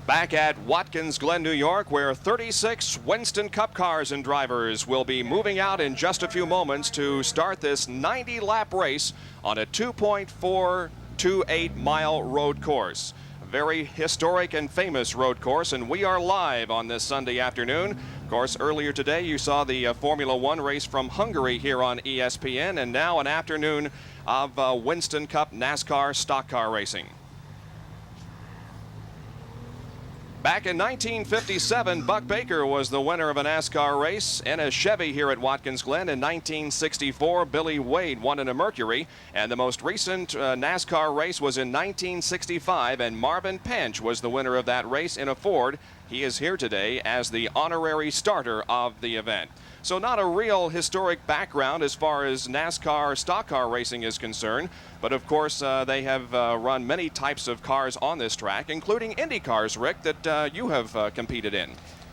Back at Watkins Glen, New York, where 36 Winston Cup cars and drivers will be moving out in just a few moments to start this 90-lap race on a 2.428-mile road course. A very historic and famous road course, and we are live on this Sunday afternoon. Of course, earlier today you saw the Formula One race from Hungary here on ESPN, and now an afternoon of Winston Cup NASCAR stock car racing. Back in 1957, Buck Baker was the winner of a NASCAR race in a Chevy here at Watkins Glen. In 1964, Billy Wade won in a Mercury. And the most recent NASCAR race was in 1965, and Marvin Pench was the winner of that race in a Ford. He is here today as the honorary starter of the event. So not a real historic background as far as NASCAR stock car racing is concerned. But of course, they have run many types of cars on this track, including Indy cars, Rick, that you have competed in.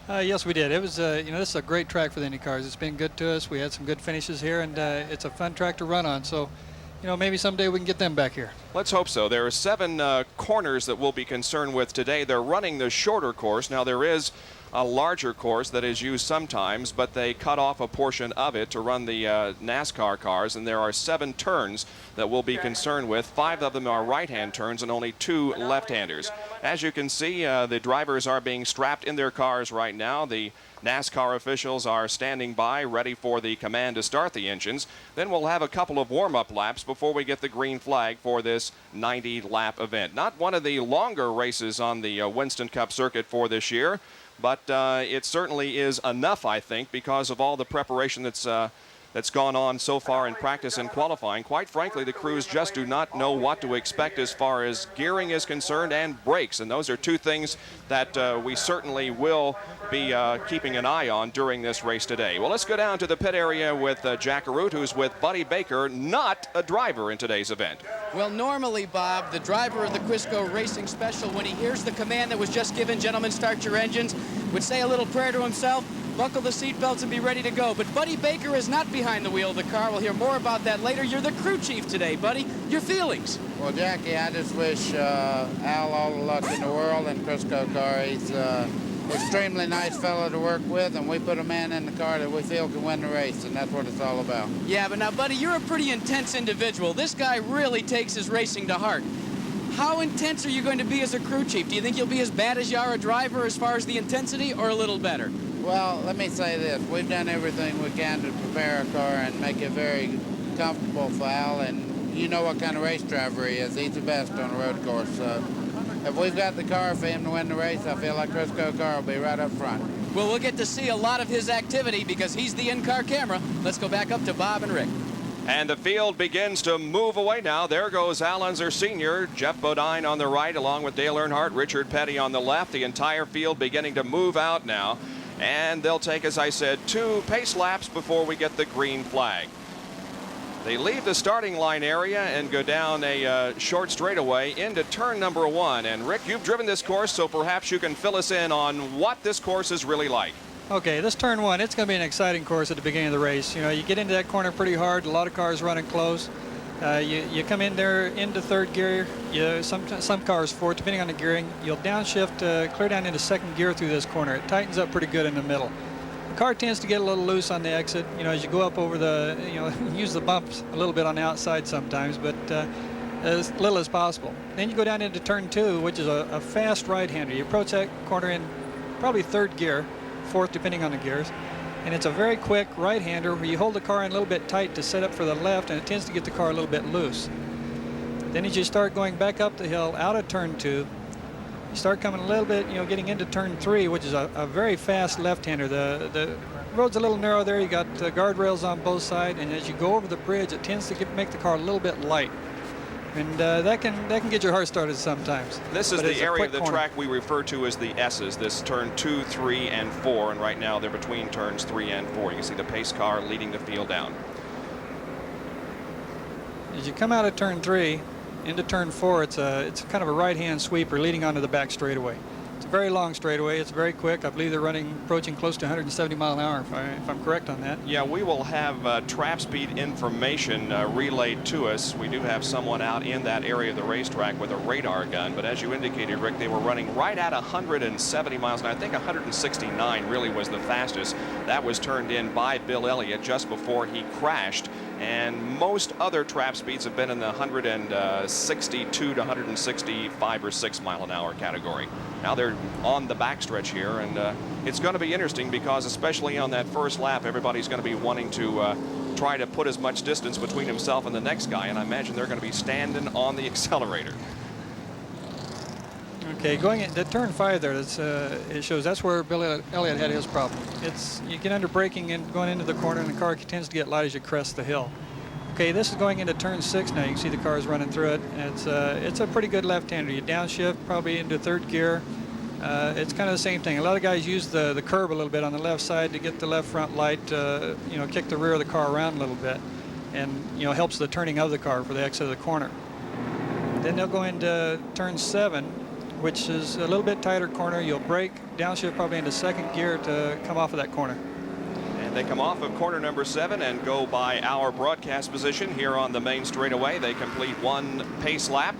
Yes, we did. It was, this is a great track for the Indy cars. It's been good to us. We had some good finishes here, and it's a fun track to run on. So, maybe someday we can get them back here. Let's hope so. There are 7 corners that we'll be concerned with today. They're running the shorter course. Now, there is a larger course that is used sometimes, but they cut off a portion of it to run the NASCAR cars, and there are 7 turns that we'll be concerned with. 5 of them are right-hand turns and only 2 left-handers. As you can see, the drivers are being strapped in their cars right now. The NASCAR officials are standing by, ready for the command to start the engines. Then we'll have a couple of warm-up laps before we get the green flag for this 90-lap event. Not one of the longer races on the Winston Cup circuit for this year, but it certainly is enough, I think, because of all the preparation that's gone on so far in practice and qualifying. Quite frankly, the crews just do not know what to expect as far as gearing is concerned and brakes, and those are 2 things that we certainly will be keeping an eye on during this race today. Well, let's go down to the pit area with Jack Arute, who's with Buddy Baker, not a driver in today's event. Well, normally, Bob, the driver of the Quisco Racing Special, when he hears the command that was just given, gentlemen, start your engines, would say a little prayer to himself, buckle the seatbelts and be ready to go. But Buddy Baker is not behind the wheel of the car. We'll hear more about that later. You're the crew chief today, Buddy. Your feelings? Well, Jackie, I just wish Al all the luck in the world in Crisco car. He's extremely nice fellow to work with, and we put a man in the car that we feel can win the race, and that's what it's all about. Yeah, but now, Buddy, you're a pretty intense individual. This guy really takes his racing to heart. How intense are you going to be as a crew chief? Do you think you'll be as bad as you are a driver as far as the intensity, or a little better? Well, let me say this. We've done everything we can to prepare our car and make it very comfortable for Al, and you know what kind of race driver he is. He's the best on a road course. If we've got the car for him to win the race, I feel like Crisco car will be right up front. Well, we'll get to see a lot of his activity because he's the in-car camera. Let's go back up to Bob and Rick. And the field begins to move away now. There goes Al Unser Sr., Jeff Bodine on the right, along with Dale Earnhardt, Richard Petty on the left. The entire field beginning to move out now. And they'll take, as I said, 2 pace laps before we get the green flag. They leave the starting line area and go down a short straightaway into turn number 1. And Rick, you've driven this course, so perhaps you can fill us in on what this course is really like. Okay, this turn 1, it's going to be an exciting course at the beginning of the race. You get into that corner pretty hard, a lot of cars running close. You come in there into 3rd gear, some cars 4th, depending on the gearing. You'll downshift, clear down into 2nd gear through this corner. It tightens up pretty good in the middle. The car tends to get a little loose on the exit, as you go up over the, use the bumps a little bit on the outside sometimes, but as little as possible. Then you go down into turn 2, which is a fast right-hander. You approach that corner in probably 3rd gear, 4th depending on the gears. And it's a very quick right-hander where you hold the car in a little bit tight to set up for the left, and it tends to get the car a little bit loose. Then as you start going back up the hill out of turn 2, you start coming a little bit, getting into turn 3, which is a very fast left-hander. The road's a little narrow there. You got guardrails on both sides, and as you go over the bridge, it tends to make the car a little bit light. And that can get your heart started sometimes. This is the area of the track we refer to as the S's, this turn 2, 3, and 4, and right now they're between turns 3 and 4. You can see the pace car leading the field down. As you come out of turn 3 into turn 4, it's kind of a right-hand sweeper leading onto the back straightaway. It's a very long straightaway. It's very quick. I believe they're approaching close to 170 mile an hour, if I'm correct on that. Yeah, we will have trap speed information relayed to us. We do have someone out in that area of the racetrack with a radar gun, but as you indicated, Rick, they were running right at 170 miles, and I think 169 really was the fastest. That was turned in by Bill Elliott just before he crashed, and most other trap speeds have been in the 162 to 165 or 6 mile an hour category. Now they're on the backstretch here, and it's going to be interesting because especially on that first lap, everybody's going to be wanting to try to put as much distance between himself and the next guy, and I imagine they're going to be standing on the accelerator. Okay, going into turn 5 there, it shows that's where Bill Elliott had his problem. You get under braking and going into the corner, and the car tends to get light as you crest the hill. Okay, this is going into turn 6 now. You can see the cars running through it. It's a pretty good left-hander. You downshift probably into 3rd gear. It's kind of the same thing. A lot of guys use the curb a little bit on the left side to get the left front light, kick the rear of the car around a little bit, and helps the turning of the car for the exit of the corner. Then they'll go into turn 7, which is a little bit tighter corner. You'll brake, downshift probably into 2nd gear to come off of that corner. And they come off of corner number 7 and go by our broadcast position here on the main straightaway. They complete 1 pace lap,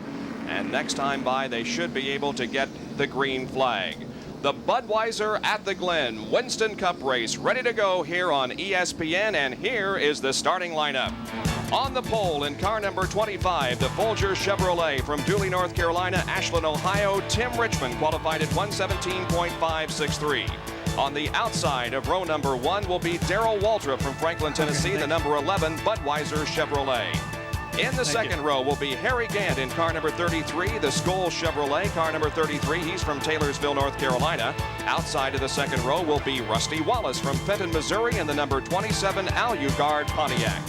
and next time by they should be able to get the green flag. The Budweiser at the Glen Winston Cup race ready to go here on ESPN, and here is the starting lineup. On the pole in car number 25, the Folger Chevrolet from Dooley, North Carolina, Ashland, Ohio, Tim Richmond qualified at 117.563. On the outside of row number 1 will be Darrell Waltrip from Franklin, Tennessee, the number 11 Budweiser Chevrolet. In the second row will be Harry Gant in car number 33, the Skoll Chevrolet, car number 33. He's from Taylorsville, North Carolina. Outside of the second row will be Rusty Wallace from Fenton, Missouri, and the number 27 Alucard Pontiac.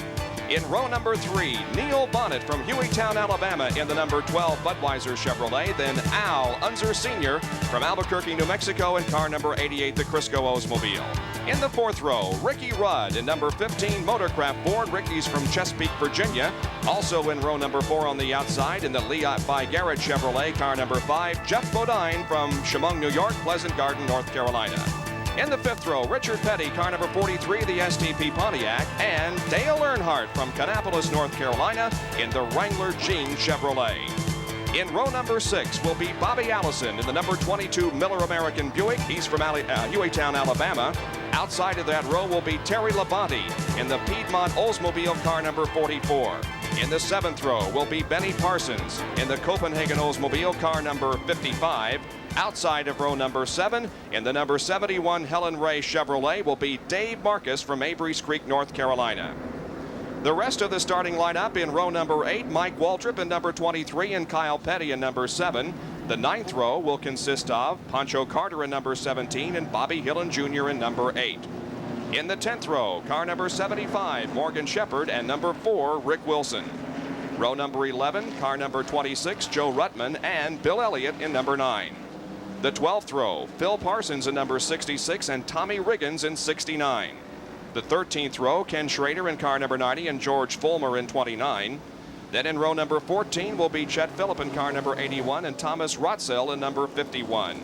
In row number 3, Neil Bonnet from Hueytown, Alabama in the number 12 Budweiser Chevrolet. Then Al Unser Sr. from Albuquerque, New Mexico in car number 88, the Crisco Oldsmobile. In the fourth row, Ricky Rudd in number 15 Motorcraft Ford. Ricky's from Chesapeake, Virginia. Also in row number 4 on the outside in the Leot by Garrett Chevrolet, car number 5, Jeff Bodine from Chemung, New York, Pleasant Garden, North Carolina. In the fifth row, Richard Petty, car number 43, the STP Pontiac, and Dale Earnhardt from Kannapolis, North Carolina, in the Wrangler Jean Chevrolet. In row number 6 will be Bobby Allison in the number 22 Miller American Buick. He's from Hueytown, Alabama. Outside of that row will be Terry Labonte in the Piedmont Oldsmobile, car number 44. In the 7th row will be Benny Parsons in the Copenhagen Oldsmobile, car number 55. Outside of row number 7, in the number 71 Helen Ray Chevrolet, will be Dave Marcus from Avery's Creek, North Carolina. The rest of the starting lineup in row number 8, Mike Waltrip in number 23 and Kyle Petty in number 7. The 9th row will consist of Pancho Carter in number 17 and Bobby Hillen Jr. in number 8. In the 10th row, car number 75, Morgan Shepherd, and number 4, Rick Wilson. Row number 11, car number 26, Joe Ruttman, and Bill Elliott in number 9. The 12th row, Phil Parsons in number 66 and Tommy Riggins in 69. The 13th row, Ken Schrader in car number 90 and George Fulmer in 29. Then in row number 14 will be Chet Phillip in car number 81 and Thomas Rotzel in number 51.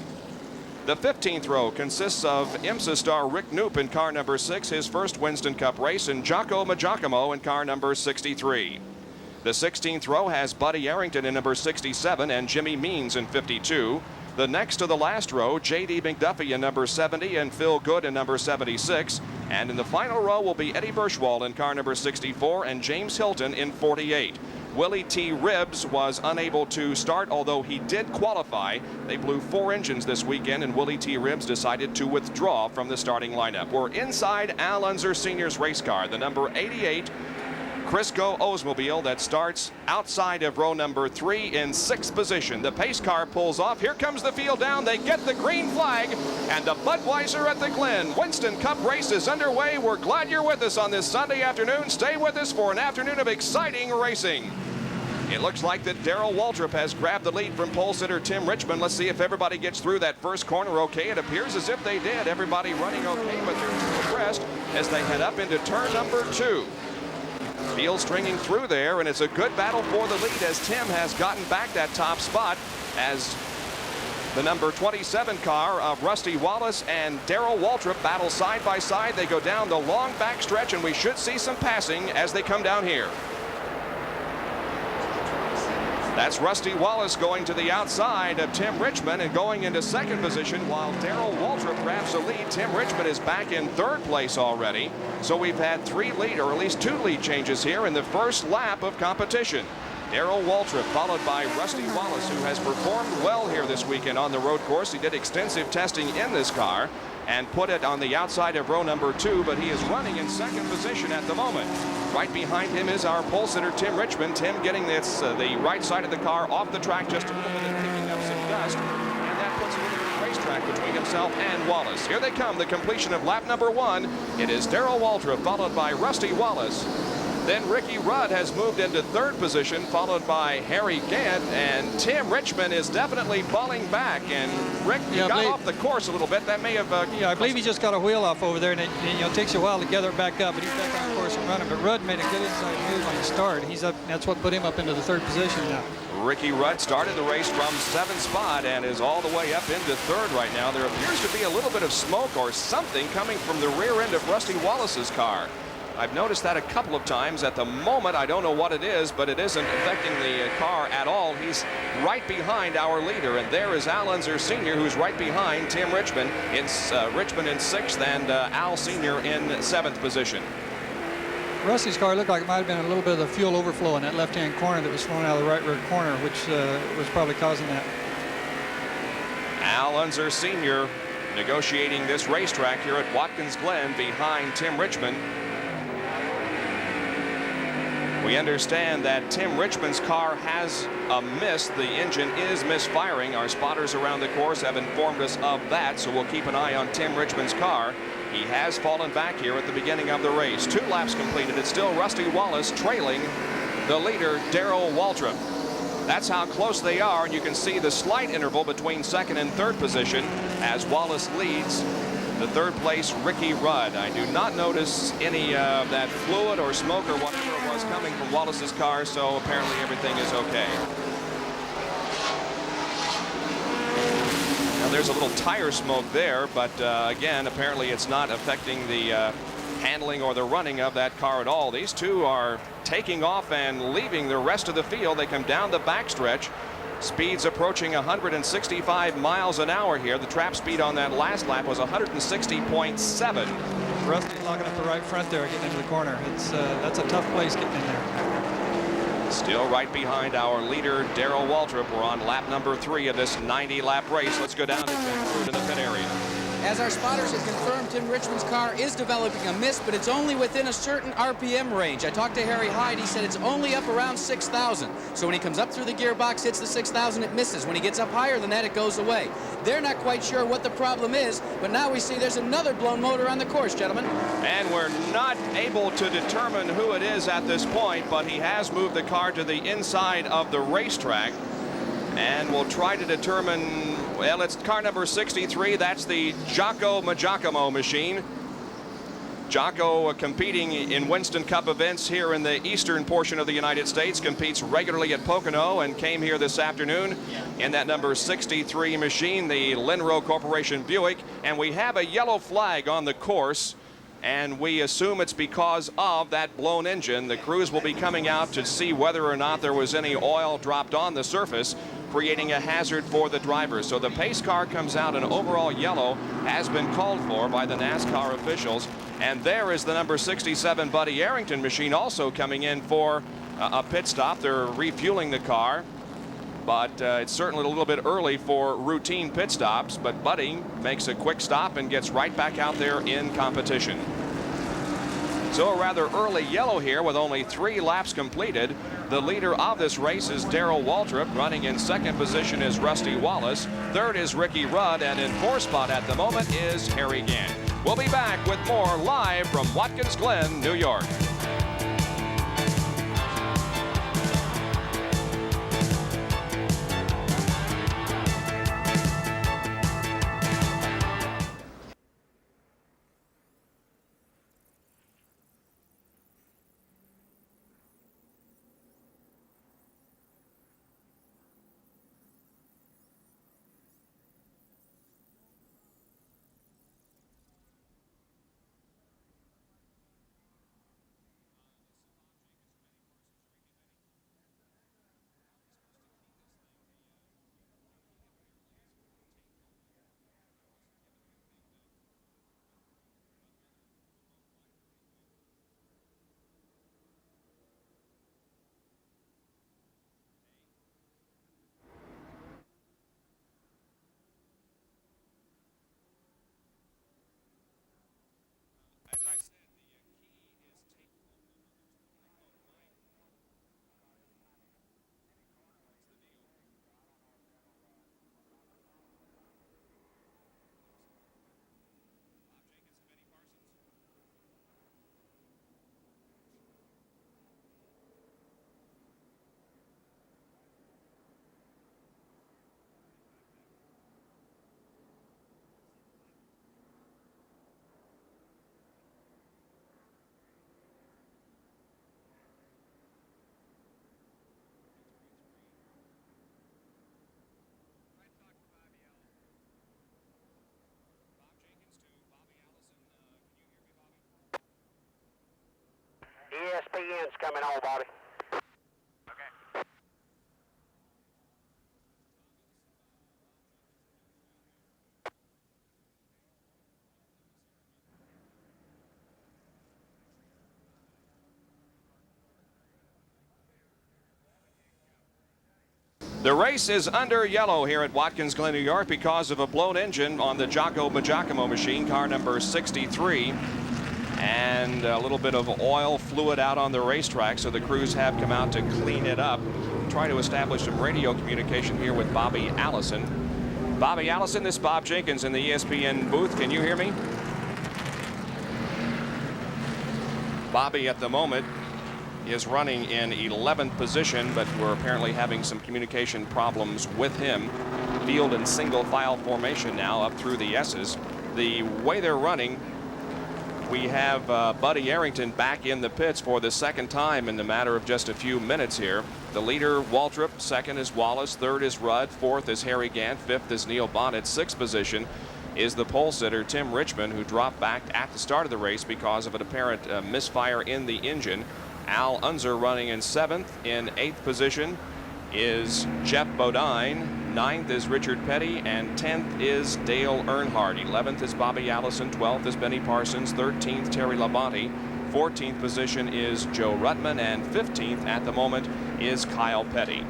The 15th row consists of IMSA star Rick Knoop in car number 6, his first Winston Cup race, and Jocko Magiacomo in car number 63. The 16th row has Buddy Arrington in number 67 and Jimmy Means in 52. The next to the last row, J.D. McDuffie in number 70 and Phil Good in number 76. And in the final row will be Eddie Burschwald in car number 64 and James Hilton in 48. Willie T. Ribbs was unable to start, although he did qualify. They blew 4 engines this weekend, and Willie T. Ribbs decided to withdraw from the starting lineup. We're inside Al Unser Sr.'s race car, the number 88 Crisco Oldsmobile that starts outside of row number 3 in 6th position. The pace car pulls off. Here comes the field down. They get the green flag, and the Budweiser at the Glen Winston Cup race is underway. We're glad you're with us on this Sunday afternoon. Stay with us for an afternoon of exciting racing. It looks like that Darrell Waltrip has grabbed the lead from pole sitter Tim Richmond. Let's see if everybody gets through that first corner okay. It appears as if they did. Everybody running okay, but they're abreast as they head up into turn number 2. Field stringing through there, and it's a good battle for the lead as Tim has gotten back that top spot as The number 27 car of Rusty Wallace and Darrell Waltrip battle side by side. They go down the long back stretch, and we should see some passing as they come down here. That's Rusty Wallace going to the outside of Tim Richmond and going into second position while Darrell Waltrip grabs the lead. Tim Richmond is back in third place already. So we've had 3 lead, or at least 2 lead changes here in the first lap of competition. Darrell Waltrip followed by Rusty Wallace, who has performed well here this weekend on the road course. He did extensive testing in this car and put it on the outside of row number 2, but he is running in second position at the moment. Right behind him is our pole sitter, Tim Richmond. Tim getting this the right side of the car off the track just a little bit and picking up some dust, and that puts a little bit of racetrack between himself and Wallace. Here they come, the completion of lap number 1. It is Darrell Waltrip followed by Rusty Wallace. Then Ricky Rudd has moved into third position, followed by Harry Gant, and Tim Richmond is definitely falling back. And Rick, he got off the course a little bit. That may have. Yeah, I believe he just got a wheel off over there, and it takes you a while to gather it back up. But he's back on course and running. But Rudd made a good inside move on the start. He's up. That's what put him up into the third position now. Ricky Rudd started the race from 7th spot and is all the way up into third right now. There appears to be a little bit of smoke or something coming from the rear end of Rusty Wallace's car. I've noticed that a couple of times. At the moment, I don't know what it is, but it isn't affecting the car at all. He's right behind our leader, and there is Al Unser Sr., who's right behind Tim Richmond. It's Richmond in 6th and Al Sr. in 7th position. Rusty's car looked like it might have been a little bit of the fuel overflow in that left-hand corner that was flowing out of the right rear corner, which was probably causing that. Al Unser Sr. negotiating this racetrack here at Watkins Glen behind Tim Richmond. We understand that Tim Richmond's car has a miss. The engine is misfiring. Our spotters around the course have informed us of that, so we'll keep an eye on Tim Richmond's car. He has fallen back here at the beginning of the race. 2 laps completed. It's still Rusty Wallace trailing the leader, Darrell Waltrip. That's how close they are, and you can see the slight interval between second and third position as Wallace leads the third place Ricky Rudd. I do not notice any of that fluid or smoke or whatever it was coming from Wallace's car, so apparently everything is okay. Now there's a little tire smoke there, but again, apparently it's not affecting the handling or the running of that car at all. These two are taking off and leaving the rest of the field. They come down the backstretch. Speeds approaching 165 miles an hour here. The trap speed on that last lap was 160.7. Rusty's locking up the right front there, getting into the corner. That's a tough place getting in there. Still right behind our leader, Darrell Waltrip. We're on lap number 3 of this 90-lap race. Let's go down to the pit area. As our spotters have confirmed, Tim Richmond's car is developing a miss, but it's only within a certain RPM range. I talked to Harry Hyde. He said it's only up around 6,000. So when he comes up through the gearbox, hits the 6,000, it misses. When he gets up higher than that, it goes away. They're not quite sure what the problem is, but now we see there's another blown motor on the course, gentlemen. And we're not able to determine who it is at this point, but he has moved the car to the inside of the racetrack. And we'll try to determine, well, it's car number 63. That's the Jocko Giacomo machine. Jocko competing in Winston Cup events here in the eastern portion of the United States, competes regularly at Pocono and came here this afternoon in that number 63 machine, the Linro Corporation Buick. And we have a yellow flag on the course, and we assume it's because of that blown engine. The crews will be coming out to see whether or not there was any oil dropped on the surface, creating a hazard for the drivers. So the pace car comes out, and overall yellow has been called for by the NASCAR officials. And there is the number 67 Buddy Arrington machine also coming in for a pit stop. They're refueling the car, but it's certainly a little bit early for routine pit stops. But Buddy makes a quick stop and gets right back out there in competition. So a rather early yellow here with only 3 laps completed. The leader of this race is Darrell Waltrip. Running in second position is Rusty Wallace. Third is Ricky Rudd, and in 4th spot at the moment is Harry Gant. We'll be back with more live from Watkins Glen, New York. PN's coming on, Bobby. The race is under yellow here at Watkins Glen, New York, because of a blown engine on the Jocko Giacomo machine, car number 63. And a little bit of oil fluid out on the racetrack, so the crews have come out to clean it up. Try to establish some radio communication here with Bobby Allison. Bobby Allison, this is Bob Jenkins in the ESPN booth. Can you hear me? Bobby at the moment is running in 11th position, but we're apparently having some communication problems with him. Field in single file formation now up through the S's. The way they're running, we have Buddy Arrington back in the pits for the second time in the matter of just a few minutes here. The leader, Waltrip. Second is Wallace. Third is Rudd. Fourth is Harry Gant. Fifth is Neil Bonnet. Sixth position is the pole sitter, Tim Richmond, who dropped back at the start of the race because of an apparent misfire in the engine. Al Unser running in 7th. In 8th position is Jeff Bodine. 9th is Richard Petty, and 10th is Dale Earnhardt. 11th is Bobby Allison. 12th is Benny Parsons. 13th, Terry Labonte. 14th position is Joe Ruttman, and 15th at the moment is Kyle Petty.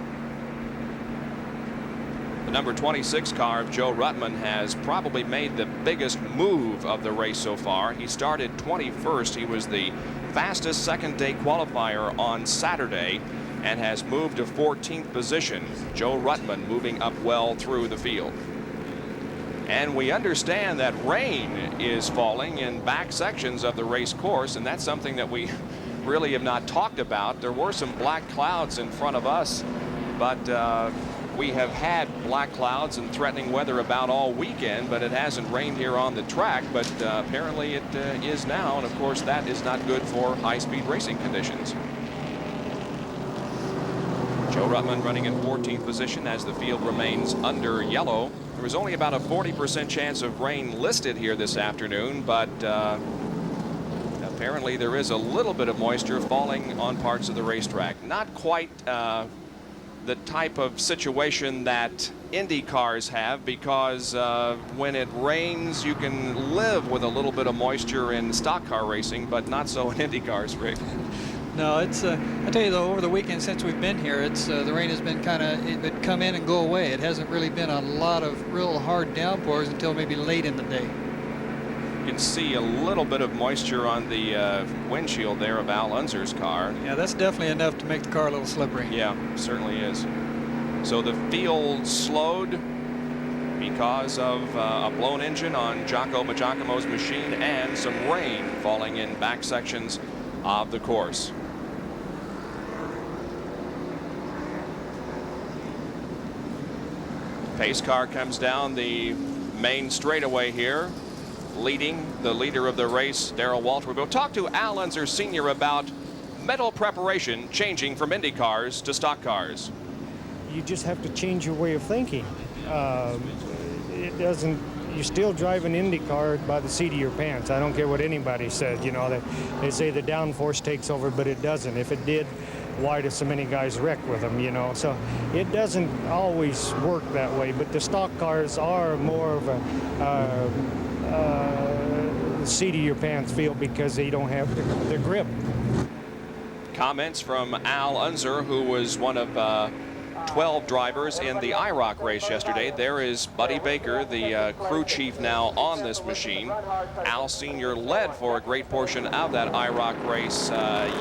The number 26 car of Joe Ruttman has probably made the biggest move of the race so far. He started 21st. He was the fastest second-day qualifier on Saturday and has moved to 14th position. Joe Ruttman moving up well through the field. And we understand that rain is falling in back sections of the race course, and that's something that we really have not talked about. There were some black clouds in front of us, but we have had black clouds and threatening weather about all weekend, but it hasn't rained here on the track. But apparently it is now, and of course that is not good for high-speed racing conditions. Joe Ruttman running in 14th position as the field remains under yellow. There was only about a 40% chance of rain listed here this afternoon, but apparently there is a little bit of moisture falling on parts of the racetrack. Not quite the type of situation that Indy cars have, because when it rains you can live with a little bit of moisture in stock car racing, but not so in Indy cars, Rick. No, it's I tell you though, over the weekend since we've been here, it's the rain has been kind of, it come in and go away. It hasn't really been a lot of real hard downpours until maybe late in the day. You can see a little bit of moisture on the windshield there of Al Unser's car. Yeah, that's definitely enough to make the car a little slippery. Yeah, certainly is. So the field slowed because of a blown engine on Jocko Giacomo's machine and some rain falling in back sections of the course. Pace car comes down the main straightaway here, leading the leader of the race, Darrell Waltrip. We'll talk to Al Unser Sr. about mental preparation changing from Indy cars to stock cars. You just have to change your way of thinking. It doesn't, you still drive an Indy car by the seat of your pants. I don't care what anybody says, you know, they say the downforce takes over, but it doesn't. If it did, why do so many guys wreck with them, you know? So it doesn't always work that way, but the stock cars are more of a seat of your pants feel because they don't have the grip. Comments from Al Unser, who was one of 12 drivers in the IROC race yesterday. There is Buddy Baker, the crew chief now on this machine. Al Sr. led for a great portion of that IROC race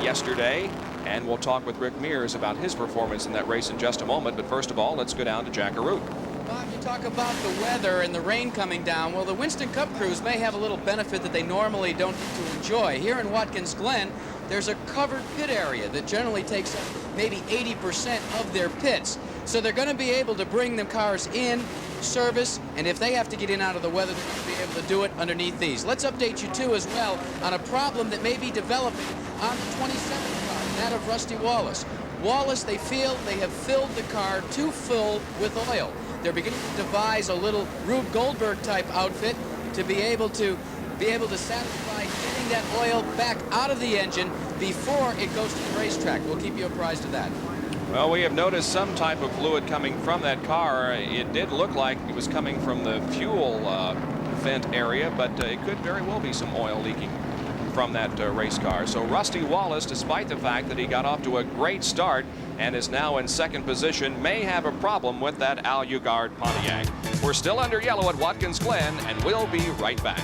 yesterday, and we'll talk with Rick Mears about his performance in that race in just a moment. But first of all, let's go down to Jack Arute. Bob, you talk about the weather and the rain coming down. Well, the Winston Cup crews may have a little benefit that they normally don't get to enjoy. Here in Watkins Glen, there's a covered pit area that generally takes up maybe 80% of their pits. So they're going to be able to bring the cars in, service, and if they have to get in out of the weather, they're going to be able to do it underneath these. Let's update you, too, as well, on a problem that may be developing on the 27th car, that of Rusty Wallace. Wallace, they feel they have filled the car too full with oil. They're beginning to devise a little Rube Goldberg-type outfit to be able to satisfy getting getting that oil back out of the engine before it goes to the racetrack. We'll keep you apprised of that. Well, we have noticed some type of fluid coming from that car. It did look like it was coming from the fuel vent area, but it could very well be some oil leaking from that race car. So Rusty Wallace, despite the fact that he got off to a great start and is now in second position, may have a problem with that Al Ugard Pontiac. We're still under yellow at Watkins Glen, and we'll be right back.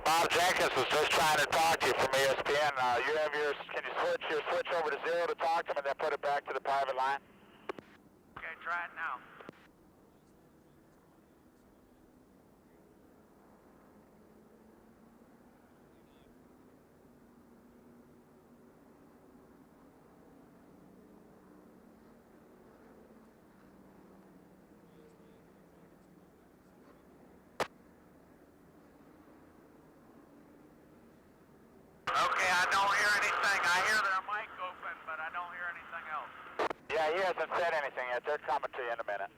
Bob Jenkins was just trying to talk to you from ESPN. Can you switch your switch over to 0 to talk to him and then put it back to the private line? Okay, try it now. Okay, I don't hear anything. I hear their mic open, but I don't hear anything else. Yeah, he hasn't said anything yet. They're coming to you in a minute.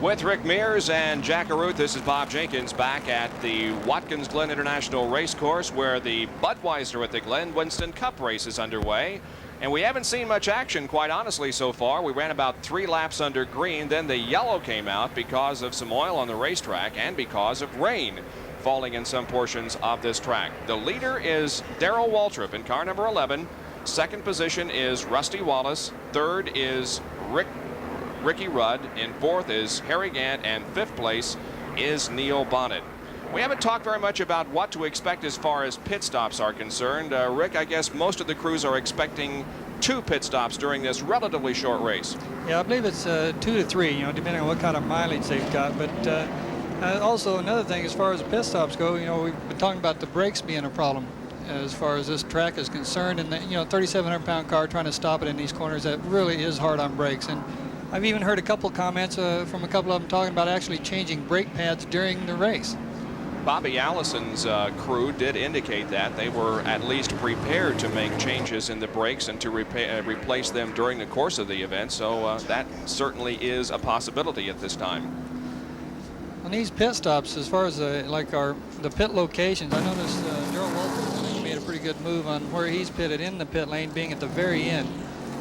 With Rick Mears and Jack Arute, this is Bob Jenkins back at the Watkins Glen International Racecourse, where the Budweiser at the Glen Winston Cup race is underway. And we haven't seen much action, quite honestly, so far. We ran about 3 laps under green. Then the yellow came out because of some oil on the racetrack and because of rain falling in some portions of this track. The leader is Darrell Waltrip in car number 11. Second position is Rusty Wallace. Third is Ricky Rudd. In fourth is Harry Gant, and fifth place is Neil Bonnet. We haven't talked very much about what to expect as far as pit stops are concerned. Rick, I guess most of the crews are expecting 2 pit stops during this relatively short race. Yeah, I believe it's 2 to 3, depending on what kind of mileage they've got. But also another thing, as far as pit stops go, we've been talking about the brakes being a problem as far as this track is concerned. And, 3,700-pound car trying to stop it in these corners, that really is hard on brakes. And I've even heard a couple comments from a couple of them talking about actually changing brake pads during the race. Bobby Allison's crew did indicate that they were at least prepared to make changes in the brakes and to replace them during the course of the event. So that certainly is a possibility at this time. On these pit stops, as far as the pit locations, I noticed Darrell Walter made a pretty good move on where he's pitted in the pit lane, being at the very end.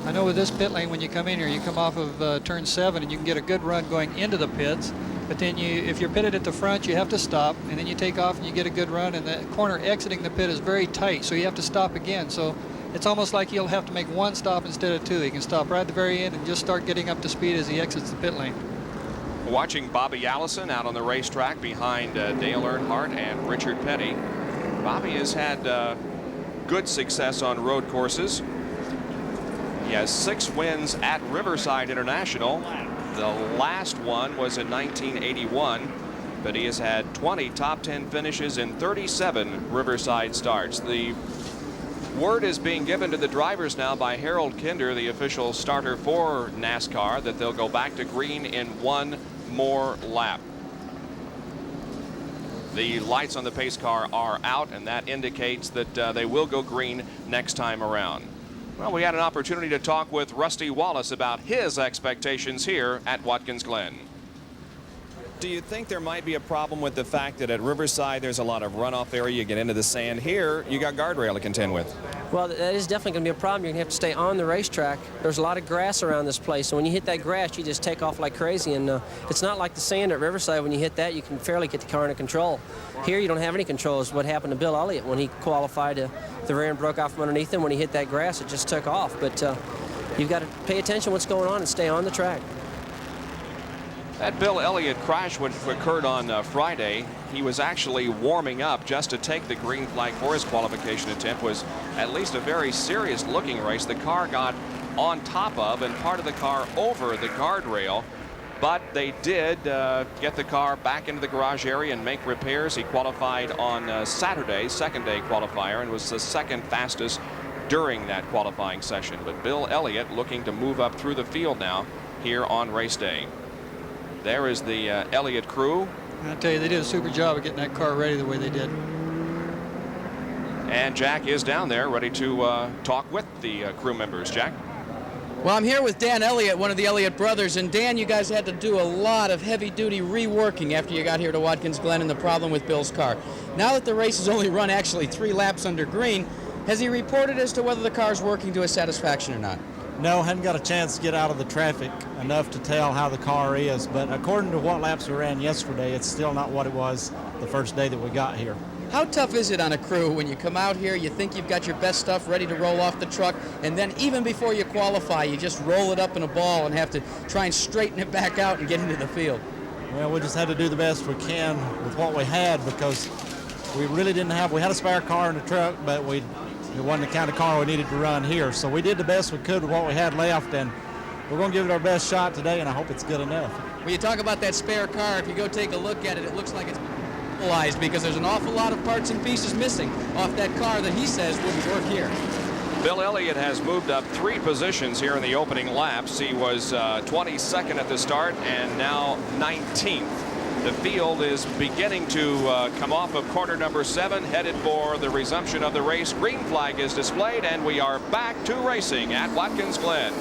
I know with this pit lane, when you come in here, you come off of turn 7 and you can get a good run going into the pits. But then if you're pitted at the front, you have to stop, and then you take off and you get a good run, and the corner exiting the pit is very tight, so you have to stop again. So it's almost like he'll have to make 1 stop instead of 2. He can stop right at the very end and just start getting up to speed as he exits the pit lane. Watching Bobby Allison out on the racetrack behind Dale Earnhardt and Richard Petty. Bobby has had good success on road courses. He has 6 wins at Riverside International. The last one was in 1981, but he has had 20 top 10 finishes in 37 Riverside starts. The word is being given to the drivers now by Harold Kinder, the official starter for NASCAR, that they'll go back to green in 1 more lap. The lights on the pace car are out, and that indicates that they will go green next time around. Well, we had an opportunity to talk with Rusty Wallace about his expectations here at Watkins Glen. Do you think there might be a problem with the fact that at Riverside there's a lot of runoff area, you get into the sand? Here, you got guardrail to contend with. Well, that is definitely going to be a problem. You're going to have to stay on the racetrack. There's a lot of grass around this place, so when you hit that grass, you just take off like crazy. And it's not like the sand at Riverside. When you hit that, you can fairly get the car under control. Here, you don't have any control. Is what happened to Bill Elliott when he qualified. The rear end broke off from underneath him. When he hit that grass, it just took off. But you've got to pay attention to what's going on and stay on the track. That Bill Elliott crash, which occurred on Friday, he was actually warming up just to take the green flag for his qualification attempt. Was at least a very serious looking race. The car got on top of and part of the car over the guardrail, but they did get the car back into the garage area and make repairs. He qualified on Saturday, second day qualifier, and was the second fastest during that qualifying session. But Bill Elliott looking to move up through the field now here on race day. There is the Elliott crew. I tell you, they did a super job of getting that car ready the way they did. And Jack is down there ready to talk with the crew members. Jack? Well, I'm here with Dan Elliott, one of the Elliott brothers. And Dan, you guys had to do a lot of heavy-duty reworking after you got here to Watkins Glen and the problem with Bill's car. Now that the race has only run actually 3 laps under green, has he reported as to whether the car's working to his satisfaction or not? No, hadn't got a chance to get out of the traffic enough to tell how the car is, but according to what laps we ran yesterday, it's still not what it was the first day that we got here. How tough is it on a crew when you come out here, you think you've got your best stuff ready to roll off the truck, and then even before you qualify, you just roll it up in a ball and have to try and straighten it back out and get into the field? Well, we just had to do the best we can with what we had because we really didn't have, we had a spare car in the truck, but it wasn't the kind of car we needed to run here. So we did the best we could with what we had left, and we're going to give it our best shot today, and I hope it's good enough. When you talk about that spare car, if you go take a look at it, it looks like it's mobilized because there's an awful lot of parts and pieces missing off that car that he says wouldn't work here. Bill Elliott has moved up 3 positions here in the opening laps. He was 22nd at the start and now 19th. The field is beginning to come off of corner number 7, headed for the resumption of the race. Green flag is displayed, and we are back to racing at Watkins Glen.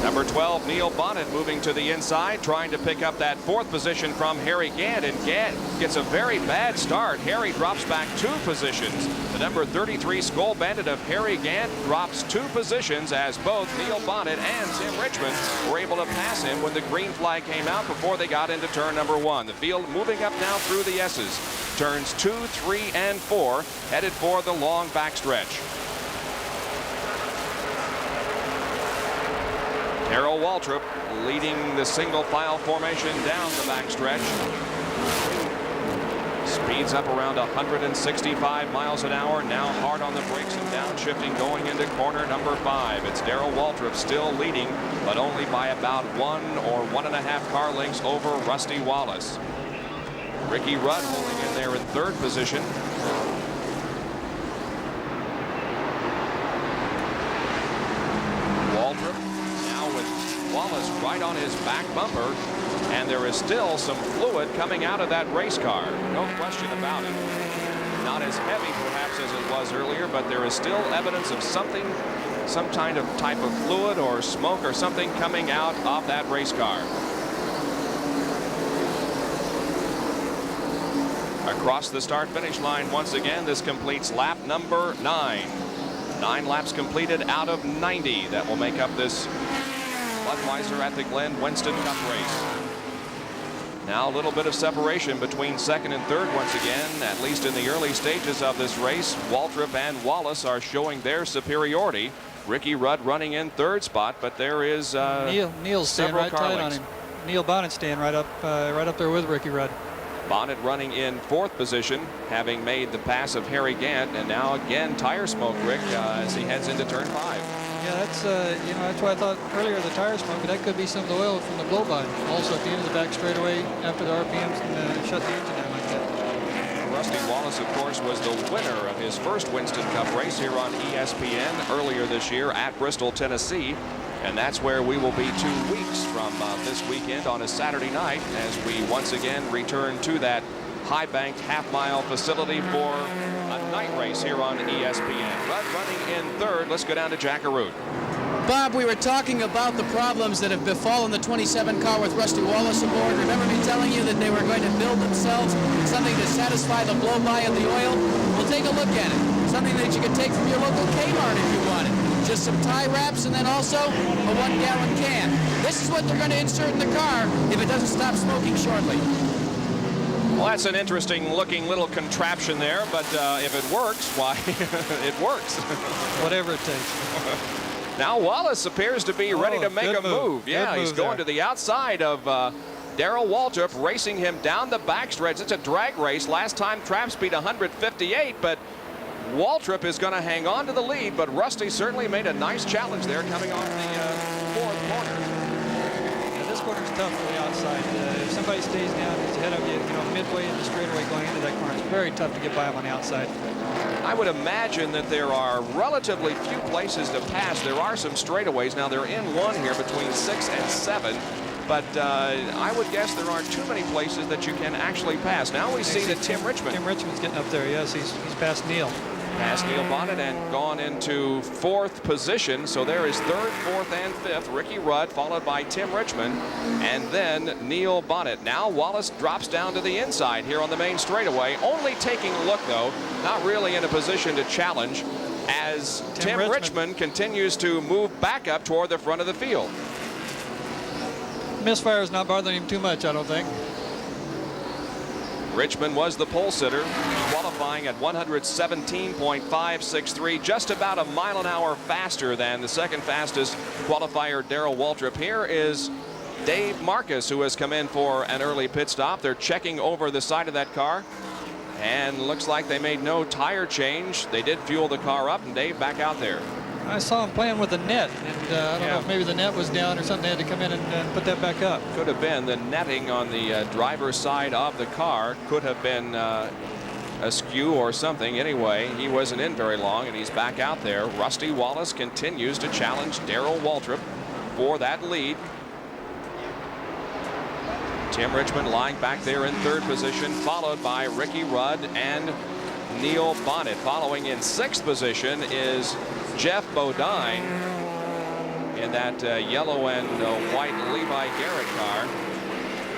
Number 12, Neil Bonnet, moving to the inside, trying to pick up that 4th position from Harry Gant, and Gant gets a very bad start. Harry drops back 2 positions. The number 33 Skull Bandit of Harry Gant drops 2 positions as both Neil Bonnet and Tim Richmond were able to pass him when the green flag came out before they got into turn number 1. The field moving up now through the S's. Turns 2, 3, and 4, headed for the long backstretch. Darrell Waltrip leading the single file formation down the backstretch. Speeds up around 165 miles an hour. Now hard on the brakes and downshifting going into corner number 5. It's Darrell Waltrip still leading, but only by about 1 or 1.5 car lengths over Rusty Wallace. Ricky Rudd holding in there in 3rd position. Waltrip Wallace right on his back bumper, and there is still some fluid coming out of that race car. No question about it. Not as heavy perhaps as it was earlier, but there is still evidence of something, some kind of type of fluid or smoke or something coming out of that race car. Across the start finish line once again. This completes lap number 9. 9 laps completed out of 90. That will make up this Budweiser at the Glen Winston Cup race. Now a little bit of separation between 2nd and 3rd once again, at least in the early stages of this race. Waltrip and Wallace are showing their superiority. Ricky Rudd running in 3rd spot, but there is Neil's staying right tight on him. Neil Bonnet staying right up there with Ricky Rudd. Bonnet running in 4th position, having made the pass of Harry Gant, and now again tire smoke, Rick, as he heads into turn 5. Yeah, that's that's why I thought earlier the tire smoke, but that could be some of the oil from the blow-by. Also at the end of the back straightaway after the RPMs and shut the engine down like that. Rusty Wallace, of course, was the winner of his first Winston Cup race here on ESPN earlier this year at Bristol, Tennessee. And that's where we will be 2 weeks from this weekend on a Saturday night as we once again return to that high-banked half-mile facility for night race here on ESPN. Rudd running in third. Let's go down to Jack Arute. Bob, we were talking about the problems that have befallen the 27 car with Rusty Wallace aboard. Remember me telling you that they were going to build themselves something to satisfy the blow-by of the oil? Well, take a look at it. Something that you could take from your local Kmart if you wanted. Just some tie wraps and then also a 1-gallon can. This is what they're going to insert in the car if it doesn't stop smoking shortly. Well, that's an interesting looking little contraption there, but if it works, why, it works. Whatever it takes. Now Wallace appears to be ready to make a move. Yeah, he's going to the outside of Darrell Waltrip, racing him down the backstretch. It's a drag race. Last time trap speed 158, but Waltrip is going to hang on to the lead, but Rusty certainly made a nice challenge there coming off the fourth corner. Yeah, this corner's tough for the outside. If somebody stays down, he's ahead of you, midway in the straightaway going into that corner. It's very tough to get by him on the outside. I would imagine that there are relatively few places to pass. There are some straightaways. Now they're in one here between 6 and 7, but I would guess there aren't too many places that you can actually pass. Now we see that Tim Richmond. Tim Richmond's getting up there. Yes, he's past Neil. Past Neil Bonnet and gone into 4th position. So there is 3rd, 4th, and 5th. Ricky Rudd followed by Tim Richmond and then Neil Bonnet. Now Wallace drops down to the inside here on the main straightaway. Only taking a look, though, not really in a position to challenge as Tim Richmond continues to move back up toward the front of the field. Misfire is not bothering him too much, I don't think. Richmond was the pole sitter, qualifying at 117.563, just about a mile an hour faster than the second fastest qualifier, Darrell Waltrip. Here is Dave Marcus, who has come in for an early pit stop. They're checking over the side of that car, and looks like they made no tire change. They did fuel the car up, and Dave back out there. I saw him playing with the net, and I don't know if maybe the net was down or something. They had to come in and put that back up. Could have been the netting on the driver's side of the car. Could have been askew or something. Anyway, he wasn't in very long, and he's back out there. Rusty Wallace continues to challenge Darrell Waltrip for that lead. Tim Richmond lying back there in 3rd position, followed by Ricky Rudd and Neil Bonnet. Following in 6th position is Jeff Bodine in that yellow and white Levi Garrett car.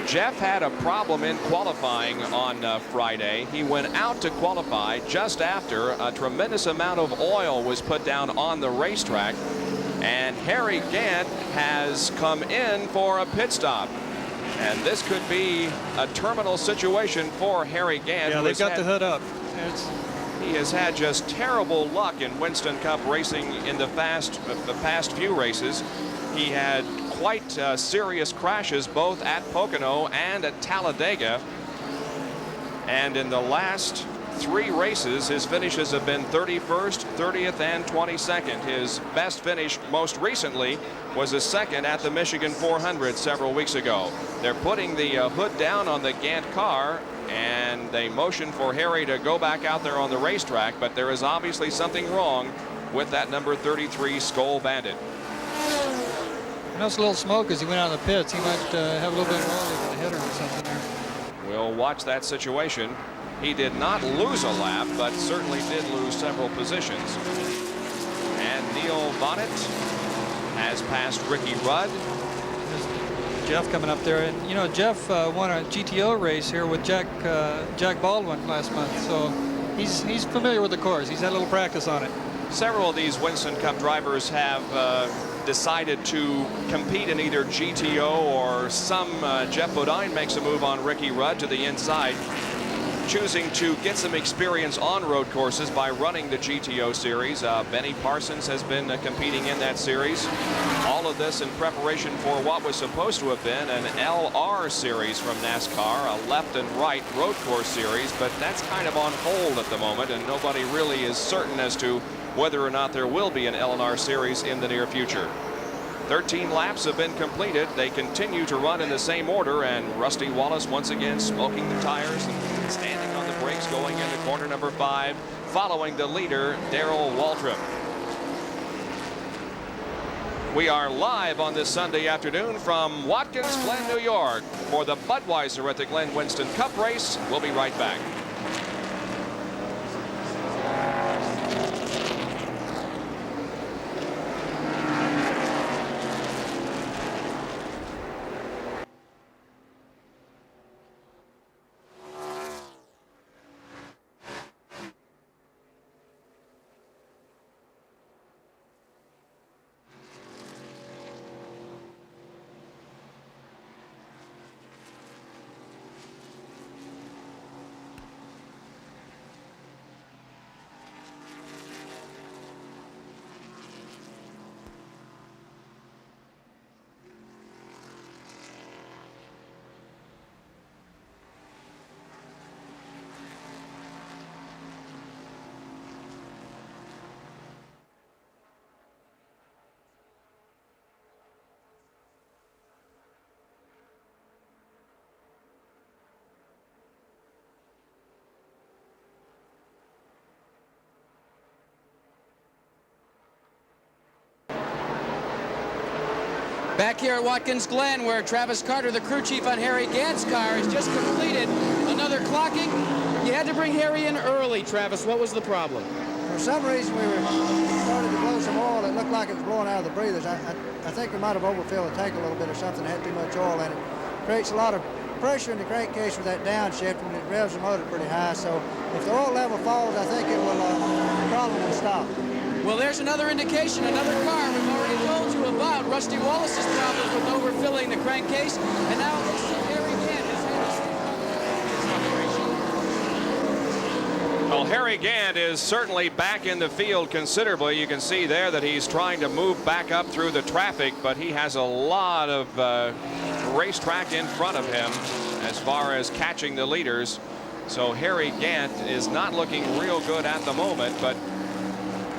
Jeff had a problem in qualifying on Friday. He went out to qualify just after a tremendous amount of oil was put down on the racetrack, and Harry Gant has come in for a pit stop. And this could be a terminal situation for Harry Gant. Yeah, they've got the hood up. He has had just terrible luck in Winston Cup racing in the past few races. He had quite serious crashes both at Pocono and at Talladega. And in the last 3 races, his finishes have been 31st, 30th, and 22nd. His best finish most recently was a 2nd at the Michigan 400 several weeks ago. They're putting the hood down on the Gant car, and they motion for Harry to go back out there on the racetrack, but there is obviously something wrong with that number 33 Skoal Bandit. I know it's a little smoke as he went out of the pits. He might have a little bit more of a header or something there. We'll watch that situation. He did not lose a lap, but certainly did lose several positions. And Neil Bonnet has passed Ricky Rudd. Jeff coming up there, and Jeff won a GTO race here with Jack Baldwin last month, so he's familiar with the course. He's had a little practice on it. Several of these Winston Cup drivers have decided to compete in either GTO or some. Jeff Bodine makes a move on Ricky Rudd to the inside, choosing to get some experience on road courses by running the GTO series. Benny Parsons has been competing in that series. All of this in preparation for what was supposed to have been an LR series from NASCAR, a left and right road course series, but that's kind of on hold at the moment, and nobody really is certain as to whether or not there will be an LNR series in the near future. 13 laps have been completed. They continue to run in the same order, and Rusty Wallace once again smoking the tires and standing on the brakes going into corner number 5, following the leader, Darrell Waltrip. We are live on this Sunday afternoon from Watkins Glen, New York for the Budweiser at the Glen Winston Cup race. We'll be right back. Back here at Watkins Glen, where Travis Carter, the crew chief on Harry Gant's car, has just completed another clocking. You had to bring Harry in early, Travis. What was the problem? For some reason, we were starting to blow some oil. It looked like it was blowing out of the breathers. I think we might have overfilled the tank a little bit or something. It had too much oil in it. Creates a lot of pressure in the crankcase with that downshift, and it revs the motor pretty high. So if the oil level falls, I think it will, the problem will stop. Well, there's another indication, another car we've already told you about. Rusty Wallace's problems with overfilling the crankcase, and now let's see Harry Gant has had this operation. Well, Harry Gant is certainly back in the field considerably. You can see there that he's trying to move back up through the traffic, but he has a lot of racetrack in front of him as far as catching the leaders. So Harry Gant is not looking real good at the moment, but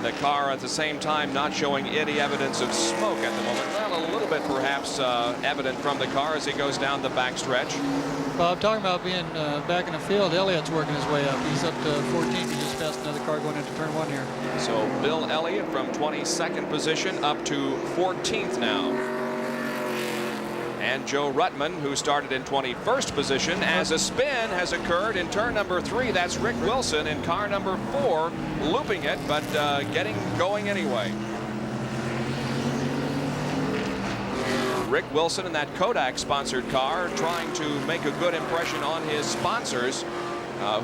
the car at the same time not showing any evidence of smoke at the moment. Well, a little bit perhaps evident from the car as he goes down the back stretch. Well, I'm talking about being back in the field. Elliott's working his way up. He's up to 14th. He just passed another car going into turn 1 here. So Bill Elliott from 22nd position up to 14th now. And Joe Ruttman, who started in 21st position, as a spin has occurred in turn number 3. That's Rick Wilson in car number 4, looping it, but getting going anyway. Rick Wilson in that Kodak-sponsored car, trying to make a good impression on his sponsors,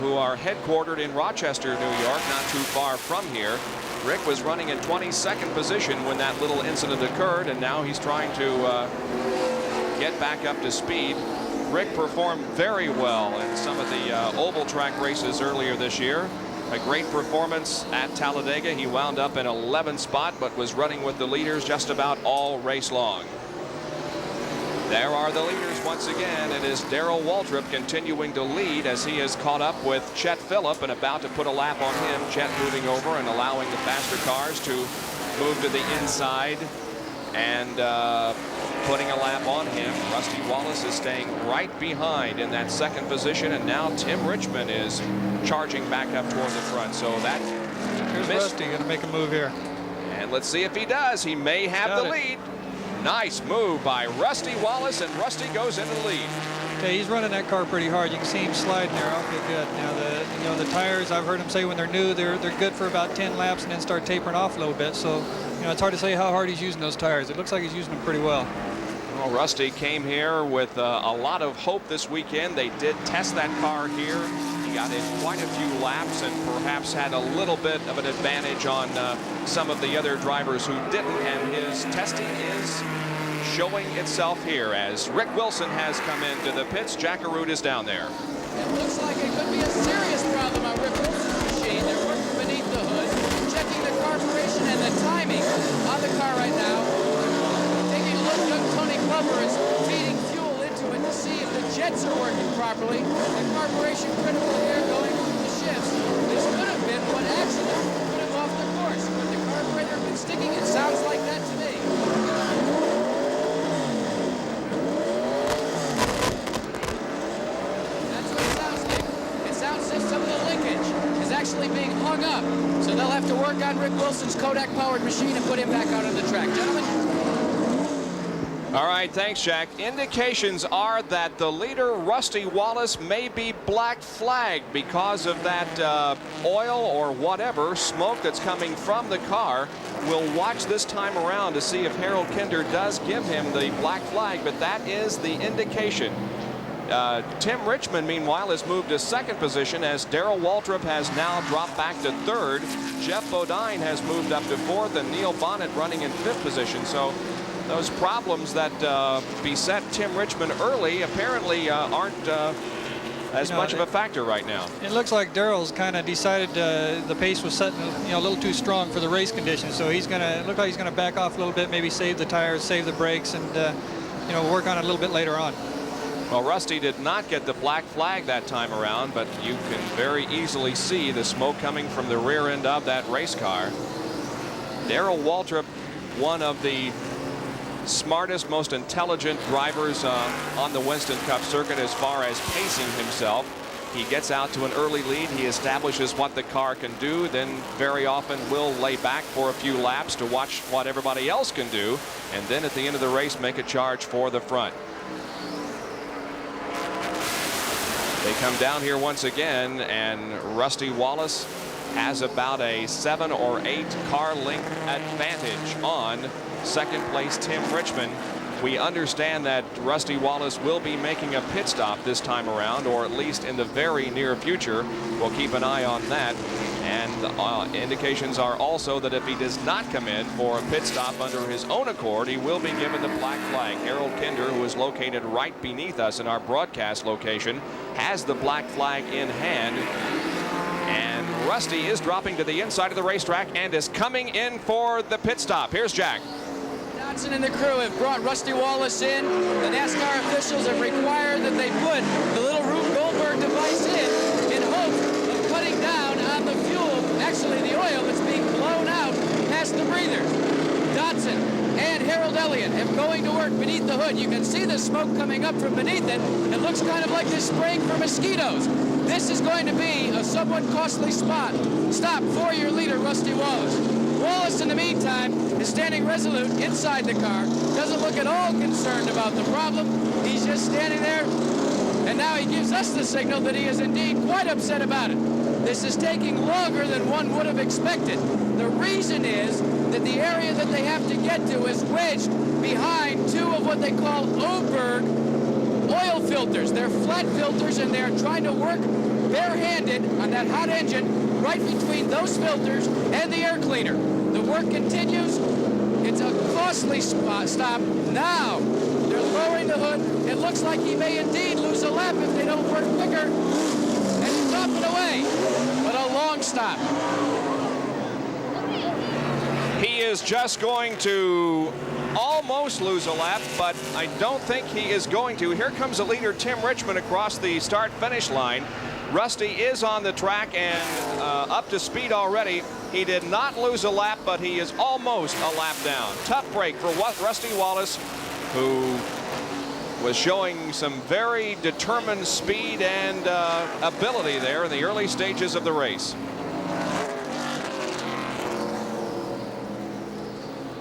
who are headquartered in Rochester, New York, not too far from here. Rick was running in 22nd position when that little incident occurred, and now he's trying to get back up to speed. Rick performed very well in some of the oval track races earlier this year. A great performance at Talladega. He wound up in 11th spot, but was running with the leaders just about all race long. There are the leaders once again. It is Darrell Waltrip continuing to lead as he has caught up with Chet Phillip and about to put a lap on him. Chet moving over and allowing the faster cars to move to the inside and putting a lap on him. Rusty Wallace is staying right behind in that second position, and now Tim Richmond is charging back up toward the front. So that Here's Rusty going to make a move here. And let's see if he does. He may have the lead. Nice move by Rusty Wallace, and Rusty goes into the lead. Okay, he's running that car pretty hard. You can see him sliding there. Okay, good. Now the tires, I've heard him say when they're new, they're good for about 10 laps and then start tapering off a little bit. So it's hard to say how hard he's using those tires. It looks like he's using them pretty well. Well, Rusty came here with a lot of hope this weekend. They did test that car here. He got in quite a few laps and perhaps had a little bit of an advantage on some of the other drivers who didn't, and his testing is showing itself here as Rick Wilson has come into the pits. Jack Arute is down there. It looks like it could be a serious problem on Rick Wilson's machine. They're working beneath the hood, checking the carburation and the timing on the car right now. Taking a look, young Tony Glover is feeding fuel into it to see if the jets are working properly. The carburation critical here going through the shifts. This could have been one accident put him off the course, but the carburetor has been sticking. It sounds like that to me. Some of the linkage is actually being hung up, so they'll have to work on Rick Wilson's Kodak-powered machine and put him back out on the track. Gentlemen. All right, thanks, Jack. Indications are that the leader, Rusty Wallace, may be black flagged because of that oil or whatever smoke that's coming from the car. We'll watch this time around to see if Harold Kinder does give him the black flag, but that is the indication. Tim Richmond, meanwhile, has moved to second position as Darrell Waltrip has now dropped back to third. Jeff Bodine has moved up to fourth, and Neil Bonnet running in fifth position. So those problems that beset Tim Richmond early apparently aren't as much of a factor right now. It looks like Darrell's kind of decided the pace was setting a little too strong for the race conditions. So he's going to look like he's going to back off a little bit, maybe save the tires, save the brakes, and work on it a little bit later on. Well, Rusty did not get the black flag that time around, but you can very easily see the smoke coming from the rear end of that race car. Darrell Waltrip, one of the smartest, most intelligent drivers on the Winston Cup circuit as far as pacing himself. He gets out to an early lead. He establishes what the car can do, then very often will lay back for a few laps to watch what everybody else can do, and then at the end of the race make a charge for the front. They come down here once again, and Rusty Wallace has about a 7 or 8 car length advantage on second place Tim Richmond. We understand that Rusty Wallace will be making a pit stop this time around, or at least in the very near future. We'll keep an eye on that. And indications are also that if he does not come in for a pit stop under his own accord, he will be given the black flag. Harold Kinder, who is located right beneath us in our broadcast location, has the black flag in hand. And Rusty is dropping to the inside of the racetrack and is coming in for the pit stop. Here's Jack. Johnson and the crew have brought Rusty Wallace in. The NASCAR officials have required that they put the little Rube Goldberg device in hopes of cutting down on the fuel, actually the oil that's being blown out past the breathers. Dodson and Harold Elliott have going to work beneath the hood. You can see the smoke coming up from beneath it. It looks kind of like they're spraying for mosquitoes. This is going to be a somewhat costly stop for your leader, Rusty Wallace. Wallace, in the meantime, is standing resolute inside the car, doesn't look at all concerned about the problem. He's just standing there, and now he gives us the signal that he is indeed quite upset about it. This is taking longer than one would have expected. The reason is that the area that they have to get to is wedged behind 2 of what they call Oberg oil filters. They're flat filters, and they're trying to work barehanded on that hot engine right between those filters and the air cleaner. The work continues. It's a costly stop. Now they're lowering the hood. It looks like he may indeed lose a lap if they don't work quicker. And he's dropping away, but a long stop. He is just going to almost lose a lap, but I don't think he is going to. Here comes the leader, Tim Richmond, across the start-finish line. Rusty is on the track and up to speed already. He did not lose a lap, but he is almost a lap down. Tough break for Rusty Wallace, who was showing some very determined speed and ability there in the early stages of the race.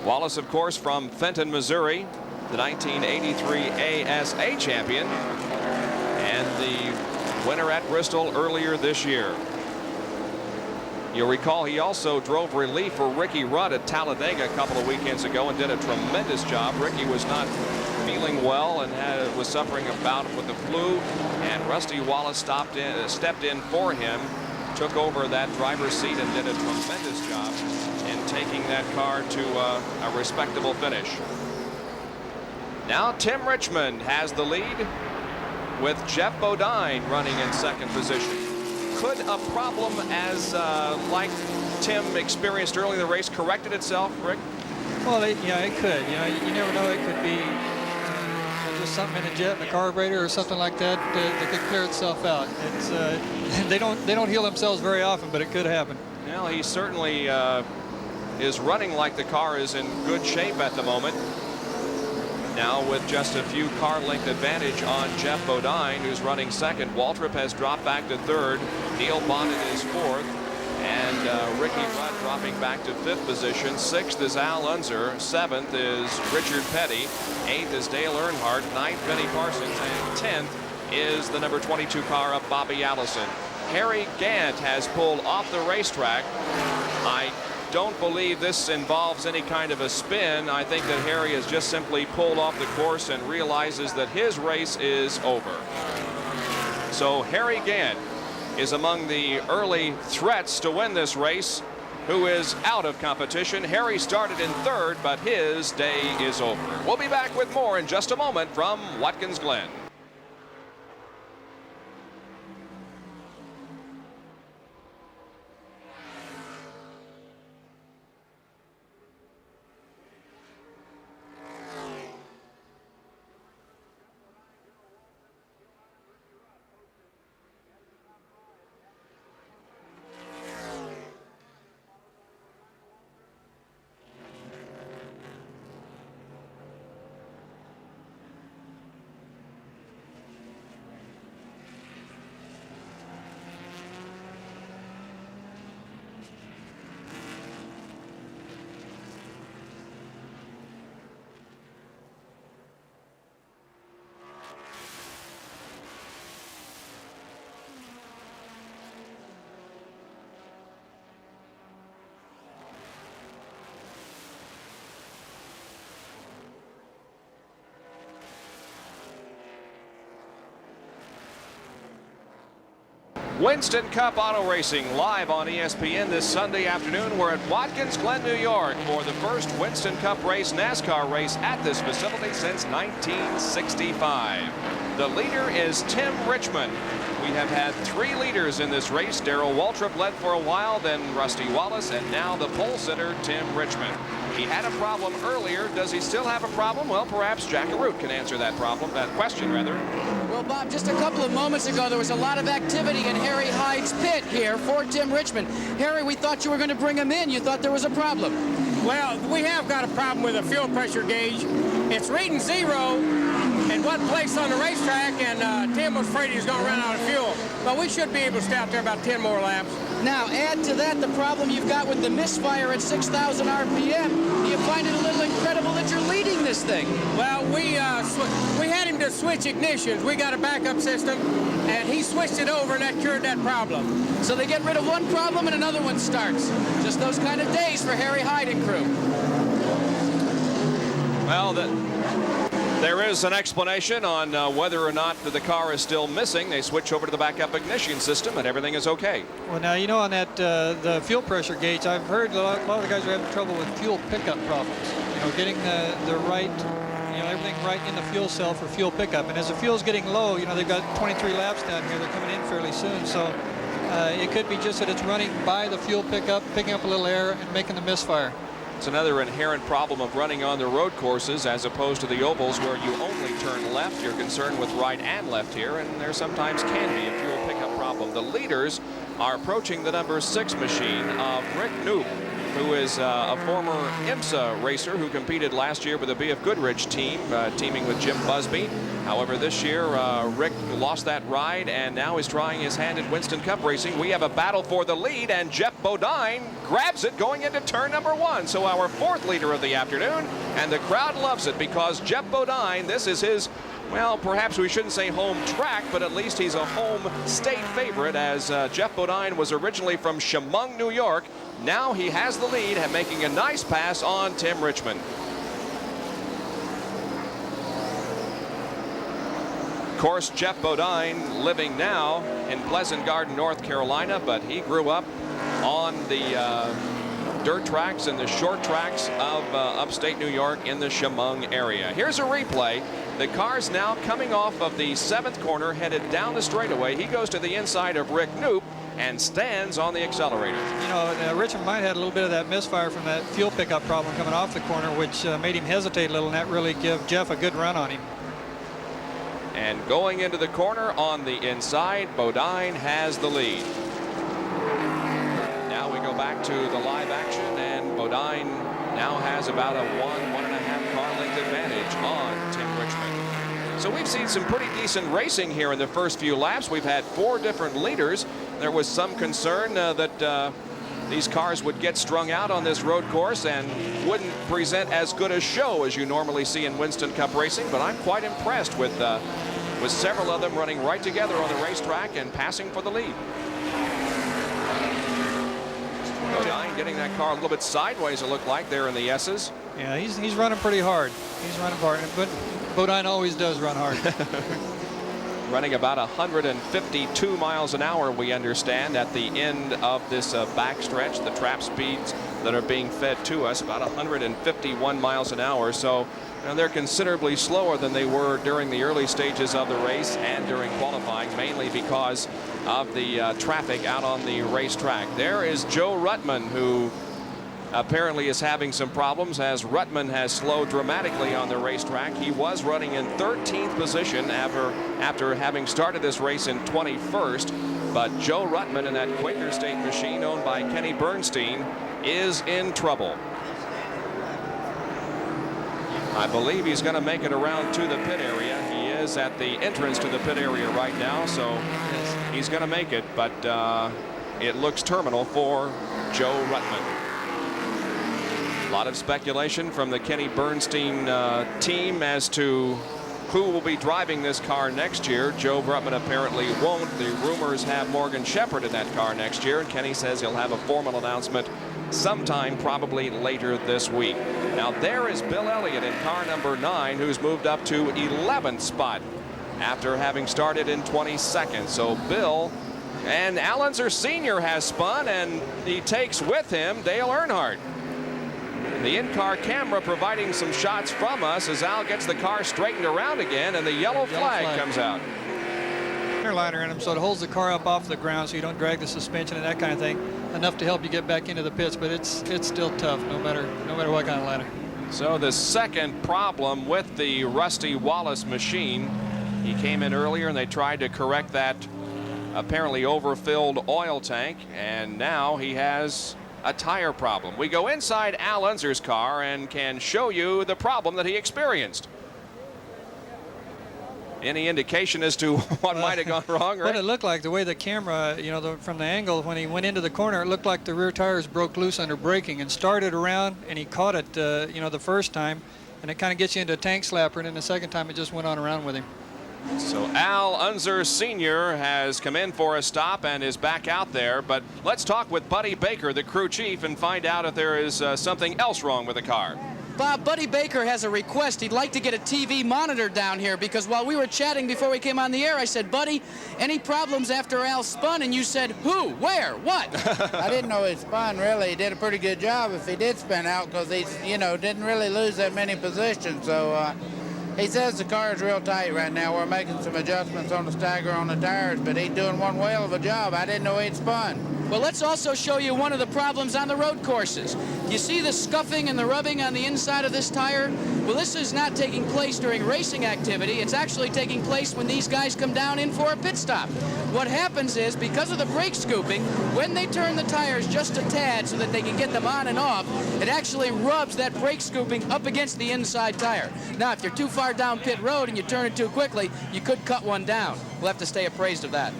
Wallace, of course, from Fenton, Missouri, the 1983 ASA champion, and the winner at Bristol earlier this year. You'll recall he also drove relief for Ricky Rudd at Talladega a couple of weekends ago and did a tremendous job. Ricky was not feeling well and was suffering a bout with the flu, and Rusty Wallace stepped in for him, took over that driver's seat, and did a tremendous job in taking that car to a respectable finish. Now Tim Richmond has the lead with Jeff Bodine running in second position. Could a problem as like Tim experienced early in the race corrected itself, Rick? Well, yeah, it could. You never know. It could be just something in the jet, in the carburetor, or something like that that could clear itself out. It's they don't heal themselves very often, but it could happen. Well, he certainly is running like the car is in good shape at the moment. Now with just a few car length advantage on Jeff Bodine, who's running second. Waltrip has dropped back to third. Neil Bonnet is fourth. And Ricky Rudd dropping back to fifth position. Sixth is Al Unser. Seventh is Richard Petty. Eighth is Dale Earnhardt. Ninth, Benny Parsons. And 10th is the number 22 car of Bobby Allison. Harry Gant has pulled off the racetrack. I don't believe this involves any kind of a spin. I think that Harry has just simply pulled off the course and realizes that his race is over. So Harry Gant is among the early threats to win this race, who is out of competition. Harry started in third, but his day is over. We'll be back with more in just a moment from Watkins Glen. Winston Cup Auto Racing live on ESPN this Sunday afternoon. We're at Watkins Glen, New York for the first Winston Cup race, NASCAR race at this facility since 1965. The leader is Tim Richmond. We have had 3 leaders in this race. Darrell Waltrip led for a while, then Rusty Wallace, and now the pole sitter, Tim Richmond. He had a problem earlier. Does he still have a problem? Well, perhaps Jack Arute can answer that question rather. Well, Bob, just a couple of moments ago, there was a lot of activity in Harry Hyde's pit here for Tim Richmond. Harry, we thought you were going to bring him in. You thought there was a problem. Well, we have got a problem with the fuel pressure gauge. It's reading 0 in one place on the racetrack, and Tim was afraid he was going to run out of fuel. But we should be able to stay out there about 10 more laps. Now, add to that the problem you've got with the misfire at 6,000 RPM. Do you find it a little incredible that you're leading this thing? Well, we had him to switch ignitions. We got a backup system, and he switched it over, and that cured that problem. So they get rid of one problem and another one starts. Just those kind of days for Harry Hyde and crew. Well, there is an explanation on whether or not the car is still missing. They switch over to the backup ignition system and everything is okay. Well, now, you know, on that the fuel pressure gauge, I've heard a lot of the guys are having trouble with fuel pickup problems. You know, getting the right, you know, everything right in the fuel cell for fuel pickup. And as the fuel's getting low, you know, they've got 23 laps down here. They're coming in fairly soon. So it could be just that it's running by the fuel pickup, picking up a little air and making the misfire. It's another inherent problem of running on the road courses as opposed to the ovals where you only turn left. You're concerned with right and left here, and there sometimes can be a fuel pickup problem. The leaders are approaching the number 6 machine of Rick Knoop, who is a former IMSA racer who competed last year with the BF Goodrich team, teaming with Jim Busby. However, this year, Rick lost that ride and now is trying his hand at Winston Cup racing. We have a battle for the lead, and Jeff Bodine grabs it going into turn number 1. So our 4th leader of the afternoon, and the crowd loves it because Jeff Bodine, this is his, well, perhaps we shouldn't say home track, but at least he's a home state favorite, as Jeff Bodine was originally from Chemung, New York. Now he has the lead and making a nice pass on Tim Richmond. Of course, Jeff Bodine living now in Pleasant Garden, North Carolina, but he grew up on the dirt tracks and the short tracks of upstate New York in the Chemung area. Here's a replay. The car's now coming off of the 7th corner, headed down the straightaway. He goes to the inside of Rick Knoop and stands on the accelerator. You know, Richmond might have had a little bit of that misfire from that fuel pickup problem coming off the corner, which made him hesitate a little, and that really gave Jeff a good run on him. And going into the corner on the inside, Bodine has the lead. Now we go back to the live action, and Bodine now has about a 1.5 car length advantage on Tim Richmond. So we've seen some pretty decent racing here in the first few laps. We've had 4 different leaders. There was some concern that these cars would get strung out on this road course and wouldn't present as good a show as you normally see in Winston Cup racing, but I'm quite impressed with several of them running right together on the racetrack and passing for the lead. Bodine getting that car a little bit sideways, it looked like, there in the S's. Yeah, he's running pretty hard. He's running hard, but Bodine always does run hard. Running about 152 miles an hour, we understand, at the end of this backstretch. The trap speeds that are being fed to us, about 151 miles an hour. So they're considerably slower than they were during the early stages of the race and during qualifying, mainly because of the traffic out on the racetrack. There is Joe Ruttman, who apparently is having some problems, as Ruttman has slowed dramatically on the racetrack. He was running in 13th position after having started this race in 21st, but Joe Ruttman in that Quaker State machine owned by Kenny Bernstein is in trouble. I believe he's going to make it around to the pit area. He is at the entrance to the pit area right now, so he's going to make it, but it looks terminal for Joe Ruttman. A lot of speculation from the Kenny Bernstein team as to who will be driving this car next year. Joe Ruttman apparently won't. The rumors have Morgan Shepherd in that car next year, and Kenny says he'll have a formal announcement sometime probably later this week. Now there is Bill Elliott in car number 9, who's moved up to 11th spot after having started in 22nd. So Bill And Al Unser Sr. has spun, and he takes with him Dale Earnhardt. The in-car camera providing some shots from us as Al gets the car straightened around again, and the yellow flag comes out. Liner in them, so it holds the car up off the ground so you don't drag the suspension and that kind of thing, enough to help you get back into the pits, but it's still tough no matter what kind of ladder. So the second problem with the Rusty Wallace machine, he came in earlier and they tried to correct that apparently overfilled oil tank, and now he has a tire problem. We go inside Al Unser's car and can show you the problem that he experienced. Any indication as to what might have gone wrong? Right? What it looked like, the way the camera, from the angle when he went into the corner, it looked like the rear tires broke loose under braking and started around, and he caught it, the first time, and it kind of gets you into a tank slapper, and then the second time it just went on around with him. So Al Unser Sr. has come in for a stop and is back out there, but let's talk with Buddy Baker, the crew chief, and find out if there is something else wrong with the car. Bob, Buddy Baker has a request. He'd like to get a TV monitor down here because while we were chatting before we came on the air, I said, Buddy, any problems after Al spun? And you said, who, where, what? I didn't know he spun, really. He did a pretty good job if he did spin out because he, didn't really lose that many positions. So he says the car is real tight right now. We're making some adjustments on the stagger on the tires, but he's doing one whale of a job. I didn't know he'd spun. Well, let's also show you one of the problems on the road courses. You see the scuffing and the rubbing on the inside of this tire? Well, this is not taking place during racing activity. It's actually taking place when these guys come down in for a pit stop. What happens is, because of the brake scooping, when they turn the tires just a tad so that they can get them on and off, it actually rubs that brake scooping up against the inside tire. Now, if you're too far down pit road and you turn it too quickly, you could cut one down. We'll have to stay appraised of that.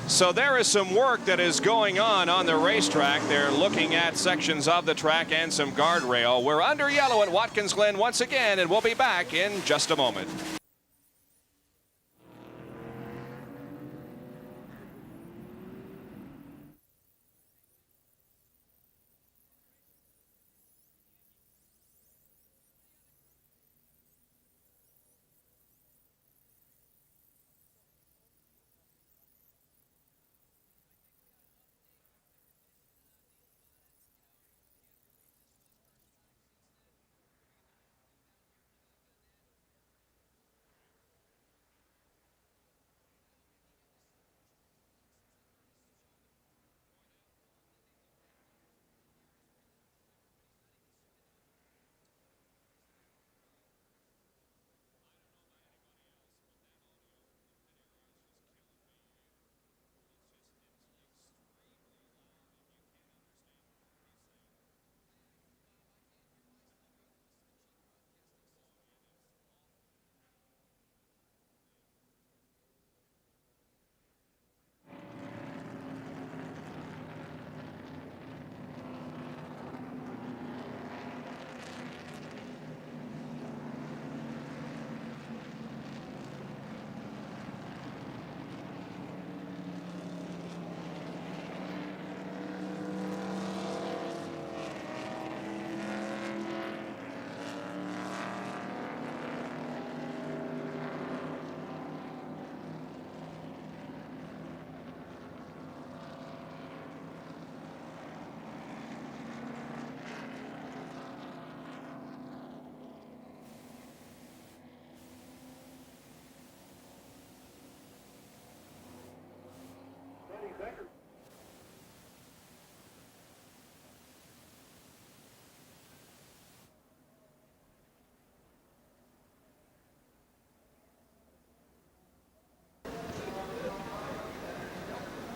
So there is some work that is going on the racetrack. They're looking at sections of the track and some guardrail. We're under yellow at Watkins Glen once again, and we'll be back in just a moment.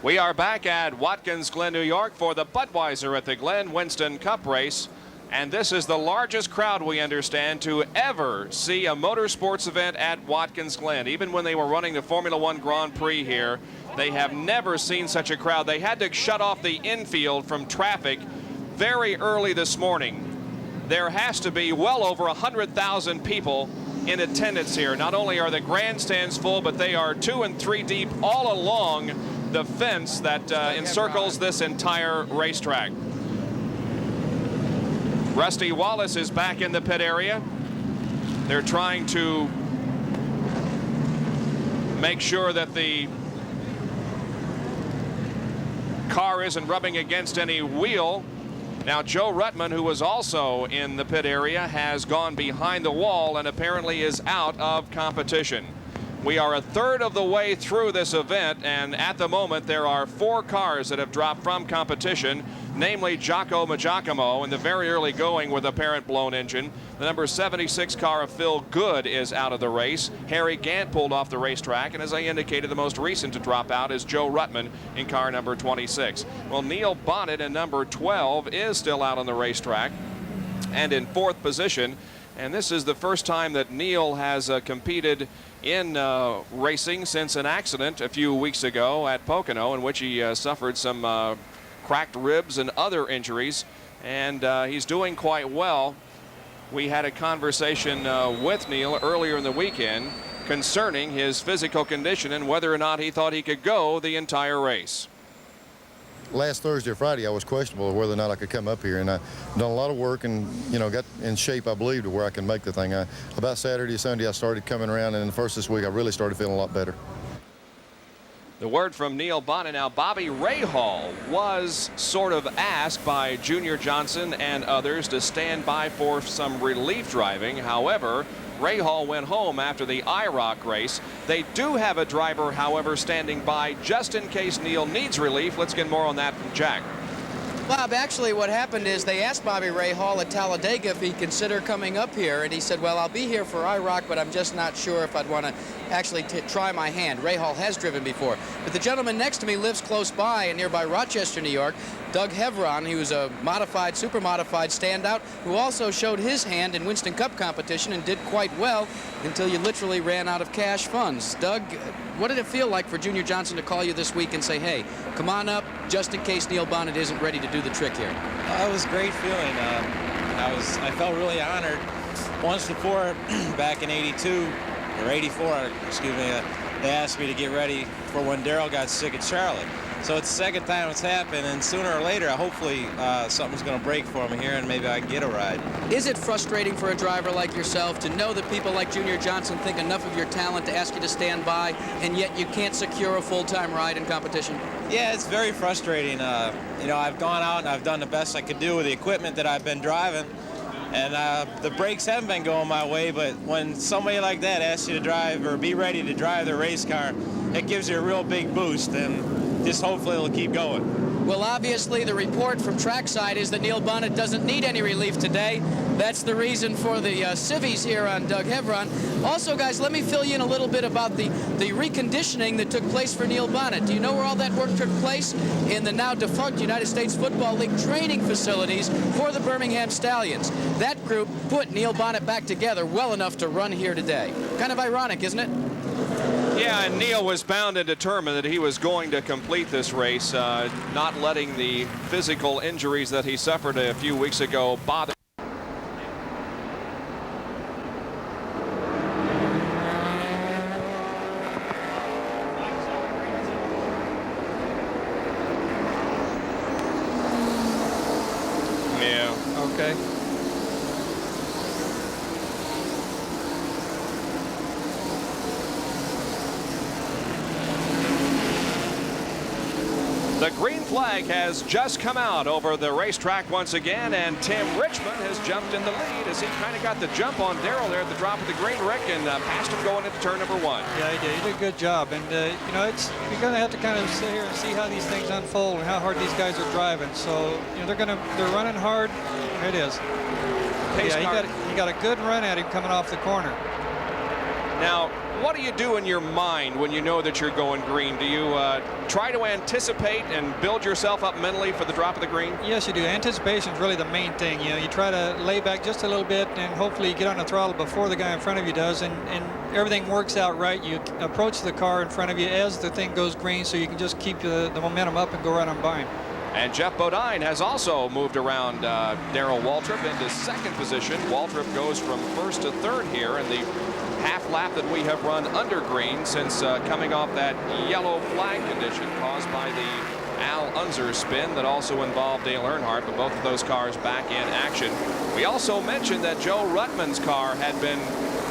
We are back at Watkins Glen, New York for the Budweiser at the Glen Winston Cup race. And this is the largest crowd, we understand, to ever see a motorsports event at Watkins Glen. Even when they were running the Formula One Grand Prix here, they have never seen such a crowd. They had to shut off the infield from traffic very early this morning. There has to be well over 100,000 people in attendance here. Not only are the grandstands full, but they are 2 and 3 deep all along the fence that encircles this entire racetrack. Rusty Wallace is back in the pit area. They're trying to make sure that the car isn't rubbing against any wheel. Now Joe Ruttman, who was also in the pit area, has gone behind the wall and apparently is out of competition. We are a third of the way through this event, and at the moment there are 4 cars that have dropped from competition, namely Jocko Majacomo in the very early going with apparent blown engine. The number 76 car of Phil Good is out of the race. Harry Gant pulled off the racetrack, and as I indicated, the most recent to drop out is Joe Ruttman in car number 26. Well, Neil Bonnet in number 12 is still out on the racetrack and in 4th position. And this is the first time that Neil has competed in racing since an accident a few weeks ago at Pocono, in which he suffered some cracked ribs and other injuries, and he's doing quite well. We had a conversation with Neil earlier in the weekend concerning his physical condition and whether or not he thought he could go the entire race. Last Thursday or Friday, I was questionable of whether or not I could come up here, and I done a lot of work and, you know, got in shape, I believe, to where I can make the thing. About Saturday, Sunday, I started coming around, and in the first this week, I really started feeling a lot better. The word from Neil Bonnet. Now, Bobby Rahal was sort of asked by Junior Johnson and others to stand by for some relief driving. However, Rahal went home after the IROC race. They do have a driver, however, standing by just in case Neil needs relief. Let's get more on that from Jack. Bob, actually what happened is they asked Bobby Rahal at Talladega if he'd consider coming up here, and he said, well, I'll be here for IROC, but I'm just not sure if I'd want to actually try my hand. Rahal has driven before. But the gentleman next to me lives close by in nearby Rochester, New York. Doug Hevron, who's a modified, super modified standout, who also showed his hand in Winston Cup competition and did quite well until you literally ran out of cash funds. Doug, what did it feel like for Junior Johnson to call you this week and say, hey, come on up just in case Neil Bonnet isn't ready to do the trick here? It was a great feeling. I felt really honored. Once before, back in 82 or 84, excuse me, they asked me to get ready for when Darrell got sick at Charlotte. So it's the second time it's happened, and sooner or later, hopefully something's going to break for me here, and maybe I can get a ride. Is it frustrating for a driver like yourself to know that people like Junior Johnson think enough of your talent to ask you to stand by, and yet you can't secure a full-time ride in competition? Yeah, it's very frustrating. You know, I've gone out and I've done the best I could do with the equipment that I've been driving, and the brakes haven't been going my way, but when somebody like that asks you to drive or be ready to drive their race car, it gives you a real big boost, and just hopefully it'll keep going. Well, obviously the report from trackside is that Neil Bonnet doesn't need any relief today. That's the reason for the civvies here on Doug Hevron. Also, guys, let me fill you in a little bit about the reconditioning that took place for Neil Bonnet. Do you know where all that work took place? In the now defunct United States Football League training facilities for the Birmingham Stallions. That group put Neil Bonnet back together well enough to run here today. Kind of ironic, isn't it? Yeah, and Neil was bound and determined that he was going to complete this race, not letting the physical injuries that he suffered a few weeks ago bother. Yeah. Okay. The green flag has just come out over the racetrack once again, and Tim Richmond has jumped in the lead as he kind of got the jump on Darrell there at the drop of the green, Rick, and passed him going into turn number 1. Yeah, he did. He did a good job, and you know, you're going to have to kind of sit here and see how these things unfold and how hard these guys are driving. So, you know, they're running hard. There it is. Yeah, he got a good run at him coming off the corner. Now, what do you do in your mind when you know that you're going green? Do you try to anticipate and build yourself up mentally for the drop of the green? Yes, you do. Anticipation is really the main thing. You know, you try to lay back just a little bit and hopefully you get on the throttle before the guy in front of you does, and everything works out right. You approach the car in front of you as the thing goes green so you can just keep the momentum up and go right on by him. And Jeff Bodine has also moved around Darrell Waltrip into second position. Waltrip goes from first to third here in the half lap that we have run under green since coming off that yellow flag condition caused by the Al Unser spin that also involved Dale Earnhardt, but both of those cars back in action. We also mentioned that Joe Ruttman's car had been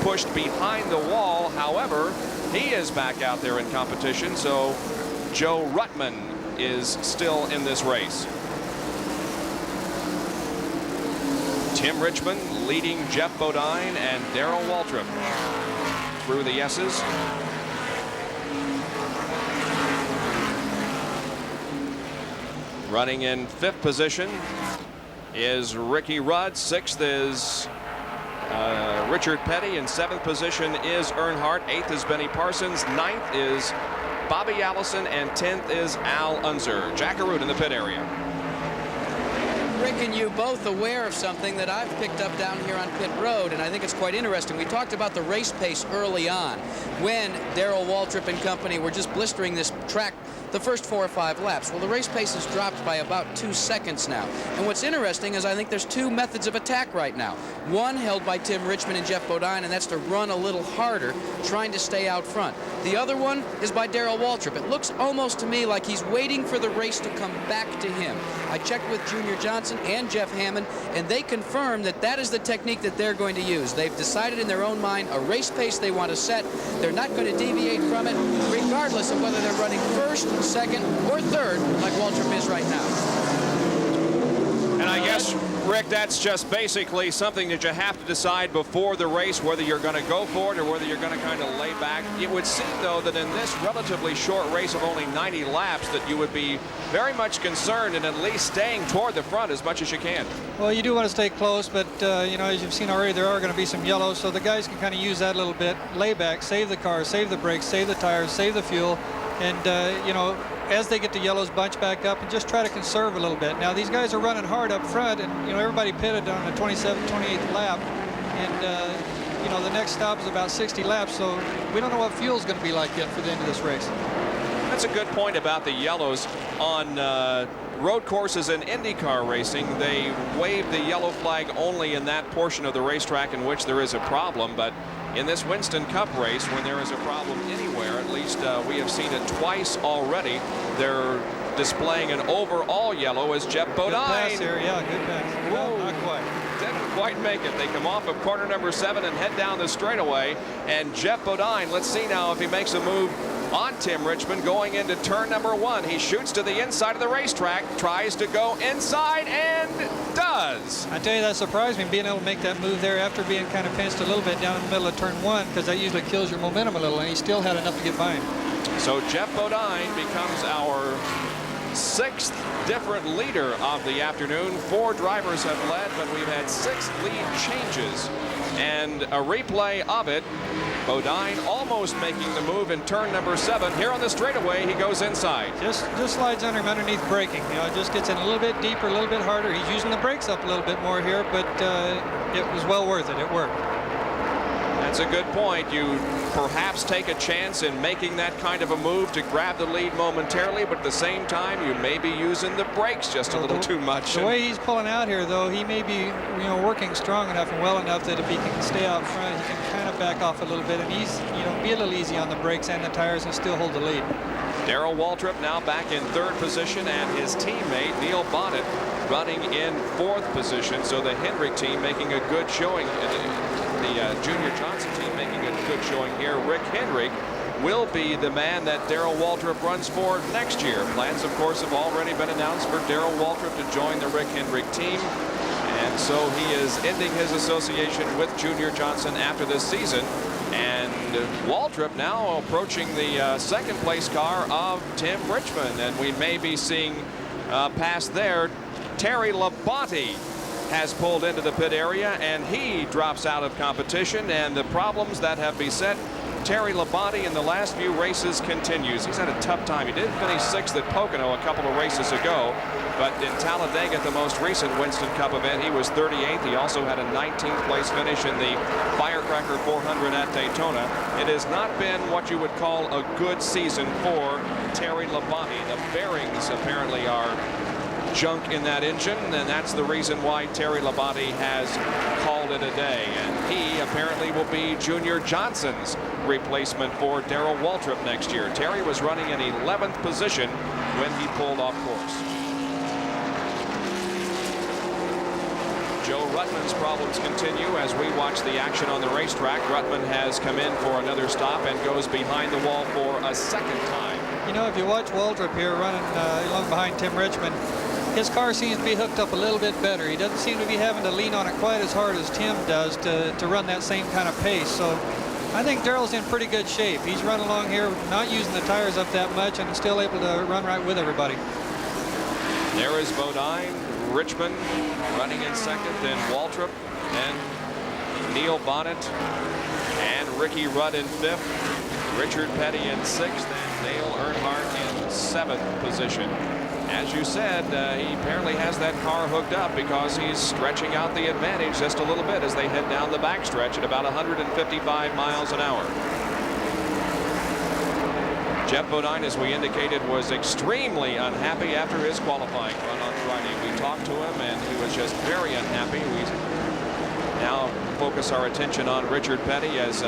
pushed behind the wall. However, He is back out there in competition, so Joe Ruttman is still in this race. Tim Richmond leading Jeff Bodine and Darrell Waltrip through the S's. Running in 5th position is Ricky Rudd. 6th is Richard Petty. In 7th position is Earnhardt. 8th is Benny Parsons. 9th is Bobby Allison. And 10th is Al Unser. Jack Arute in the pit area. Rick and you both aware of something that I've picked up down here on pit road, and I think it's quite interesting. We talked about the race pace early on when Darrell Waltrip and company were just blistering this track the first 4 or 5 laps. Well, the race pace has dropped by about 2 seconds now. And what's interesting is I think there's 2 methods of attack right now. One held by Tim Richmond and Jeff Bodine, and that's to run a little harder, trying to stay out front. The other one is by Darrell Waltrip. It looks almost to me like he's waiting for the race to come back to him. I checked with Junior Johnson and Jeff Hammond, and they confirmed that that is the technique that they're going to use. They've decided in their own mind a race pace they want to set. They're not going to deviate from it, regardless of whether they're running first, second, or third, like Waltrip is right now. And I guess, Rick, that's just basically something that you have to decide before the race, whether you're going to go for it or whether you're going to kind of lay back. It would seem, though, that in this relatively short race of only 90 laps, that you would be very much concerned in at least staying toward the front as much as you can. Well, you do want to stay close, but, you know, as you've seen already, there are going to be some yellows, so the guys can kind of use that a little bit. Lay back, save the car, save the brakes, save the tires, save the fuel, and, you know, as they get the yellows, bunch back up and just try to conserve a little bit. Now, these guys are running hard up front, and, you know, everybody pitted on the 27th, 28th lap, and, you know, the next stop is about 60 laps, so we don't know what fuel's going to be like yet for the end of this race. That's a good point about the yellows. On road courses in IndyCar racing, they wave the yellow flag only in that portion of the racetrack in which there is a problem, but in this Winston Cup race, when there is a problem anywhere, at least we have seen it twice already, they're displaying an overall yellow as Jeff Bodine. Good pass here, yeah, good pass. Well, not quite. Didn't quite make it. They come off of corner number 7 and head down the straightaway, and Jeff Bodine, let's see now if he makes a move on Tim Richmond going into turn number 1. He shoots to the inside of the racetrack, tries to go inside, and does. I tell you, that surprised me, being able to make that move there after being kind of pinched a little bit down in the middle of turn 1, because that usually kills your momentum a little, and he still had enough to get by him. So Jeff Bodine becomes our 6th different leader of the afternoon. 4 drivers have led, but we've had 6 lead changes. And a replay of it, Bodine almost making the move in turn number 7. Here on the straightaway, he goes inside. Just slides under him underneath braking. You know, just gets in a little bit deeper, a little bit harder. He's using the brakes up a little bit more here, but it was well worth it. It worked. That's a good point. You perhaps take a chance in making that kind of a move to grab the lead momentarily, but at the same time, you may be using the brakes just a little too much. The way he's pulling out here, though, he may be, you know, working strong enough and well enough that if he can stay out front, he can kind of back off a little bit, and he's, you know, be a little easy on the brakes and the tires and still hold the lead. Darrell Waltrip now back in 3rd position, and his teammate Neil Bonnet running in 4th position. So the Hendrick team making a good showing. The Junior Johnson team making a good showing here. Rick Hendrick will be the man that Darrell Waltrip runs for next year. Plans, of course, have already been announced for Darrell Waltrip to join the Rick Hendrick team. And so he is ending his association with Junior Johnson after this season. And Waltrip now approaching the 2nd place car of Tim Richmond. And we may be seeing past there, Terry Labonte has pulled into the pit area, and he drops out of competition, and the problems that have beset Terry Labonte in the last few races continues. He's had a tough time. He did finish 6th at Pocono a couple of races ago, but in Talladega, the most recent Winston Cup event, he was 38th. He also had a 19th place finish in the Firecracker 400 at Daytona. It has not been what you would call a good season for Terry Labonte. The bearings apparently are junk in that engine, and that's the reason why Terry Labonte has called it a day. And he apparently will be Junior Johnson's replacement for Darrell Waltrip next year. Terry was running in 11th position when he pulled off course. Joe Rutman's problems continue as we watch the action on the racetrack. Rutman has come in for another stop and goes behind the wall for a second time. You know, if you watch Waldrop here running along behind Tim Richmond, his car seems to be hooked up a little bit better. He doesn't seem to be having to lean on it quite as hard as Tim does to run that same kind of pace. So I think Darrell's in pretty good shape. He's running along here, not using the tires up that much, and still able to run right with everybody. There is Bodine, Richmond running in second, then Waltrip, and Neil Bonnet, and Ricky Rudd in fifth, Richard Petty in sixth, and Dale Earnhardt in seventh position. As you said, he apparently has that car hooked up because he's stretching out the advantage just a little bit as they head down the backstretch at about 155 miles an hour. Jeff Bodine, as we indicated, was extremely unhappy after his qualifying run on Friday. We talked to him and he was just very unhappy. We now focus our attention on Richard Petty as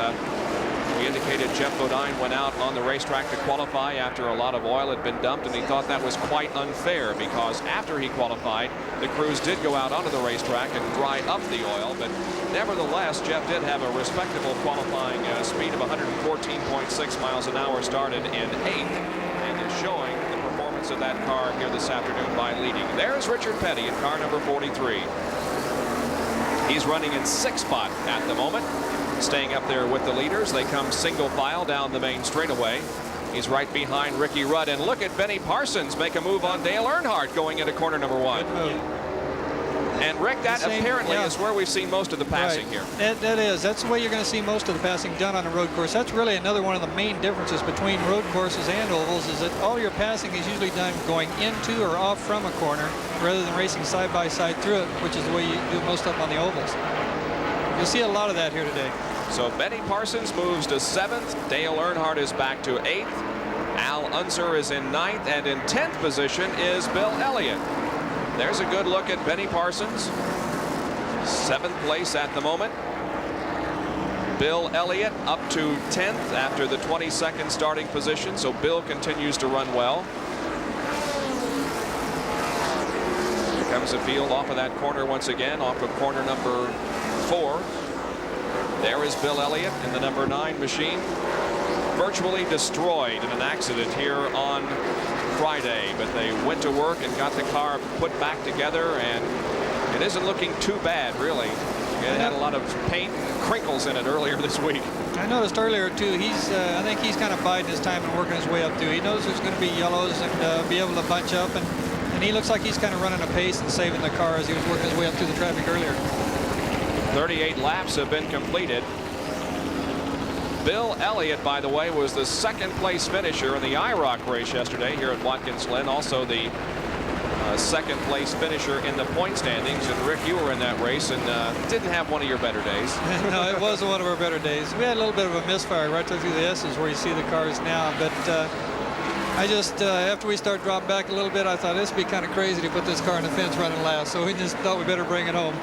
we indicated Jeff Bodine went out on the racetrack to qualify after a lot of oil had been dumped, and he thought that was quite unfair because after he qualified, the crews did go out onto the racetrack and dry up the oil. But nevertheless, Jeff did have a respectable qualifying speed of 114.6 miles an hour, started in 8th, and is showing the performance of that car here this afternoon by leading. There's Richard Petty in car number 43. He's running in 6th spot at the moment, staying up there with the leaders. They come single file down the main straightaway. He's right behind Ricky Rudd, and look at Benny Parsons make a move on Dale Earnhardt going into corner number 1. And Rick, that apparently is where we've seen most of the passing here. That's the way you're going to see most of the passing done on a road course. That's really another one of the main differences between road courses and ovals, is that all your passing is usually done going into or off from a corner rather than racing side by side through it, which is the way you do most of them on the ovals. You'll see a lot of that here today. So Benny Parsons moves to 7th. Dale Earnhardt is back to 8th. Al Unser is in 9th, and in 10th position is Bill Elliott. There's a good look at Benny Parsons. 7th place at the moment. Bill Elliott up to 10th after the 22nd starting position, so Bill continues to run well. Here comes the field off of that corner once again, off of corner number 4. There is Bill Elliott in the number 9 machine, virtually destroyed in an accident here on Friday, but they went to work and got the car put back together, and it isn't looking too bad, really. It had a lot of paint and crinkles in it earlier this week. I noticed earlier too, I think he's kind of biding his time and working his way up too. He knows there's going to be yellows and be able to bunch up, and he looks like he's kind of running a pace and saving the car as he was working his way up through the traffic earlier. 38 laps have been completed. Bill Elliott, by the way, was the 2nd place finisher in the IROC race yesterday here at Watkins Glen. Also the 2nd place finisher in the point standings. And Rick, you were in that race and didn't have one of your better days. No, it wasn't one of our better days. We had a little bit of a misfire right through the S's where you see the cars now. But I just, after we start dropping back a little bit, I thought this would be kind of crazy to put this car in the fence running last. So we just thought we better bring it home.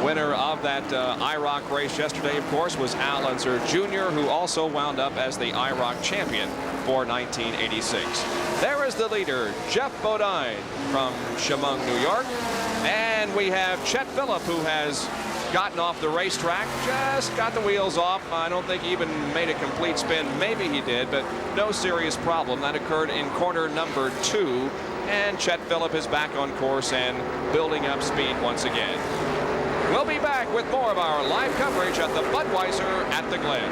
Winner of that IROC race yesterday, of course, was Al Unser Jr., who also wound up as the IROC champion for 1986. There is the leader, Jeff Bodine from Chemung, New York. And we have Chet Phillip, who has gotten off the racetrack, just got the wheels off. I don't think he even made a complete spin. Maybe he did, but no serious problem. That occurred in corner number 2. And Chet Phillip is back on course and building up speed once again. We'll be back with more of our live coverage at the Budweiser at the Glen.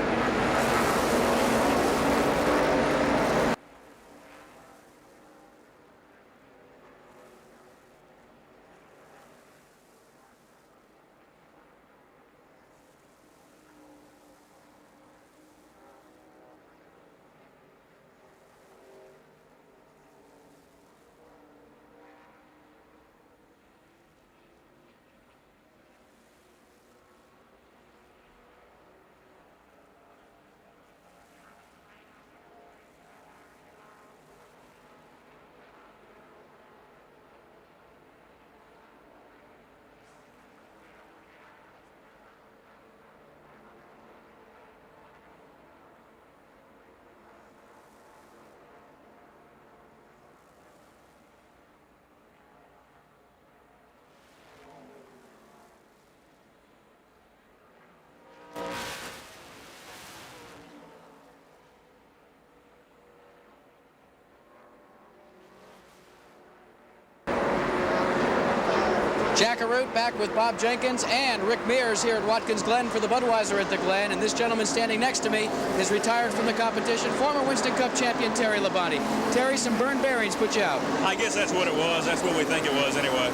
Jack Arute back with Bob Jenkins and Rick Mears here at Watkins Glen for the Budweiser at the Glen. And this gentleman standing next to me is retired from the competition, former Winston Cup champion Terry Labonte. Terry, some burned bearings put you out. I guess that's what it was. That's what we think it was anyway.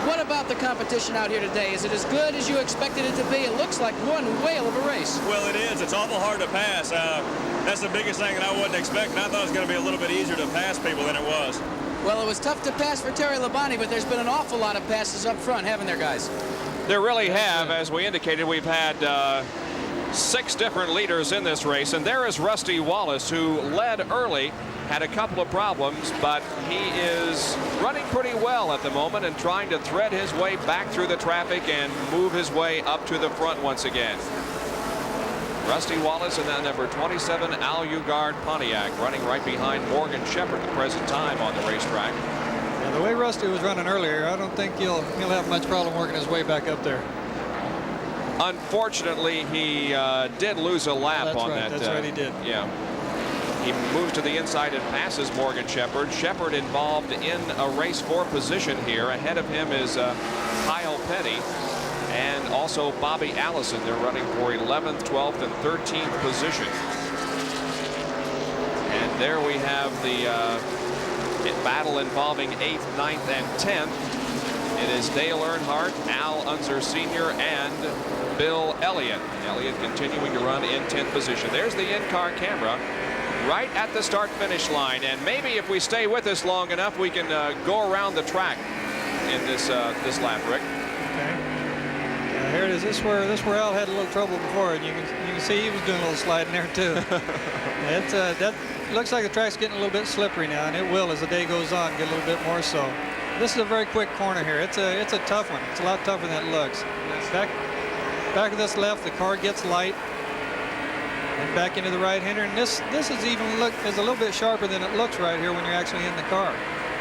What about the competition out here today? Is it as good as you expected it to be? It looks like one whale of a race. Well, it is. It's awful hard to pass. That's the biggest thing that I wasn't expecting. I thought it was going to be a little bit easier to pass people than it was. Well, it was tough to pass for Terry Labonte, but there's been an awful lot of passes up front, haven't there, guys? There really have. As we indicated, we've had 6 different leaders in this race, and there is Rusty Wallace, who led early, had a couple of problems, but he is running pretty well at the moment and trying to thread his way back through the traffic and move his way up to the front once again. Rusty Wallace and that number 27 Al Ugard Pontiac running right behind Morgan Shepherd at the present time on the racetrack. Yeah, the way Rusty was running earlier, I don't think he'll have much problem working his way back up there. Unfortunately, he did lose a lap on right, that. That's right, he did. Yeah. He moves to the inside and passes Morgan Shepherd. Shepherd involved in a race for position here. Ahead of him is Kyle Petty and also Bobby Allison. They're running for 11th, 12th, and 13th position. And there we have the battle involving 8th, 9th, and 10th. It is Dale Earnhardt, Al Unser Sr., and Bill Elliott. Elliott continuing to run in 10th position. There's the in-car camera right at the start-finish line, and maybe if we stay with us long enough, we can go around the track in this lap, Rick. Okay. Here it is. This where Al had a little trouble before, and you can see he was doing a little sliding there too. That looks like the track's getting a little bit slippery now, and it will as the day goes on get a little bit more so. This is a very quick corner here. It's a tough one. It's a lot tougher than it looks. Back of this left, the car gets light. And back into the right-hander, and this is a little bit sharper than it looks right here when you're actually in the car.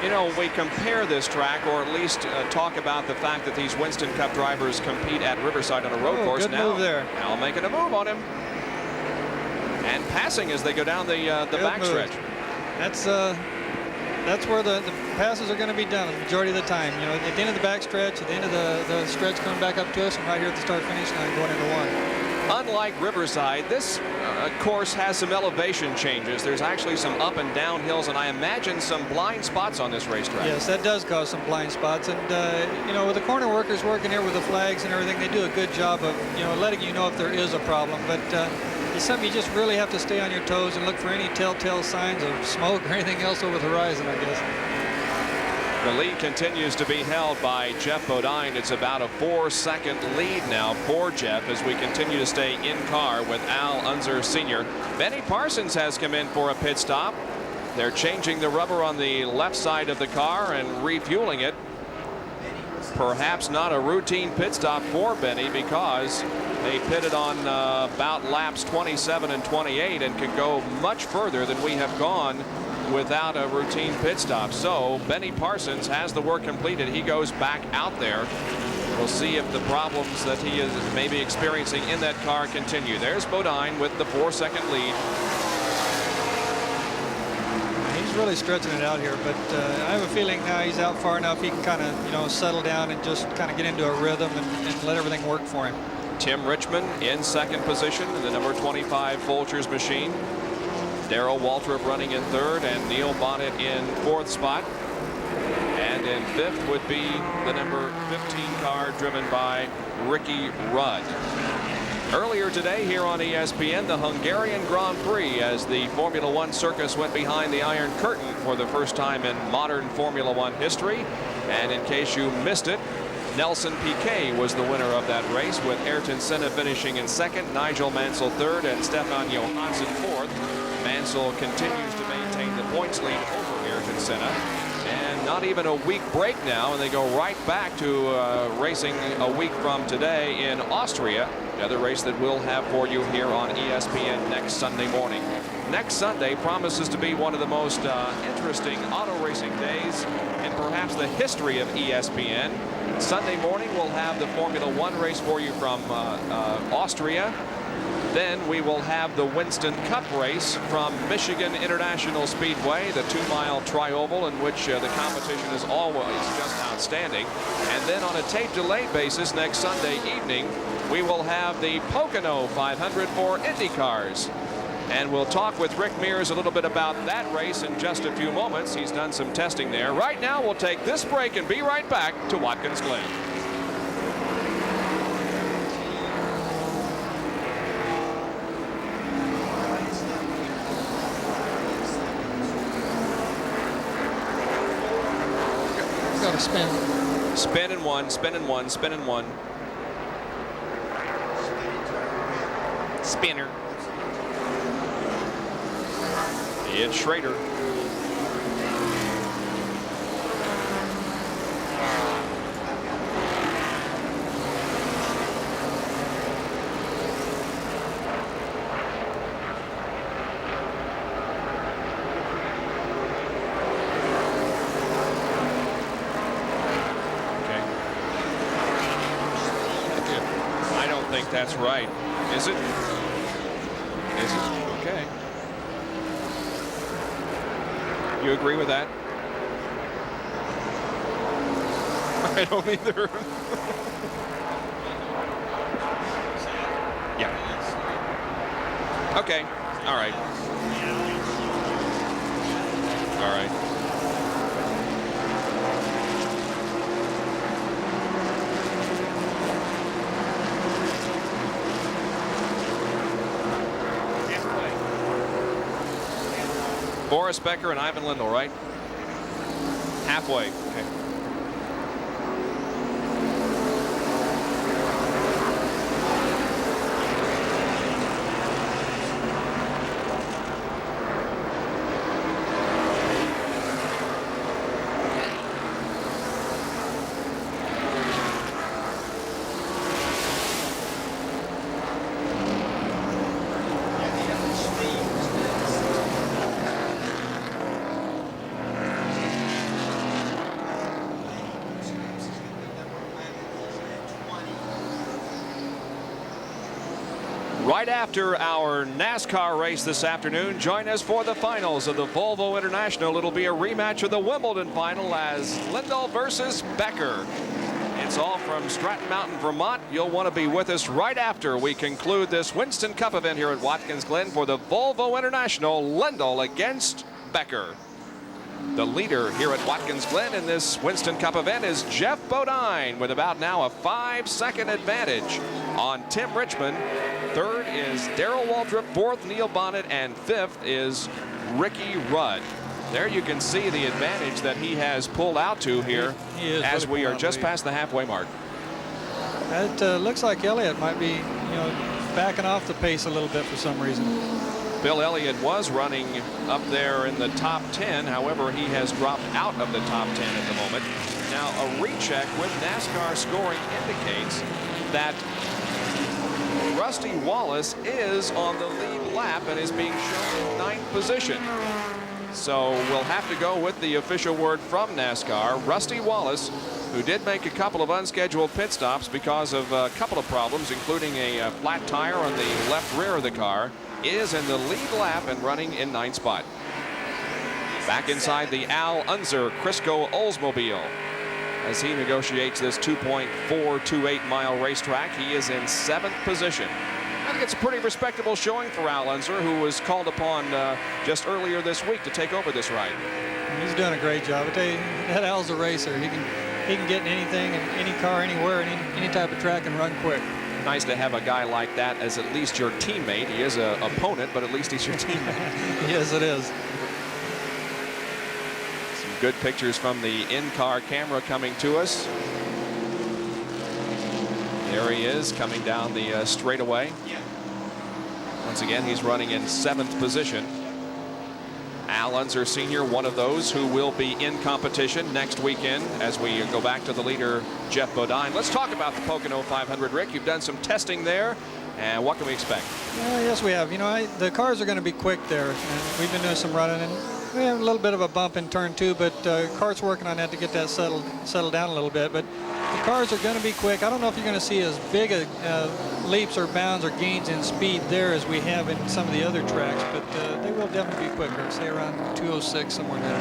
You know, we compare this track, or at least talk about the fact that these Winston Cup drivers compete at Riverside on a road course. Good now, move there. Al making a move on him, and passing as they go down the backstretch. That's where the passes are going to be done the majority of the time. You know, at the end of the backstretch, at the end of the stretch coming back up to us, and right here at the start-finish line going into one. Unlike Riverside, this course has some elevation changes. There's actually some up and down hills, and I imagine some blind spots on this racetrack. Yes, that does cause some blind spots. And, you know, with the corner workers working here with the flags and everything, they do a good job of, you know, letting you know if there is a problem. But it's something you just really have to stay on your toes and look for any telltale signs of smoke or anything else over the horizon, I guess. The lead continues to be held by Jeff Bodine. It's about a 4-second lead now for Jeff as we continue to stay in car with Al Unser Sr. Benny Parsons has come in for a pit stop. They're changing the rubber on the left side of the car and refueling it. Perhaps not a routine pit stop for Benny because they pitted on about laps 27 and 28 and could go much further than we have gone without a routine pit stop. So Benny Parsons has the work completed. He goes back out there. We'll see if the problems that he is maybe experiencing in that car continue. There's Bodine with the 4-second lead. He's really stretching it out here, but I have a feeling now he's out far enough he can kind of, you know, settle down and just kind of get into a rhythm and let everything work for him. Tim Richmond in second position in the number 25 Folgers machine. Darrell Waltrip running in third, and Neil Bonnet in fourth spot. And in fifth would be the number 15 car driven by Ricky Rudd. Earlier today here on ESPN, the Hungarian Grand Prix, as the Formula One circus went behind the Iron Curtain for the first time in modern Formula One history. And in case you missed it, Nelson Piquet was the winner of that race, with Ayrton Senna finishing in second, Nigel Mansell third, and Stefan Johansson fourth. Mansell continues to maintain the points lead over Ayrton Senna. And not even a week break now, and they go right back to racing a week from today in Austria. Another race that we'll have for you here on ESPN next Sunday morning. Next Sunday promises to be one of the most interesting auto racing days in perhaps the history of ESPN. Sunday morning we'll have the Formula One race for you from Austria. Then we will have the Winston Cup race from Michigan International Speedway, the 2-mile tri-oval in which the competition is always just outstanding. And then on a tape delay basis next Sunday evening, we will have the Pocono 500 for Indy cars. And we'll talk with Rick Mears a little bit about that race in just a few moments. He's done some testing there. Right now, we'll take this break and be right back to Watkins Glen. Got to spin. Spin and one, spin and one, spin and one. Spinner. It's Schrader. I don't think that's right. Is it? Is it? Okay. You agree with that? I don't either. Yeah. Okay. All right. All right. Boris Becker and Ivan Lindell, right? Halfway. Okay. Right after our NASCAR race this afternoon, join us for the finals of the Volvo International. It'll be a rematch of the Wimbledon final as Lindell versus Becker. It's all from Stratton Mountain, Vermont. You'll want to be with us right after we conclude this Winston Cup event here at Watkins Glen for the Volvo International, Lindell against Becker. The leader here at Watkins Glen in this Winston Cup event is Jeff Bodine with about now a 5-second advantage on Tim Richmond. Third is Darrell Waltrip, fourth Neil Bonnet, and fifth is Ricky Rudd. There you can see the advantage that he has pulled out to here as we are just past the halfway mark. It looks like Elliott might be, backing off the pace a little bit for some reason. Bill Elliott was running up there in the top 10. However, he has dropped out of the top 10 at the moment. Now, a recheck with NASCAR scoring indicates that Rusty Wallace is on the lead lap and is being shown in 9th position. So we'll have to go with the official word from NASCAR. Rusty Wallace, who did make a couple of unscheduled pit stops because of a couple of problems, including a flat tire on the left rear of the car, is in the lead lap and running in 9th spot. Back inside the Al Unser Crisco Oldsmobile as he negotiates this 2.428 mile racetrack. He is in 7th position. I think it's a pretty respectable showing for Al Unser, who was called upon just earlier this week to take over this ride. He's doing a great job. I tell you, that Al's a racer. He can get in anything, in any car, anywhere, any type of track, and run quick. Nice to have a guy like that as at least your teammate. He is an opponent, but at least he's your teammate. Yes, it is. Some good pictures from the in-car camera coming to us. There he is coming down the straightaway. Once again, he's running in 7th position. Al Unser Sr., one of those who will be in competition next weekend as we go back to the leader, Jeff Bodine. Let's talk about the Pocono 500, Rick. You've done some testing there, and what can we expect? Yes, we have. The cars are going to be quick there, and we've been doing some running, and we have a little bit of a bump in turn 2, but Cart's working on that to get that settled down a little bit. But The cars are going to be quick. I don't know if you're going to see as big a leaps or bounds or gains in speed there as we have in some of the other tracks, but they will definitely be quicker, say around 206, somewhere there.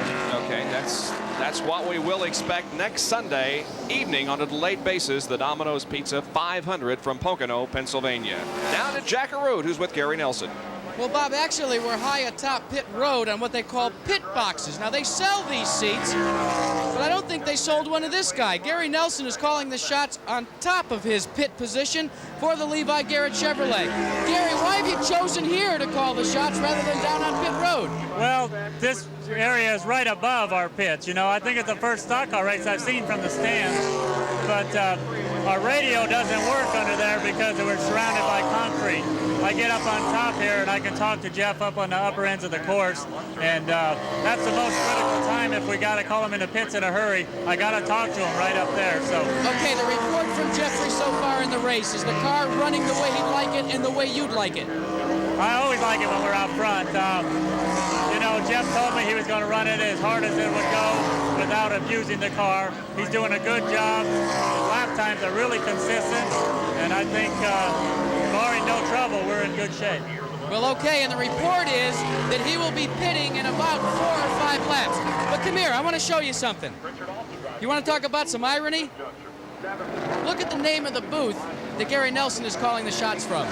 Okay, that's what we will expect next Sunday evening on a delayed basis. The Domino's Pizza 500 from Pocono, Pennsylvania. Down to Jackaroo, who's with Gary Nelson. Well, Bob, actually, we're high atop pit road on what they call pit boxes. Now, they sell these seats, but I don't think they sold one to this guy. Gary Nelson is calling the shots on top of his pit position for the Levi Garrett Chevrolet. Gary, why have you chosen here to call the shots rather than down on pit road? Well, this area is right above our pits. You know, I think it's the first stock car race I've seen from the stands, but our radio doesn't work under there because we're surrounded by concrete. I get up on top here and I can talk to Jeff up on the upper ends of the course, and that's the most critical time. If we got to call him in the pits in a hurry, I got to talk to him right up there. So okay, the report from Jeffrey so far in the race is the car running the way he'd like it and the way you'd like it. I always like it when we're out front. You know, Jeff told me he was going to run it as hard as it would go without abusing the car. He's doing a good job. His lap times are really consistent, and I think barring no trouble, we're in good shape. Well, okay, and the report is that he will be pitting in about 4 or 5 laps. But come here, I want to show you something. You want to talk about some irony? Look at the name of the booth that Gary Nelson is calling the shots from.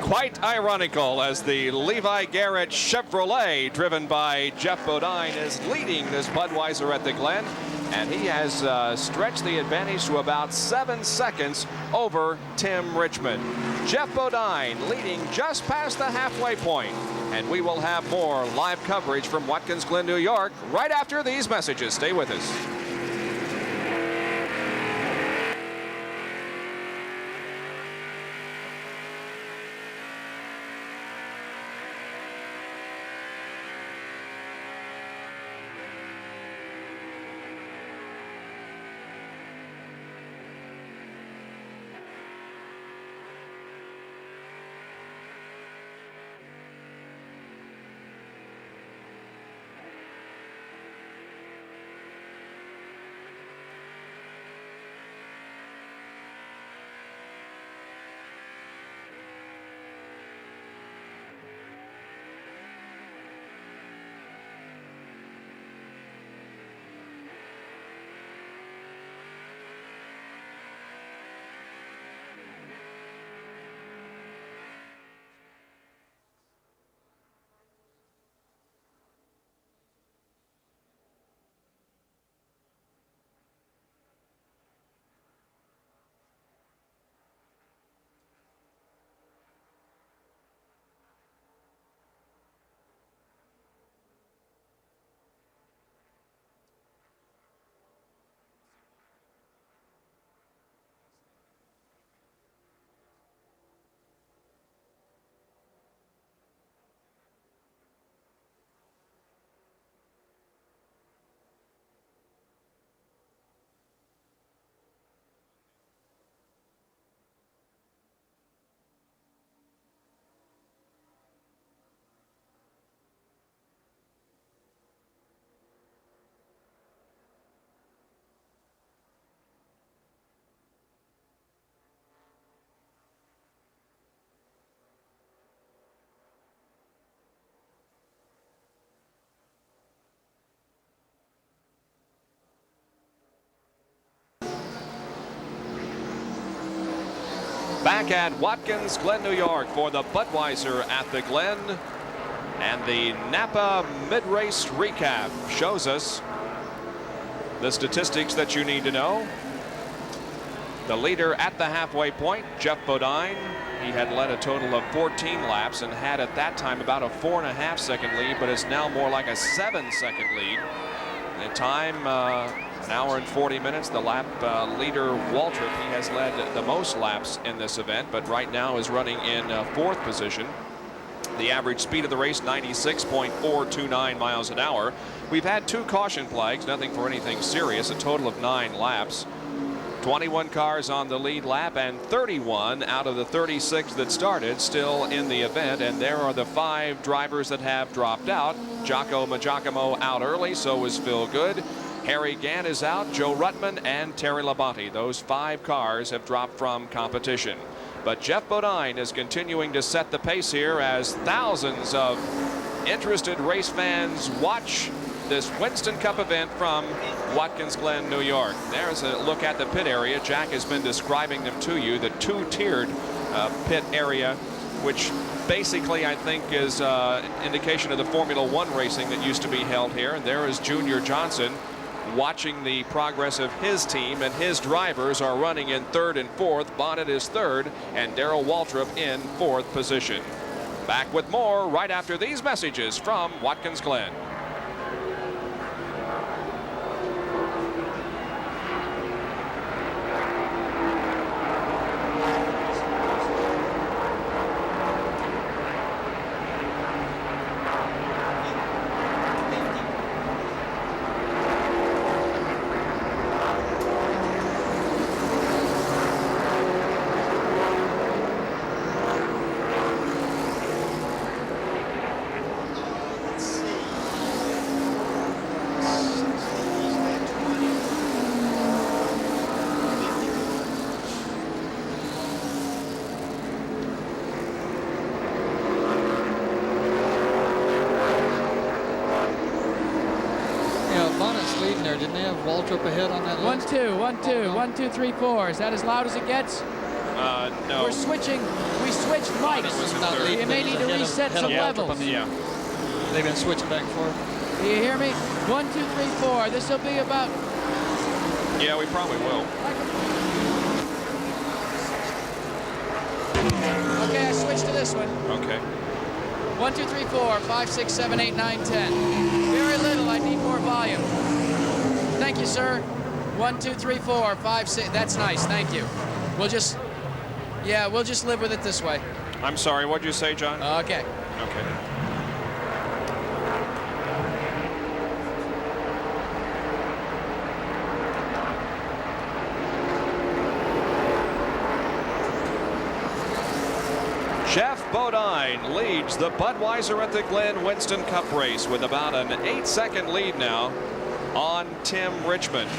Quite ironical as the Levi Garrett Chevrolet, driven by Jeff Bodine, is leading this Budweiser at the Glen. And he has stretched the advantage to about 7 seconds over Tim Richmond. Jeff Bodine leading just past the halfway point. And we will have more live coverage from Watkins Glen, New York, right after these messages. Stay with us. Back at Watkins Glen, New York for the Budweiser at the Glen. And the Napa mid-race recap shows us the statistics that you need to know. The leader at the halfway point, Jeff Bodine. He had led a total of 14 laps and had at that time about a 4.5 second lead, but it's now more like a 7-second lead. In time, an hour and 40 minutes. The lap leader, Waltrip, he has led the most laps in this event, but right now is running in 4th position. The average speed of the race, 96.429 miles an hour. We've had 2 caution flags, nothing for anything serious, a total of 9 laps. 21 cars on the lead lap and 31 out of the 36 that started still in the event, and there are the 5 drivers that have dropped out. Jocko Magiacomo out early, so was Phil Good. Harry Gant is out, Joe Ruttman, and Terry Labonte. Those 5 cars have dropped from competition. But Jeff Bodine is continuing to set the pace here as thousands of interested race fans watch this Winston Cup event from Watkins Glen, New York. There's a look at the pit area. Jack has been describing them to you, the 2-tiered pit area, which basically I think is indication of the Formula One racing that used to be held here. And there is Junior Johnson watching the progress of his team, and his drivers are running in 3rd and 4th. Bonnet is 3rd, and Darrell Waltrip in 4th position. Back with more right after these messages from Watkins Glen. Didn't they have Waltrip ahead on that list? 1-2, 1-2, 1, 2, 3, 4. Is that as loud as it gets? No. We're switching. We switched mics. You may need to reset some levels. Yeah. They've been switching back and forth. Do you hear me? 1, 2, 3, 4. This will be about. Yeah, we probably will. Okay, I switched to this one. Okay. 1, 2, 3, 4, 5, 6, 7, 8, 9, 10. Very little. I need more volume. Thank you, sir. 1, 2, 3, 4, 5, 6. That's nice. Thank you. We'll just live with it this way. I'm sorry. What'd you say, John? Okay. Okay. Jeff Bodine leads the Budweiser at the Glen Winston Cup race with about an 8-second lead now on Tim Richmond.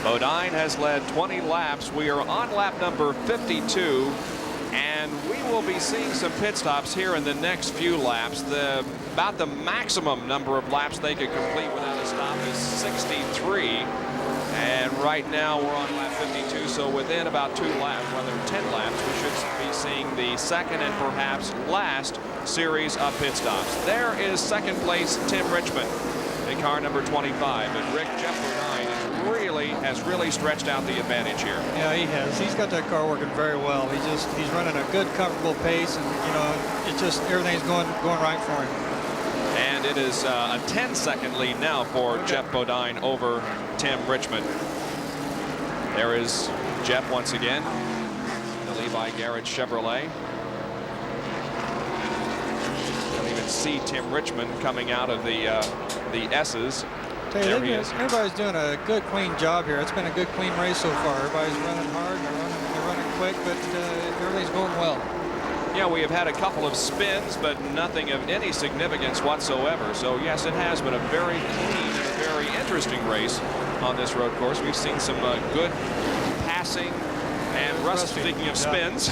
Bodine has led 20 laps. We are on lap number 52, and we will be seeing some pit stops here in the next few laps. About the maximum number of laps they could complete without a stop is 63. And right now we're on lap 52, so within about 2 laps, rather 10 laps, we should be seeing the second and perhaps last series of pit stops. There is second place Tim Richmond in car number 25, but Jeff Bodine has really stretched out the advantage here. Yeah, he has. He's got that car working very well. He's running a good, comfortable pace, and it just everything's going right for him. And it is a 10-second lead now for Jeff Bodine over Tim Richmond. There is Jeff once again, the Levi Garrett Chevrolet. You'll even see Tim Richmond coming out of the S's. There he is. Everybody's doing a good, clean job here. It's been a good, clean race so far. Everybody's running hard, they're running quick, but everything's going well. Yeah, we have had a couple of spins, but nothing of any significance whatsoever. So, yes, it has been a very clean and a very interesting race on this road course. We've seen some good passing. And Rusty, speaking of spins,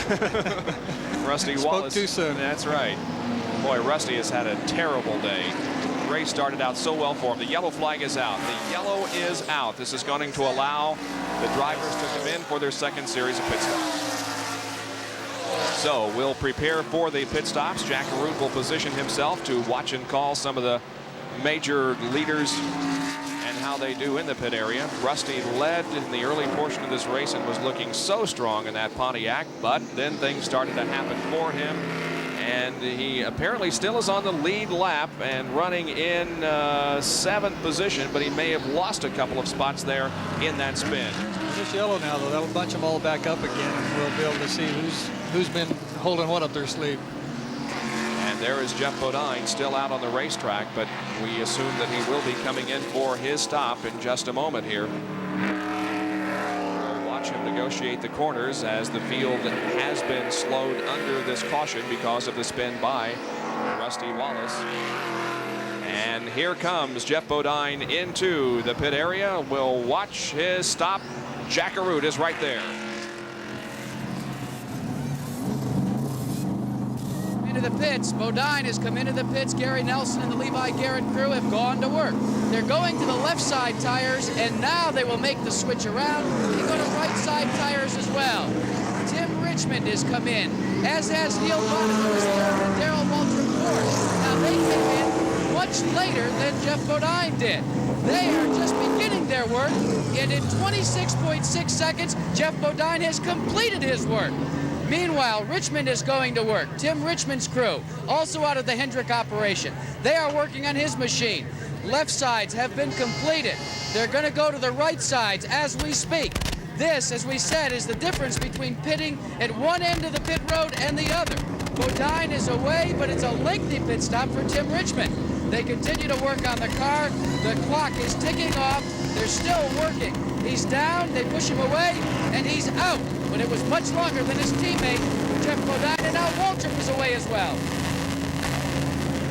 Rusty Wallace. Spoke too soon. That's right. Boy, Rusty has had a terrible day. The race started out so well for him. The yellow flag is out. The yellow is out. This is going to allow the drivers to come in for their second series of pit stops. So we'll prepare for the pit stops. Jack Arute will position himself to watch and call some of the major leaders and how they do in the pit area. Rusty led in the early portion of this race and was looking so strong in that Pontiac, but then things started to happen for him. And he apparently still is on the lead lap and running in 7th position, but he may have lost a couple of spots there in that spin. Just yellow now, though. That'll bunch them all back up again, and we'll be able to see who's been holding what up their sleeve. And there is Jeff Bodine still out on the racetrack, but we assume that he will be coming in for his stop in just a moment here. We'll watch him negotiate the corners as the field has been slowed under this caution because of the spin by Rusty Wallace. And here comes Jeff Bodine into the pit area. We'll watch his stop. Jackaroo is right there. Into the pits. Bodine has come into the pits. Gary Nelson and the Levi Garrett crew have gone to work. They're going to the left side tires, and now they will make the switch around and go to right side tires as well. Tim Richmond has come in, as has Neil Bonnet, who was third, and Darrell Waltrip fourth. Now they came in much later than Jeff Bodine did. They are just beginning their work, and in 26.6 seconds, Jeff Bodine has completed his work. Meanwhile, Richmond is going to work. Tim Richmond's crew, also out of the Hendrick operation. They are working on his machine. Left sides have been completed. They're going to go to the right sides as we speak. This, as we said, is the difference between pitting at one end of the pit road and the other. Bodine is away, but it's a lengthy pit stop for Tim Richmond. They continue to work on the car. The clock is ticking off. They're still working. He's down, they push him away, and he's out. But it was much longer than his teammate, Jeff Bodine, and now Waltrip is away as well.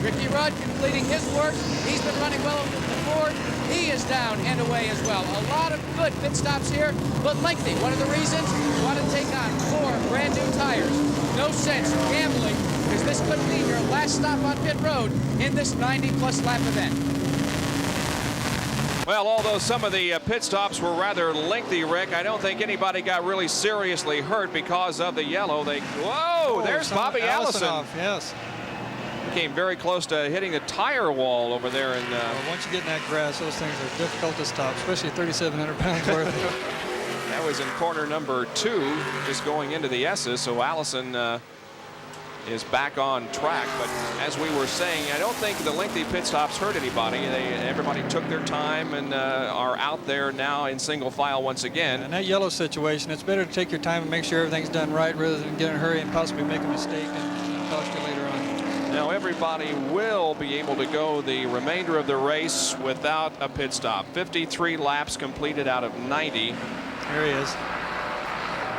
Ricky Rudd completing his work. He's been running well with the Ford. He is down and away as well. A lot of good pit stops here, but lengthy. One of the reasons you want to take on 4 brand new tires. No sense gambling, because this could be your last stop on pit road in this 90-plus lap event. Well, although some of the pit stops were rather lengthy, Rick, I don't think anybody got really seriously hurt because of the yellow. Whoa, there's Bobby Allison. Yes. Came very close to hitting the tire wall over there. And well, once you get in that grass, those things are difficult to stop, especially 3,700 pounds worth. That was in corner number 2, just going into the S's. So Allison is back on track. But as we were saying, I don't think the lengthy pit stops hurt anybody. Everybody took their time and are out there now in single file once again. In that yellow situation, it's better to take your time and make sure everything's done right rather than get in a hurry and possibly make a mistake and cost you later on. Now everybody will be able to go the remainder of the race without a pit stop. 53 laps completed out of 90. There he is.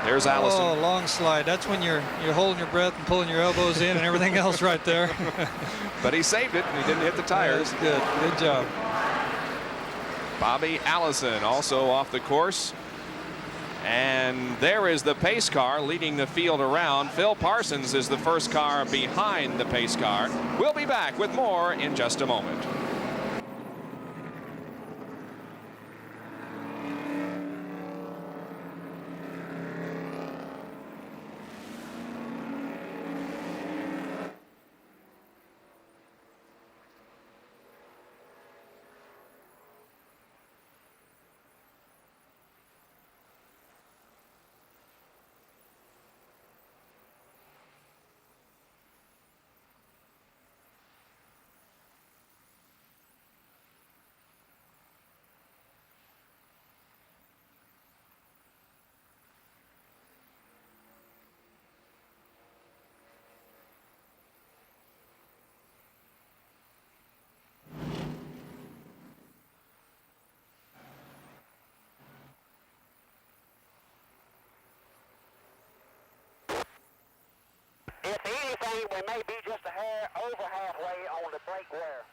There's Allison. Oh, long slide. That's when you're holding your breath and pulling your elbows in and everything else right there. But he saved it, and he didn't hit the tires. Good. Good job. Bobby Allison also off the course. And there is the pace car leading the field around. Phil Parsons is the first car behind the pace car. We'll be back with more in just a moment. If anything, we may be just a hair over halfway on the brake wear.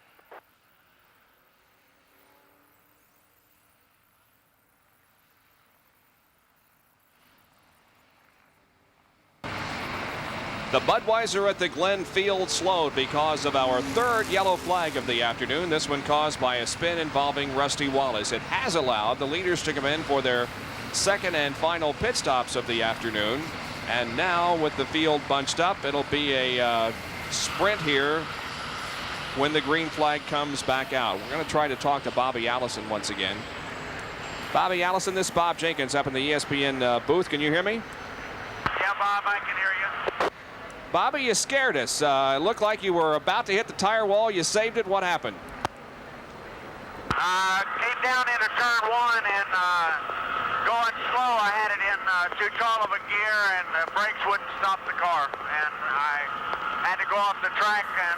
The Budweiser at the Glen field slowed because of our third yellow flag of the afternoon. This one caused by a spin involving Rusty Wallace. It has allowed the leaders to come in for their second and final pit stops of the afternoon. And now with the field bunched up, it'll be a sprint here when the green flag comes back out. We're going to try to talk to Bobby Allison once again. Bobby Allison, this is Bob Jenkins up in the ESPN booth. Can you hear me? Yeah, Bob, I can hear you. Bobby, you scared us. It looked like you were about to hit the tire wall. You saved it. What happened? Came down into turn 1 and going slow. I had it in too tall of a gear, and the brakes wouldn't stop the car. And I had to go off the track and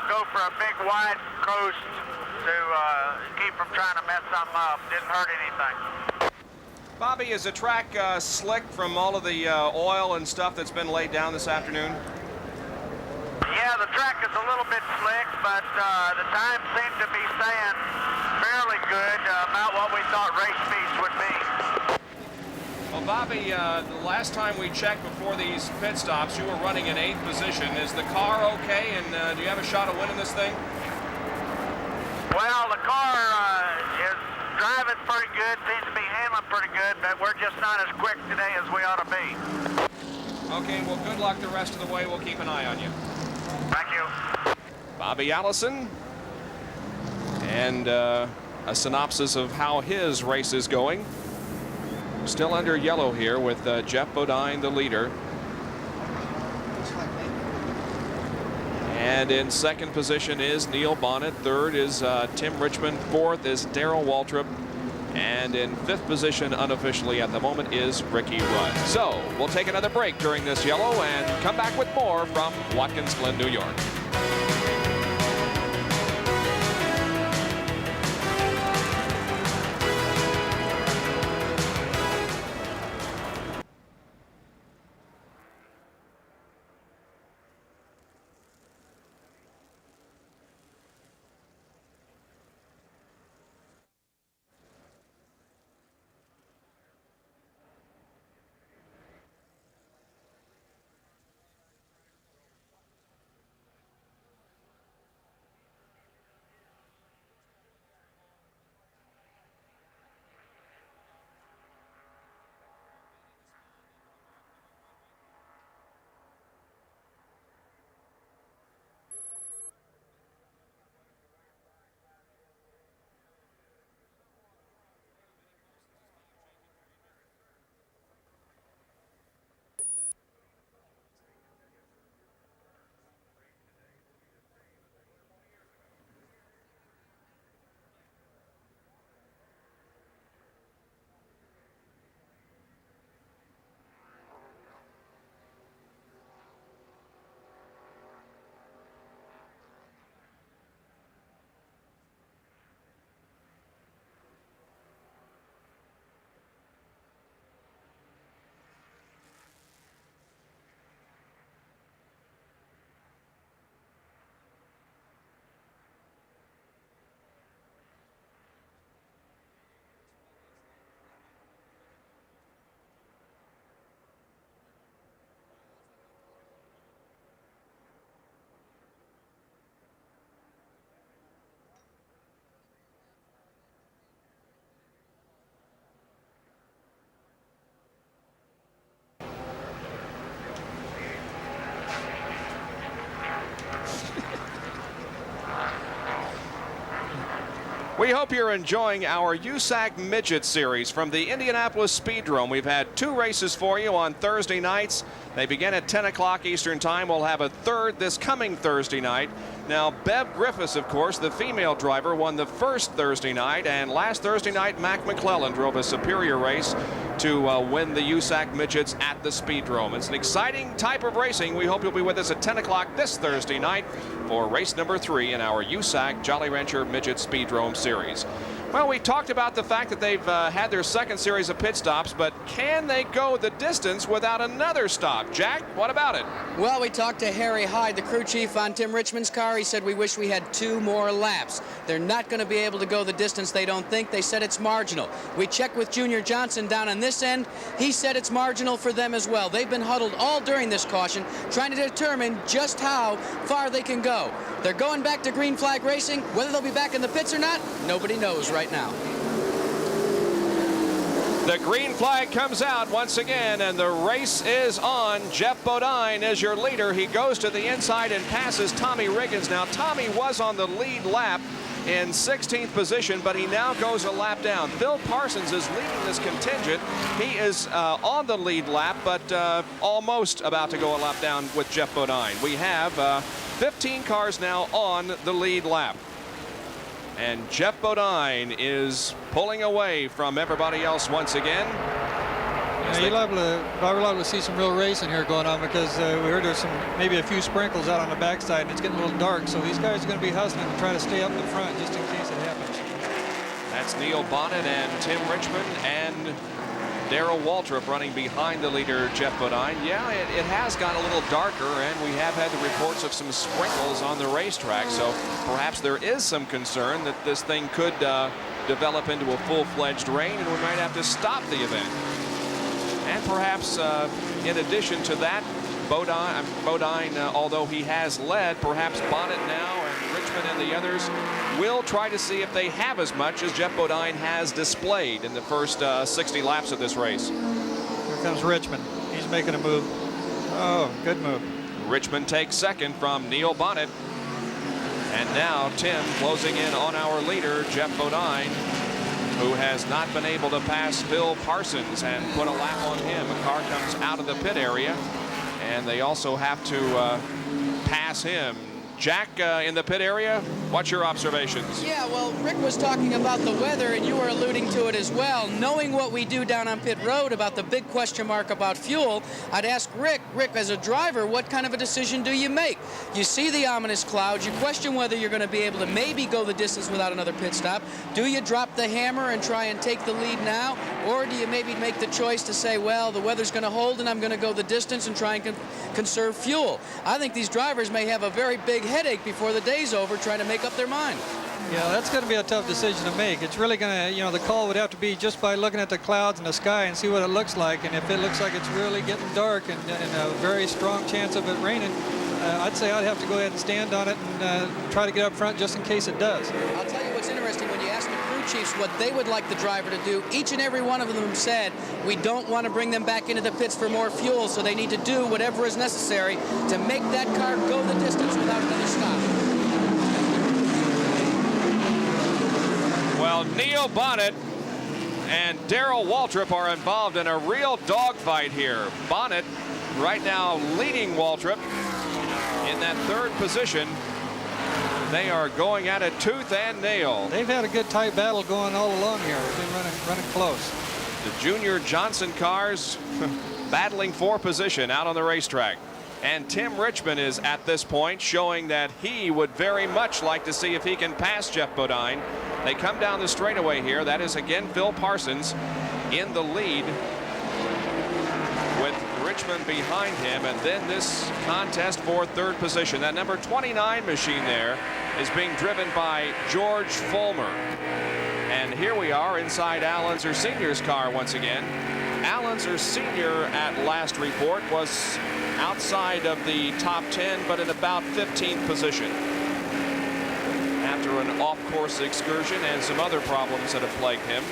go for a big wide coast to keep from trying to mess something up. Didn't hurt anything. Bobby, is the track slick from all of the oil and stuff that's been laid down this afternoon? Yeah, Yeah, the track is a little bit slick, but the time seemed to be staying fairly good, about what we thought race speeds would be. Well, Bobby, the last time we checked before these pit stops, you were running in 8th position. Is the car okay, and do you have a shot of winning this thing? Well, the car is driving pretty good, seems to be handling pretty good, but we're just not as quick today as we ought to be. Okay, well, good luck the rest of the way. We'll keep an eye on you. Thank you. Bobby Allison, and a synopsis of how his race is going. Still under yellow here with Jeff Bodine, the leader. And in 2nd position is Neil Bonnet. 3rd is Tim Richmond. 4th is Darrell Waltrip. And in 5th position, unofficially at the moment, is Ricky Rudd. So we'll take another break during this yellow and come back with more from Watkins Glen, New York. We hope you're enjoying our USAC Midget Series from the Indianapolis Speedrome. We've had 2 races for you on Thursday nights. They begin at 10 o'clock Eastern Time. We'll have a 3rd this coming Thursday night. Now, Bev Griffiths, of course, the female driver, won the 1st Thursday night, and last Thursday night, Mac McClellan drove a superior race to win the USAC Midgets at the Speedrome. It's an exciting type of racing. We hope you'll be with us at 10 o'clock this Thursday night for race number 3 in our USAC Jolly Rancher Midget Speedrome Series. Well, we talked about the fact that they've had their 2nd series of pit stops, but can they go the distance without another stop? Jack, what about it? Well, we talked to Harry Hyde, the crew chief on Tim Richmond's car. He said we wish we had 2 more laps. They're not going to be able to go the distance, they don't think. They said it's marginal. We checked with Junior Johnson down on this end. He said it's marginal for them as well. They've been huddled all during this caution, trying to determine just how far they can go. They're going back to green flag racing. Whether they'll be back in the pits or not, nobody knows right now. The green flag comes out once again, and the race is on. Jeff Bodine is your leader. He goes to the inside and passes Tommy Riggins. Now, Tommy was on the lead lap in 16th position, but he now goes a lap down. Phil Parsons is leading this contingent. He is on the lead lap, but almost about to go a lap down with Jeff Bodine. We have 15 cars now on the lead lap. And Jeff Bodine is pulling away from everybody else once again. Yeah, you're liable to see some real racing here going on, because we heard there's maybe a few sprinkles out on the backside, and it's getting a little dark. So these guys are going to be hustling to try to stay up in front just in case it happens. That's Neil Bonnet and Tim Richmond and Darrell Waltrip running behind the leader, Jeff Bodine. Yeah, it has gotten a little darker, and we have had the reports of some sprinkles on the racetrack, so perhaps there is some concern that this thing could develop into a full-fledged rain, and we might have to stop the event. And perhaps in addition to that, Bodine, although he has led, perhaps Bonnet now and Richmond and the others will try to see if they have as much as Jeff Bodine has displayed in the first 60 laps of this race. Here comes Richmond. He's making a move. Oh, good move. Richmond takes second from Neil Bonnet. And now Tim closing in on our leader, Jeff Bodine, who has not been able to pass Phil Parsons and put a lap on him. A car comes out of the pit area, and they also have to pass him. Jack, in the pit area, what's your observations? Yeah, well, Rick was talking about the weather, and you were alluding to it as well. Knowing what we do down on pit road about the big question mark about fuel, I'd ask Rick, as a driver, what kind of a decision do you make? You see the ominous clouds, you question whether you're going to be able to maybe go the distance without another pit stop. Do you drop the hammer and try and take the lead now? Or do you maybe make the choice to say, well, the weather's going to hold and I'm going to go the distance and try and conserve fuel? I think these drivers may have a very big headache before the day's over trying to make up their mind. Yeah, that's going to be a tough decision to make. It's really going to, the call would have to be just by looking at the clouds and the sky and see what it looks like. And if it looks like it's really getting dark and a very strong chance of it raining, I'd say I'd have to go ahead and stand on it and try to get up front just in case it does. I'll tell you what's interesting. When you ask the crew chiefs what they would like the driver to do, each and every one of them said, we don't want to bring them back into the pits for more fuel, so they need to do whatever is necessary to make that car go the distance without another stop. Well, Neil Bonnet and Darrell Waltrip are involved in a real dogfight here. Bonnet right now leading Waltrip in that third position. They are going at it tooth and nail. They've had a good tight battle going all along here. They've been running close. The Junior Johnson cars battling for position out on the racetrack. And Tim Richmond is at this point showing that he would very much like to see if he can pass Jeff Bodine. They come down the straightaway here. That is again Phil Parsons in the lead with Richmond behind him. And then this contest for third position. That number 29 machine there is being driven by George Fulmer. And here we are inside Al Unser Sr.'s car once again. Al Unser Sr. at last report was outside of the top 10, but in about 15th position after an off-course excursion and some other problems that have plagued him.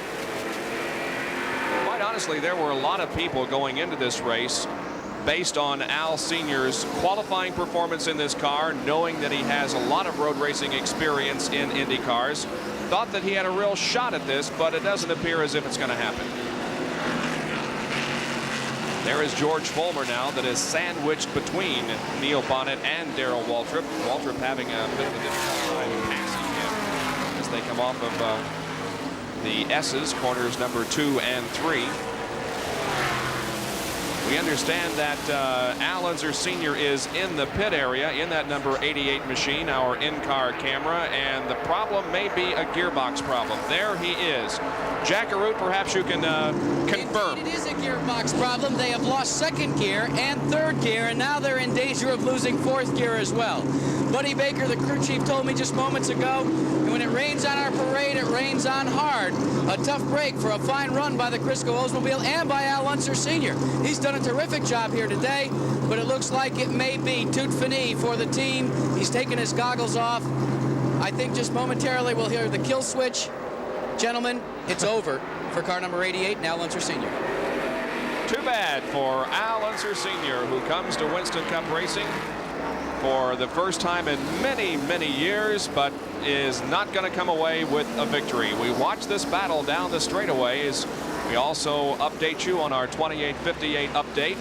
Quite honestly, there were a lot of people going into this race based on Al Sr.'s qualifying performance in this car, knowing that he has a lot of road racing experience in Indy cars, thought that he had a real shot at this, but it doesn't appear as if it's going to happen. There is George Fulmer now that is sandwiched between Neil Bonnet and Darrell Waltrip. Waltrip having a bit of a difficult time passing him as they come off of the S's, corners number 2 and 3. We understand that Al Unser Sr. is in the pit area in that number 88 machine, our in-car camera, and the problem may be a gearbox problem. There he is. Jack Arute, perhaps you can confirm. Indeed, it is a gearbox problem. They have lost second gear and third gear, and now they're in danger of losing fourth gear as well. Buddy Baker, the crew chief, told me just moments ago, and when it rains on our parade, it rains on hard. A tough break for a fine run by the Crisco Oldsmobile and by Al Unser Sr. He's done a terrific job here today, but it looks like it may be tout fini for the team. He's taken his goggles off. I think just momentarily we'll hear the kill switch. Gentlemen, it's over for car number 88 and Al Unser Sr. Too bad for Al Unser Sr., who comes to Winston Cup Racing for the first time in many, many years, but is not going to come away with a victory. We watch this battle down the straightaways. We also update you on our 28-58 update.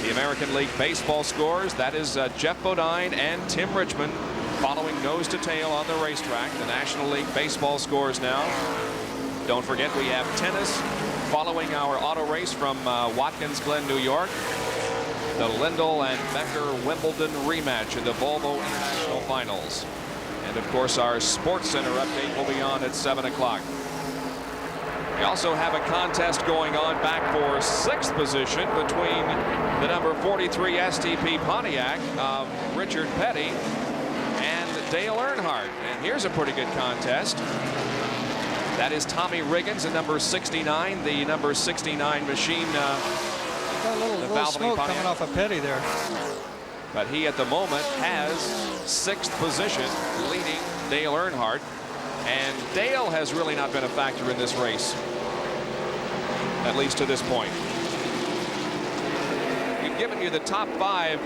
The American League Baseball scores. That is Jeff Bodine and Tim Richmond following nose to tail on the racetrack. The National League Baseball scores now. Don't forget we have tennis following our auto race from Watkins Glen, New York. The Lindell and Becker Wimbledon rematch in the Volvo International Finals. And of course our Sports Center update will be on at 7 o'clock. We also have a contest going on back for 6th position between the number 43 STP Pontiac of Richard Petty and Dale Earnhardt. And here's a pretty good contest. That is Tommy Riggins at number 69, the number 69 machine. Got a little smoke Pontiac coming off of Petty there. But he at the moment has 6th position, leading Dale Earnhardt. And Dale has really not been a factor in this race, at least to this point. We've given you the top 5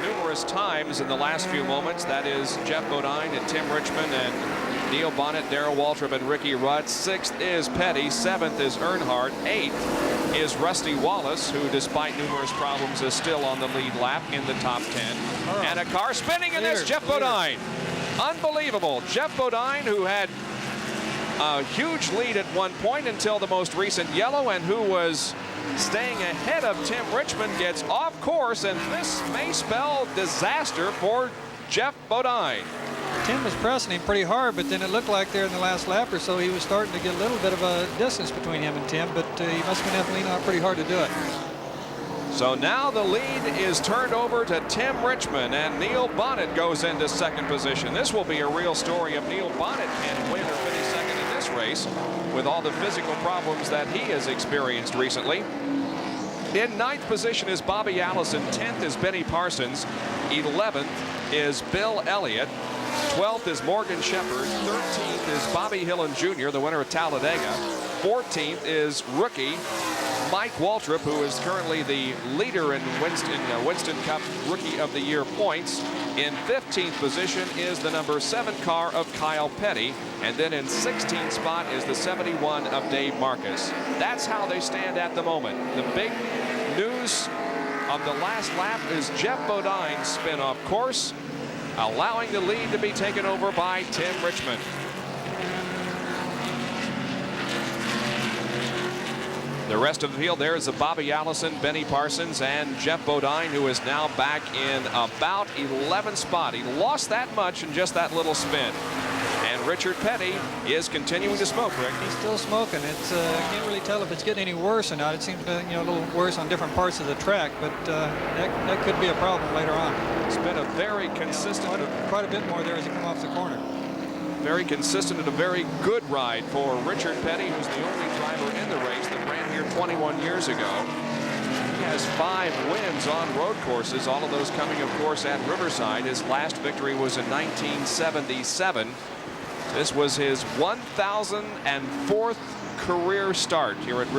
numerous times in the last few moments. That is Jeff Bodine and Tim Richmond and Neil Bonnet, Darrell Waltrip, and Ricky Rudd. 6th is Petty. 7th is Earnhardt. 8th is Rusty Wallace, who, despite numerous problems, is still on the lead lap in the top 10. And a car spinning in this, Jeff Bodine. Unbelievable. Jeff Bodine, who had a huge lead at one point until the most recent yellow, and who was staying ahead of Tim Richmond, gets off course, and this may spell disaster for Jeff Bodine. Tim was pressing him pretty hard, but then it looked like there in the last lap or so he was starting to get a little bit of a distance between him and Tim, but he must have been having to lean out pretty hard to do it. So now the lead is turned over to Tim Richmond, and Neil Bonnet goes into 2nd position. This will be a real story if Neil Bonnet can win or finish 2nd in this race with all the physical problems that he has experienced recently. In 9th position is Bobby Allison. 10th is Benny Parsons. 11th is Bill Elliott. 12th is Morgan Shepherd. 13th is Bobby Hillen Jr., the winner of Talladega. 14th is rookie Mike Waltrip, who is currently the leader in Winston Cup Rookie of the Year points. In 15th position is the number 7 car of Kyle Petty. And then in 16th spot is the 71 of Dave Marcus. That's how they stand at the moment. The big news of the last lap is Jeff Bodine's spin off course, allowing the lead to be taken over by Tim Richmond. The rest of the field there is the Bobby Allison, Benny Parsons, and Jeff Bodine, who is now back in about 11th spot. He lost that much in just that little spin. And Richard Petty is continuing to smoke, Rick. He's still smoking. It's can't really tell if it's getting any worse or not. It seems to, a little worse on different parts of the track, but that could be a problem later on. It's been a very consistent, quite a bit more there as you come off the corner. Very consistent and a very good ride for Richard Petty, who's the only driver in the race that ran here 21 years ago. He has 5 wins on road courses, all of those coming, of course, at Riverside. His last victory was in 1977. This was his 1,004th career start here at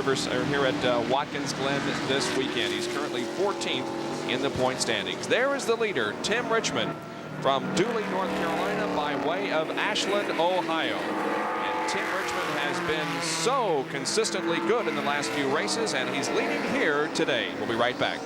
Watkins Glen this weekend. He's currently 14th in the point standings. There is the leader, Tim Richmond, from Dooley, North Carolina, by way of Ashland, Ohio. And Tim Richmond has been so consistently good in the last few races, and he's leading here today. We'll be right back.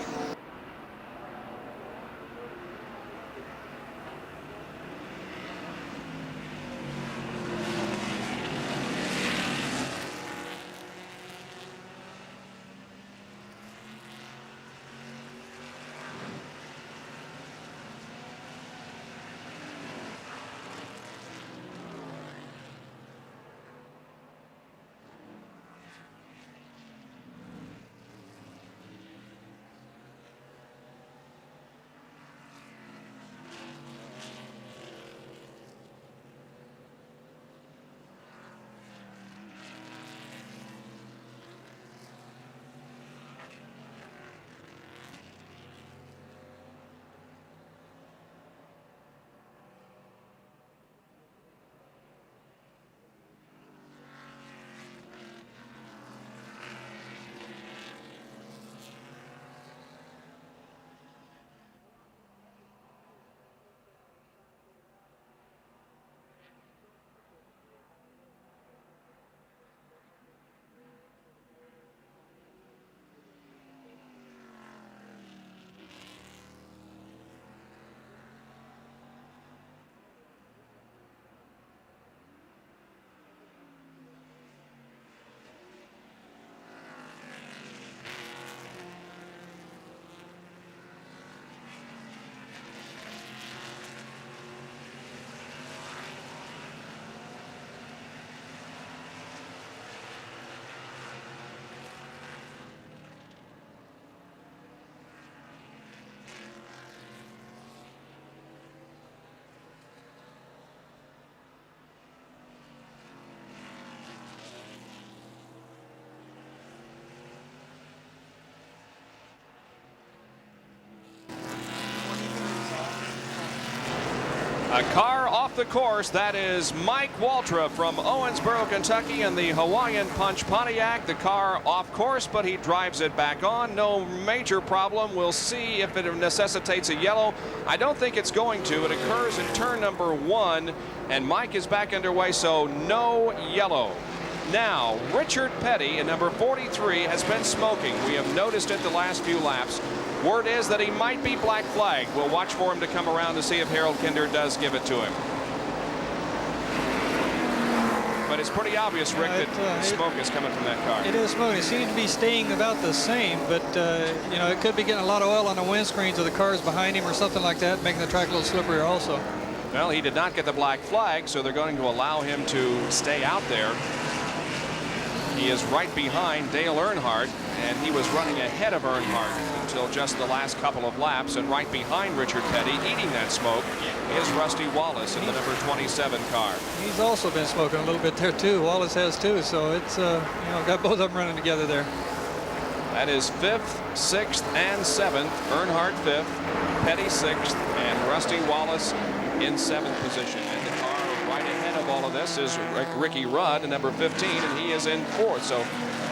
A car off the course. That is Mike Waltrip from Owensboro, Kentucky, in the Hawaiian Punch Pontiac. The car off course, but he drives it back on. No major problem. We'll see if it necessitates a yellow. I don't think it's going to. It occurs in turn number 1, and Mike is back underway, so no yellow. Now, Richard Petty in number 43 has been smoking. We have noticed it the last few laps. Word is that he might be black flagged. We'll watch for him to come around to see if Harold Kinder does give it to him. But it's pretty obvious, Rick, that smoke is coming from that car. It is smoke. It seems to be staying about the same, but you know, it could be getting a lot of oil on the windscreens of the cars behind him or something like that, making the track a little slipperier also. Well, he did not get the black flag, so they're going to allow him to stay out there. He is right behind Dale Earnhardt, and he was running ahead of Earnhardt until just the last couple of laps. And right behind Richard Petty, eating that smoke, is Rusty Wallace in the number 27 car. He's also been smoking a little bit there too. Wallace has too, so it's you know, got both of them running together there. That is 5th, 6th, and 7th. Earnhardt 5th, Petty 6th, and Rusty Wallace in 7th position. And the car right ahead of all of this is Ricky Rudd in number 15, and he is in 4th. So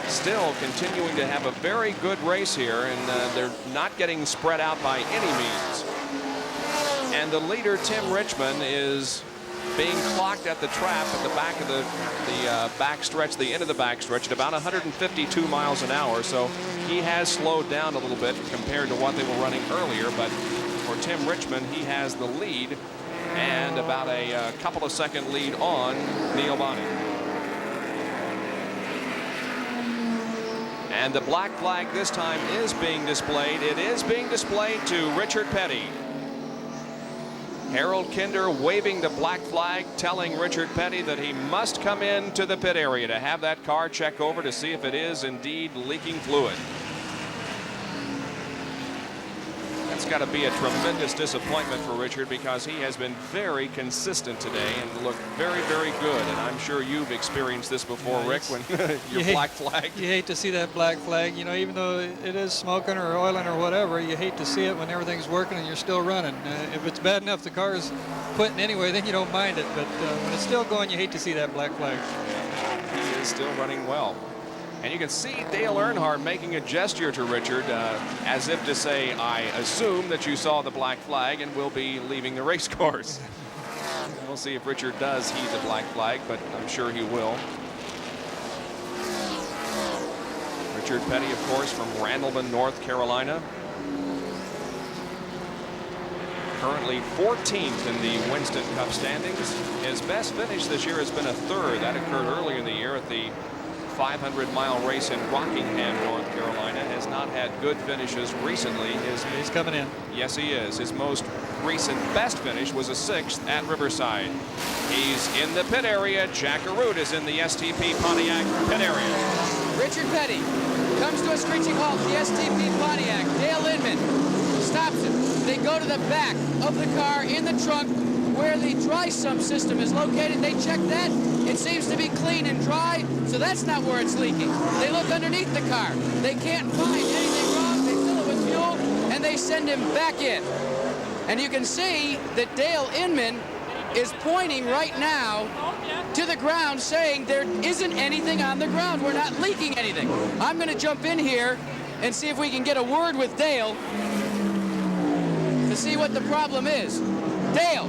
still continuing to have a very good race here, and they're not getting spread out by any means. And the leader, Tim Richmond, is being clocked at the trap at the back of the backstretch, the end of the backstretch, at about 152 miles an hour. So he has slowed down a little bit compared to what they were running earlier. But for Tim Richmond, he has the lead and about a couple of second lead on Neil Bonney. And the black flag this time is being displayed. It is being displayed to Richard Petty. Harold Kinder waving the black flag, telling Richard Petty that he must come into the pit area to have that car check over to see if it is indeed leaking fluid. That's got to be a tremendous disappointment for Richard, because he has been very consistent today and looked very, very good. And I'm sure you've experienced this before, Rick, when you're black flagged. You hate to see that black flag, you know, even though it is smoking or oiling or whatever. You hate to see it when everything's working and you're still running. If it's bad enough the car's quitting anyway, then you don't mind it. But when it's still going, you hate to see that black flag. He is still running well. And you can see Dale Earnhardt making a gesture to Richard as if to say, I assume that you saw the black flag and will be leaving the race course. We'll see if Richard does heed the black flag, but I'm sure he will. Richard Petty, of course, from Randleman, North Carolina. Currently 14th in the Winston Cup standings. His best finish this year has been a 3rd. That occurred earlier in the year at the 500-mile race in Rockingham, North Carolina. Has not had good finishes recently. He's coming in. Yes, he is. His most recent best finish was a 6th at Riverside. He's in the pit area. Jack Arute is in the STP Pontiac pit area. Richard Petty comes to a screeching halt. The STP Pontiac. Dale Inman stops him. They go to the back of the car in the trunk where the dry sump system is located. They check that. It seems to be clean and dry, so that's not where it's leaking. They look underneath the car. They can't find anything wrong. They fill it with fuel, and they send him back in. And you can see that Dale Inman is pointing right now to the ground, saying there isn't anything on the ground. We're not leaking anything. I'm going to jump in here and see if we can get a word with Dale to see what the problem is. Dale.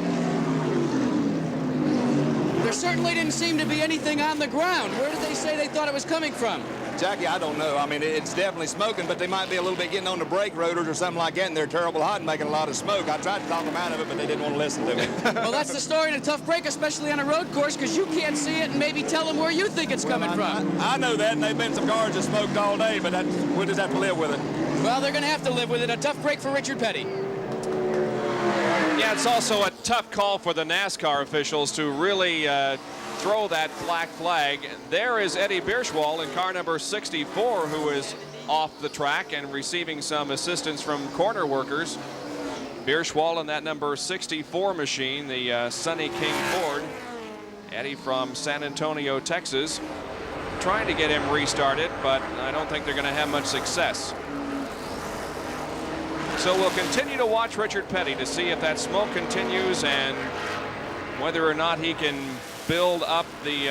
There certainly didn't seem to be anything on the ground. Where did they say they thought it was coming from? Jackie, I don't know. I mean, it's definitely smoking, but they might be a little bit getting on the brake rotors or something like that, and they're terrible hot and making a lot of smoke. I tried to talk them out of it, but they didn't want to listen to me. Well, that's the story in a tough break, especially on a road course, because you can't see it and maybe tell them where you think it's coming from. I know that, and they've been some cars that smoked all day, but we'll just have to live with it. Well, they're going to have to live with it. A tough break for Richard Petty. Yeah, it's also a tough call for the NASCAR officials to really throw that black flag. There is Eddie Bierschwal in car number 64, who is off the track and receiving some assistance from corner workers. Bierschwal in that number 64 machine, the Sonny King Ford. Eddie from San Antonio, Texas, trying to get him restarted, but I don't think they're going to have much success. So we'll continue to watch Richard Petty to see if that smoke continues, and whether or not he can build up the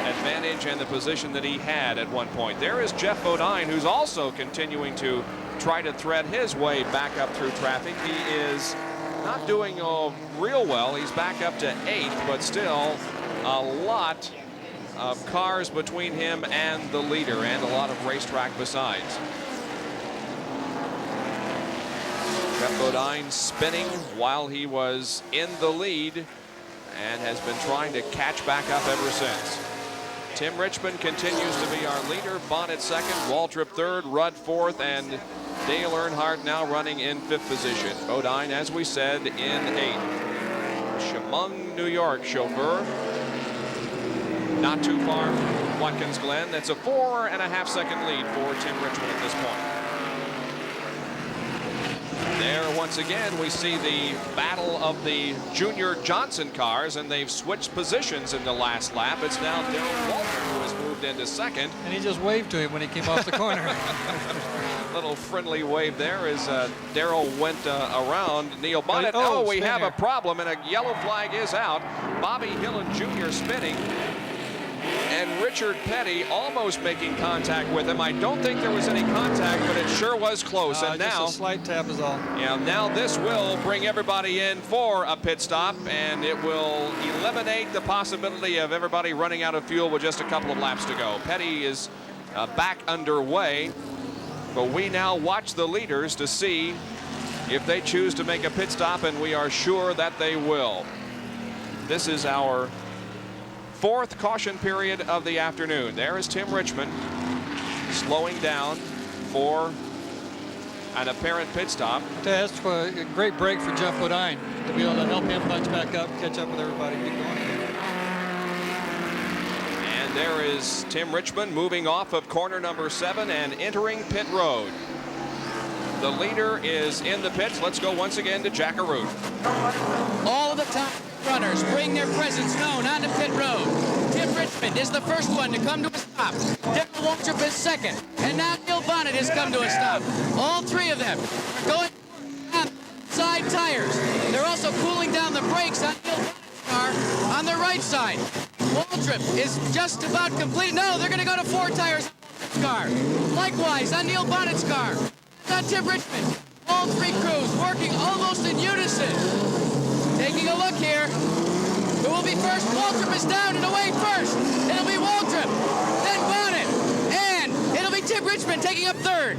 advantage and the position that he had at one point. There is Jeff Bodine, who's also continuing to try to thread his way back up through traffic. He is not doing real well. He's back up to 8th, but still a lot of cars between him and the leader, and a lot of racetrack besides. Jeff Bodine spinning while he was in the lead and has been trying to catch back up ever since. Tim Richmond continues to be our leader. Bonnet second, Waltrip third, Rudd fourth, and Dale Earnhardt now running in 5th position. Bodine, as we said, in 8th. Chemung, New York chauffeur. Not too far from Watkins Glen. That's a 4.5 second lead for Tim Richmond at this point. There, once again, we see the battle of the Junior Johnson cars, and they've switched positions in the last lap. It's now Darrell Walter who has moved into second. And he just waved to him when he came off the corner. Little friendly wave there as Darrell went around Neil Bonnet. Oh, we have a problem, and a yellow flag is out. Bobby Hillin Jr. spinning. And Richard Petty almost making contact with him. I don't think there was any contact, but it sure was close. And now, just a slight tap is all. Yeah, now this will bring everybody in for a pit stop, and it will eliminate the possibility of everybody running out of fuel with just a couple of laps to go. Petty is back underway, but we now watch the leaders to see if they choose to make a pit stop, and we are sure that they will. This is our 4th caution period of the afternoon. There is Tim Richmond slowing down for an apparent pit stop. That's a great break for Jeff Bodine to be able to help him bunch back up, catch up with everybody. Keep going. And there is Tim Richmond moving off of corner number 7 and entering pit road. The leader is in the pits. Let's go once again to Jackaroo. All of the top runners bring their presence known onto pit road. Tim Richmond is the first one to come to a stop. Darrell Waltrip is second. And now Neil Bonnet has come to a stop. All 3 of them are going on side tires. They're also cooling down the brakes on Neil Bonnet's car on the right side. Waltrip is just about complete. No, they're going to go to 4 tires on Waltrip's car. Likewise on Neil Bonnet's car. On Tim Richmond. All 3 crews working almost in unison. Taking a look here. Who will be first? Waltrip is down and away first. It'll be Waltrip, then Bonnet, and it'll be Tim Richmond taking up 3rd.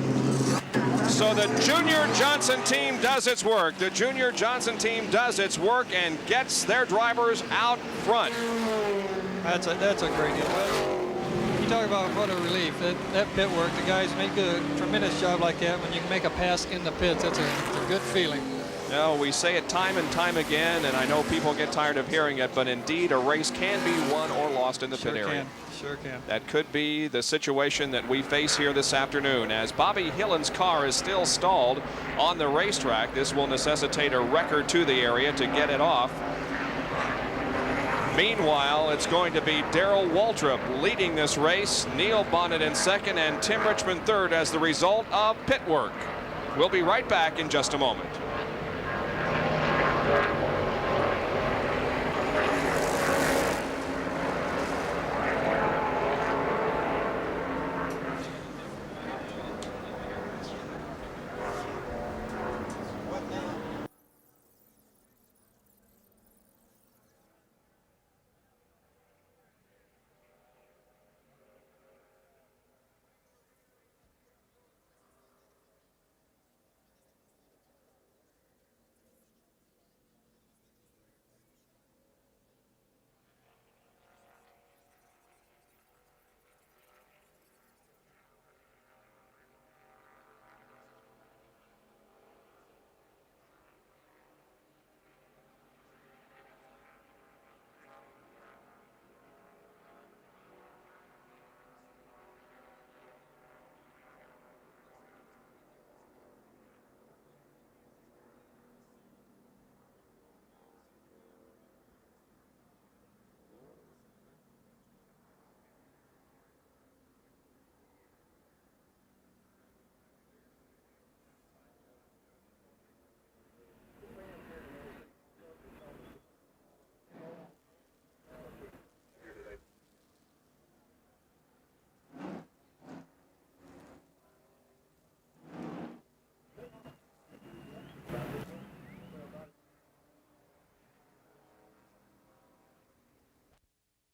So the Junior Johnson team does its work. The Junior Johnson team does its work and gets their drivers out front. That's a great deal. You talk about what a relief. That pit work, the guys make a tremendous job like that. When you can make a pass in the pits, it's a good feeling. No, we say it time and time again, and I know people get tired of hearing it, but indeed a race can be won or lost in the pit area. Sure can. That could be the situation that we face here this afternoon. As Bobby Hillin's car is still stalled on the racetrack, this will necessitate a wrecker to the area to get it off. Meanwhile, it's going to be Darrell Waltrip leading this race, Neil Bonnet in second, and Tim Richmond third as the result of pit work. We'll be right back in just a moment.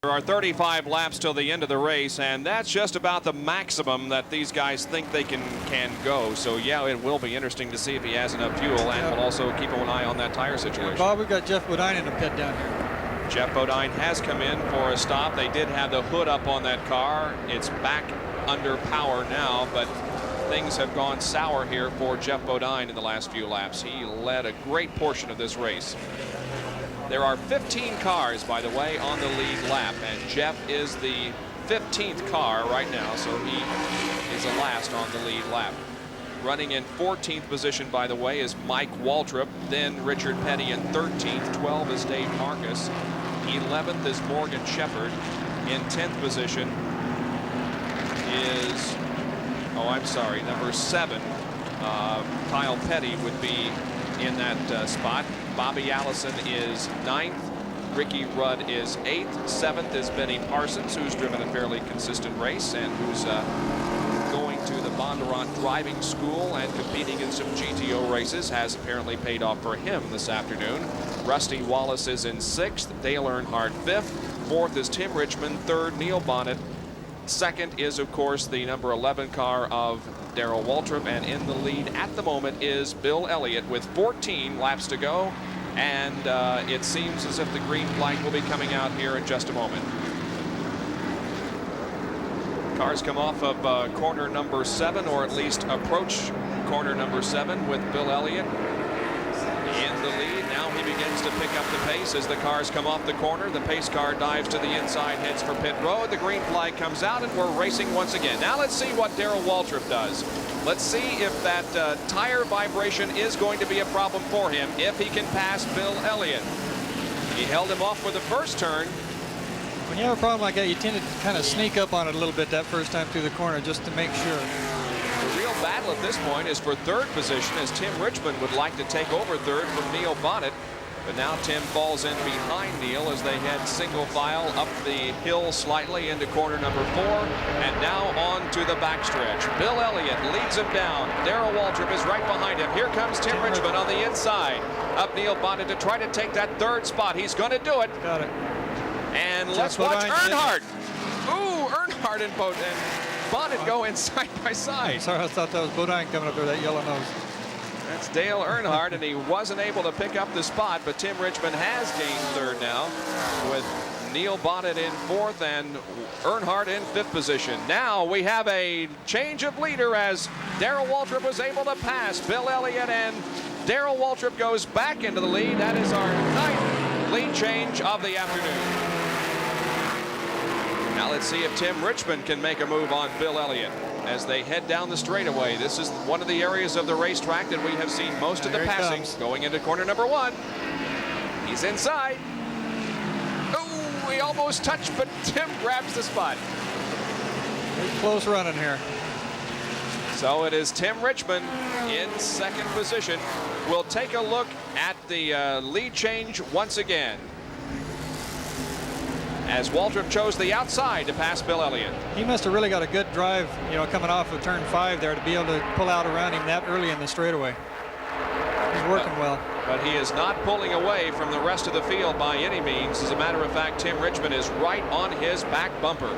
There are 35 laps till the end of the race, and that's just about the maximum that these guys think they can go. So yeah, it will be interesting to see if he has enough fuel, and we'll also keep an eye on that tire situation. Bob, we've got Jeff Bodine in the pit down here. Jeff Bodine has come in for a stop. They did have the hood up on that car. It's back under power now, but things have gone sour here for Jeff Bodine in the last few laps. He led a great portion of this race. There are 15 cars, by the way, on the lead lap, and Jeff is the 15th car right now, so he is the last on the lead lap. Running in 14th position, by the way, is Mike Waltrip, then Richard Petty in 13th, 12 is Dave Marcus, 11th is Morgan Shepherd, in 10th position is, number 7, Kyle Petty would be in that spot. Bobby Allison is 9th. Ricky Rudd is 8th. 7th is Benny Parsons, who's driven a fairly consistent race and who's going to the Bondurant driving school and competing in some GTO races. Has apparently paid off for him this afternoon. Rusty Wallace is in 6th. Dale Earnhardt 5th. 4th is Tim Richmond. 3rd, Neil Bonnet. 2nd is, of course, the number 11 car of Darrell Waltrip, and in the lead at the moment is Bill Elliott with 14 laps to go, and it seems as if the green flag will be coming out here in just a moment. Cars come off of corner number 7, or at least approach corner number 7 with Bill Elliott in the lead. Now he begins to pick up the pace as the cars come off the corner. The pace car dives to the inside, heads for pit road. The green flag comes out, and we're racing once again. Now let's see what Darrell Waltrip does. Let's see if that tire vibration is going to be a problem for him if he can pass Bill Elliott. He held him off for the first turn. When you have a problem like that, you tend to kind of sneak up on it a little bit that first time through the corner just to make sure. The real battle at this point is for 3rd position, as Tim Richmond would like to take over 3rd from Neil Bonnet. But now Tim falls in behind Neil as they head single file up the hill slightly into corner number 4, and now on to the backstretch. Bill Elliott leads him down. Darrell Waltrip is right behind him. Here comes Tim Richmond on the inside of Neil Bonnet to try to take that 3rd spot. He's going to do it. Got it. And let's watch Earnhardt. Ooh, Earnhardt and Bonnet go in side by side. Sorry, I thought that was Bodine coming up there, that yellow nose. That's Dale Earnhardt, and he wasn't able to pick up the spot, but Tim Richmond has gained 3rd now with Neil Bonnet in 4th and Earnhardt in 5th position. Now we have a change of leader as Darrell Waltrip was able to pass Bill Elliott, and Darrell Waltrip goes back into the lead. That is our 9th lead change of the afternoon. Now let's see if Tim Richmond can make a move on Bill Elliott as they head down the straightaway. This is one of the areas of the racetrack that we have seen most of the passing going into corner number 1. He's inside. Oh, he almost touched, but Tim grabs the spot. Close running here. So it is Tim Richmond in 2nd position. We'll take a look at the lead change once again, as Waltrip chose the outside to pass Bill Elliott. He must have really got a good drive, coming off of turn 5 there to be able to pull out around him that early in the straightaway. He's working well. But he is not pulling away from the rest of the field by any means. As a matter of fact, Tim Richmond is right on his back bumper.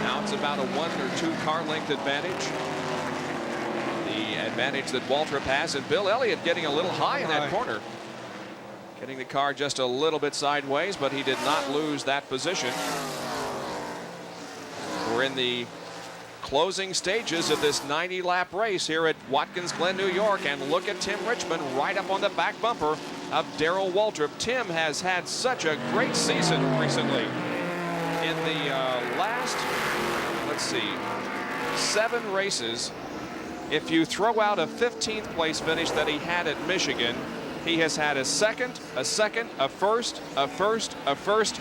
Now it's about a 1 or 2 car length advantage. The advantage that Waltrip has, and Bill Elliott getting a little high in that corner. Getting the car just a little bit sideways, but he did not lose that position. We're in the closing stages of this 90-lap race here at Watkins Glen, New York, and look at Tim Richmond right up on the back bumper of Darrell Waltrip. Tim has had such a great season recently. In the last, 7 races, if you throw out a 15th place finish that he had at Michigan, he has had a second, a first, a first,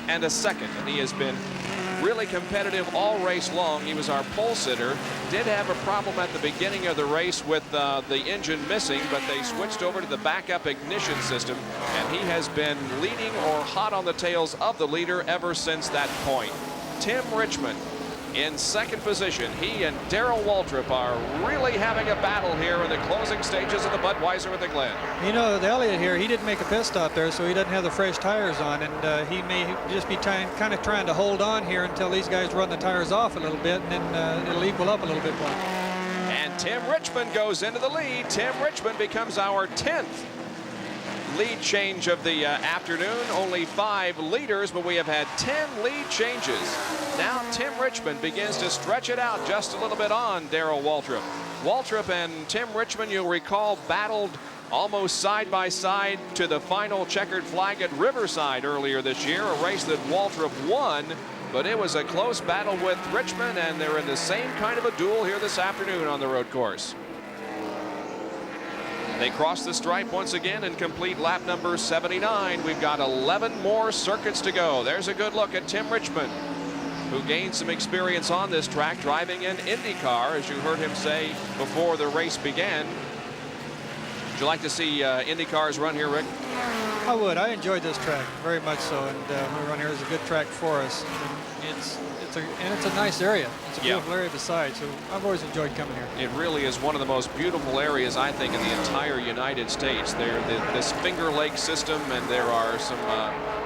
and a second. And he has been really competitive all race long. He was our pole sitter. Did have a problem at the beginning of the race with the engine missing, but they switched over to the backup ignition system, and he has been leading or hot on the tails of the leader ever since that point. Tim Richmond in second position. He and Darrell Waltrip are really having a battle here in the closing stages of the Budweiser at the Glen. You know, the Elliott here, he didn't make a pit stop there, so he doesn't have the fresh tires on, and he may just be kind of trying to hold on here until these guys run the tires off a little bit, and then it'll equal up a little bit more. And Tim Richmond goes into the lead. Tim Richmond becomes our 10th lead change of the afternoon. Only 5 leaders, but we have had 10 lead changes. Now Tim Richmond begins to stretch it out just a little bit on Darrell Waltrip. Waltrip and Tim Richmond, you'll recall, battled almost side by side to the final checkered flag at Riverside earlier this year, a race that Waltrip won, but it was a close battle with Richmond, and they're in the same kind of a duel here this afternoon on the road course. They cross the stripe once again and complete lap number 79. We've got 11 more circuits to go. There's a good look at Tim Richmond, who gained some experience on this track driving an IndyCar, as you heard him say before the race began. Would you like to see IndyCars run here, Rick? I would. I enjoyed this track very much so, and we run here is a good track for us. And it's a nice area. It's a beautiful area besides, so I've always enjoyed coming here. It really is one of the most beautiful areas, I think, in the entire United States. This Finger Lake system, and there are some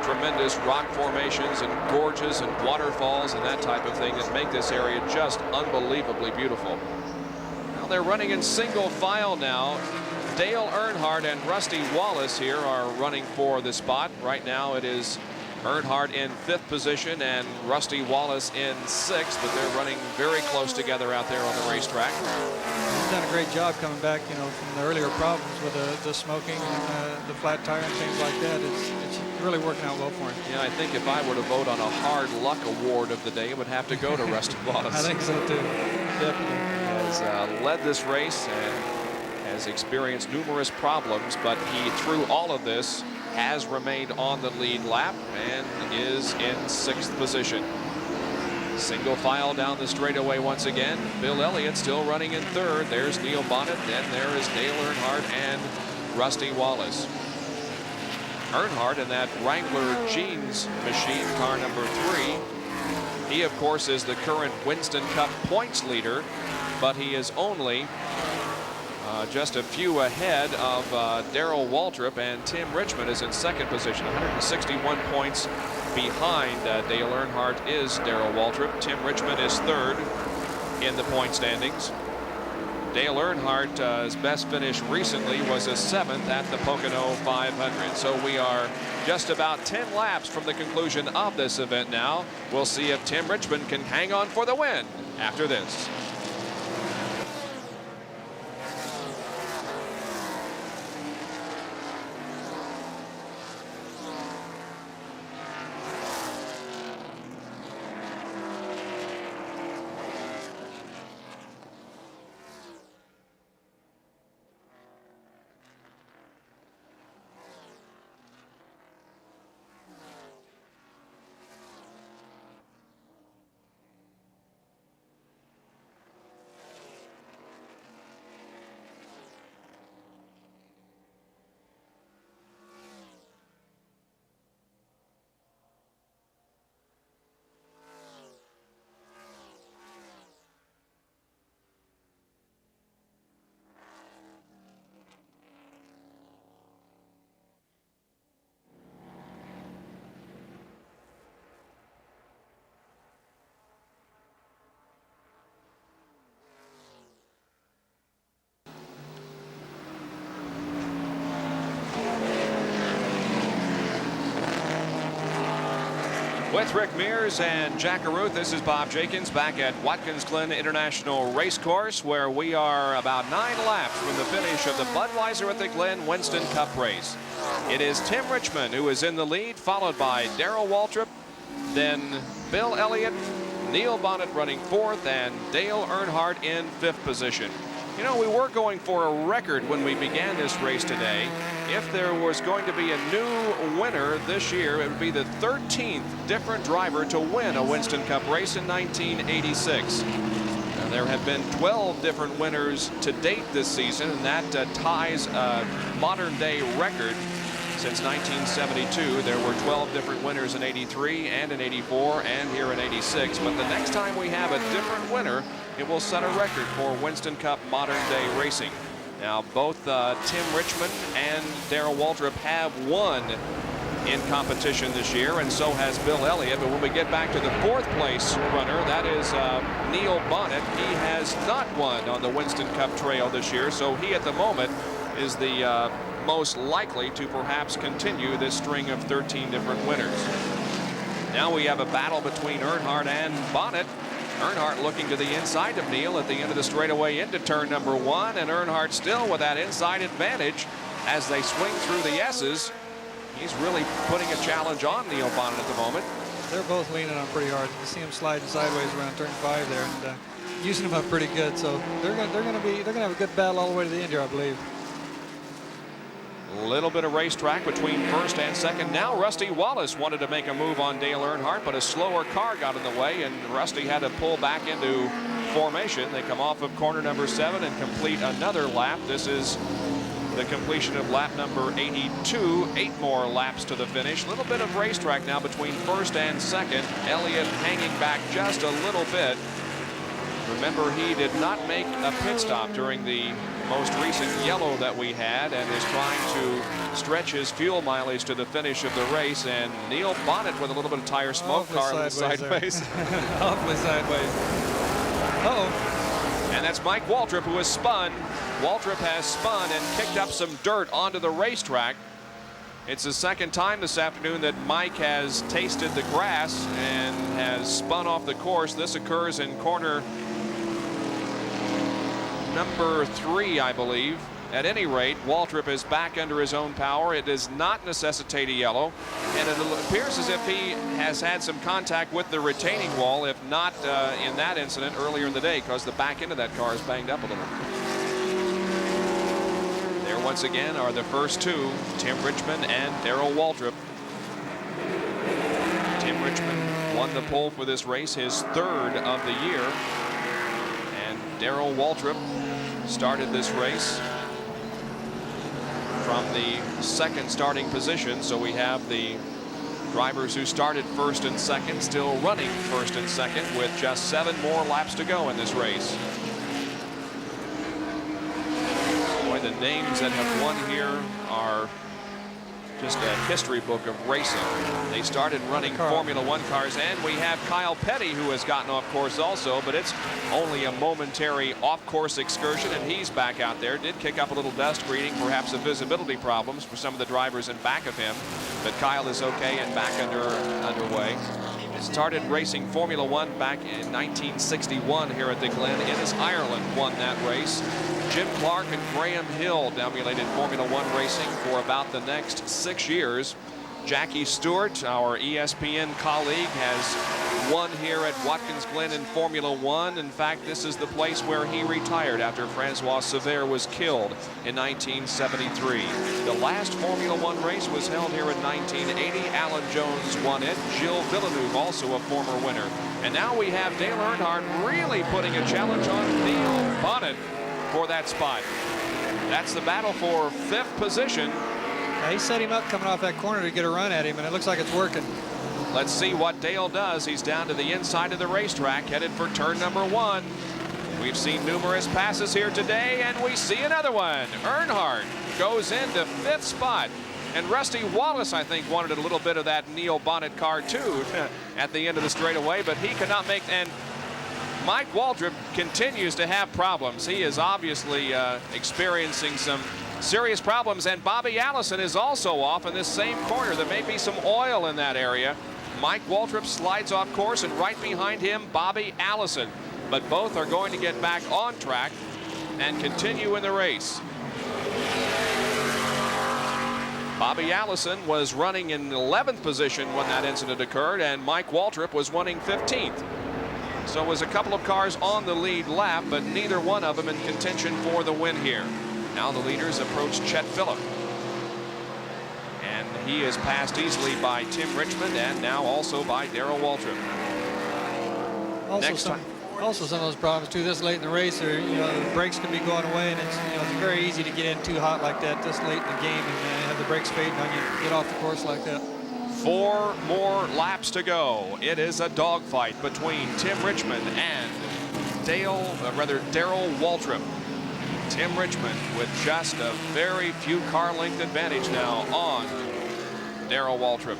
tremendous rock formations and gorges and waterfalls and that type of thing that make this area just unbelievably beautiful. Now they're running in single file now. Dale Earnhardt and Rusty Wallace here are running for the spot. Right now it is Earnhardt in 5th position and Rusty Wallace in 6th, but they're running very close together out there on the racetrack. He's done a great job coming back, you know, from the earlier problems with the smoking and the flat tire and things like that. It's really working out well for him. Yeah, I think if I were to vote on a hard luck award of the day, it would have to go to Rusty Wallace. I think so too, definitely. He has led this race and has experienced numerous problems, but he, through all of this, has remained on the lead lap and is in 6th position. Single file down the straightaway once again. Bill Elliott still running in 3rd. There's Neil Bonnet, and there is Dale Earnhardt and Rusty Wallace. Earnhardt in that Wrangler Jeans machine, car number 3. He, of course, is the current Winston Cup points leader, but he is only just a few ahead of Darrell Waltrip, and Tim Richmond is in 2nd position, 161 points behind Dale Earnhardt is Darrell Waltrip. Tim Richmond is 3rd in the point standings. Dale Earnhardt's best finish recently was a 7th at the Pocono 500. So we are just about 10 laps from the conclusion of this event now. We'll see if Tim Richmond can hang on for the win after this. With Rick Mears and Jack Aruth, this is Bob Jenkins back at Watkins Glen International Racecourse, where we are about 9 laps from the finish of the Budweiser at the Glen Winston Cup race. It is Tim Richmond who is in the lead, followed by Darrell Waltrip, then Bill Elliott, Neil Bonnet running 4th, and Dale Earnhardt in 5th position. You know, we were going for a record when we began this race today. If there was going to be a new winner this year, it would be the 13th different driver to win a Winston Cup race in 1986. And there have been 12 different winners to date this season, and that ties a modern-day record Since 1972, there were 12 different winners in '83 and in '84 and here in '86. But the next time we have a different winner, it will set a record for Winston Cup modern day racing. Now, both Tim Richmond and Darrell Waltrip have won in competition this year, and so has Bill Elliott. But when we get back to the 4th place runner, that is Neil Bonnet. He has not won on the Winston Cup Trail this year, so he at the moment is the most likely to perhaps continue this string of 13 different winners. Now we have a battle between Earnhardt and Bonnet. Earnhardt looking to the inside of Neil at the end of the straightaway into turn number 1, and Earnhardt still with that inside advantage as they swing through the S's. He's really putting a challenge on Neil Bonnet at the moment. They're both leaning on pretty hard. You see him sliding sideways around turn 5 there, and using him up pretty good. So they're going to have a good battle all the way to the end here, I believe. A little bit of racetrack between first and second. Now Rusty Wallace wanted to make a move on Dale Earnhardt, but a slower car got in the way, and Rusty had to pull back into formation. They come off of corner number 7 and complete another lap. This is the completion of lap number 82. 8 more laps to the finish. A little bit of racetrack now between first and second. Elliott hanging back just a little bit. Remember, he did not make a pit stop during the most recent yellow that we had, and is trying to stretch his fuel mileage to the finish of the race. And Neil Bonnet with a little bit of tire smoke. Car sideways. Awfully sideways. Uh-oh. And that's Mike Waltrip, who has spun. Waltrip has spun and kicked up some dirt onto the racetrack. It's the second time this afternoon that Mike has tasted the grass and has spun off the course. This occurs in corner number 3, I believe. At any rate, Waltrip is back under his own power. It does not necessitate a yellow, and it appears as if he has had some contact with the retaining wall, if not in that incident earlier in the day, because the back end of that car is banged up a little. There once again are the first two, Tim Richmond and Darrell Waltrip. Tim Richmond won the pole for this race, his 3rd of the year, and Darrell Waltrip started this race from the 2nd starting position. So we have the drivers who started 1st and 2nd still running 1st and 2nd with just 7 more laps to go in this race. Boy, the names that have won here are just a history book of racing. They started running Formula One cars, and we have Kyle Petty, who has gotten off course also, but it's only a momentary off-course excursion, and he's back out there. Did kick up a little dust, creating perhaps some visibility problems for some of the drivers in back of him, but Kyle is okay and back underway. Started racing Formula One back in 1961 here at the Glen. Innes, Ireland won that race. Jim Clark and Graham Hill dominated Formula One racing for about the next 6 years. Jackie Stewart, our ESPN colleague, has won here at Watkins Glen in Formula One. In fact, this is the place where he retired after Francois Sever was killed in 1973. The last Formula One race was held here in 1980. Alan Jones won it. Gilles Villeneuve, also a former winner. And now we have Dale Earnhardt really putting a challenge on Neil Bonnet for that spot. That's the battle for 5th position. He set him up coming off that corner to get a run at him, and it looks like it's working. Let's see what Dale does. He's down to the inside of the racetrack, headed for turn number 1. We've seen numerous passes here today, and we see another one. Earnhardt goes into 5th spot. And Rusty Wallace, I think, wanted a little bit of that Neil Bonnet car, too, at the end of the straightaway, but he could not make... And Mike Waltrip continues to have problems. He is obviously experiencing some serious problems, and Bobby Allison is also off in this same corner. There may be some oil in that area. Mike Waltrip slides off course, and right behind him, Bobby Allison. But both are going to get back on track and continue in the race. Bobby Allison was running in 11th position when that incident occurred, and Mike Waltrip was running 15th. So it was a couple of cars on the lead lap, but neither one of them in contention for the win here. Now the leaders approach Chet Phillip. And he is passed easily by Tim Richmond and now also by Darrell Waltrip. Also, some Also, some of those problems too. This late in the race, or the brakes can be going away, and it's it's very easy to get in too hot like that this late in the game, and have the brakes fading on you, get off the course like that. 4 more laps to go. It is a dogfight between Tim Richmond and Darrell Waltrip. Tim Richmond with just a very few car length advantage now on Darrell Waltrip.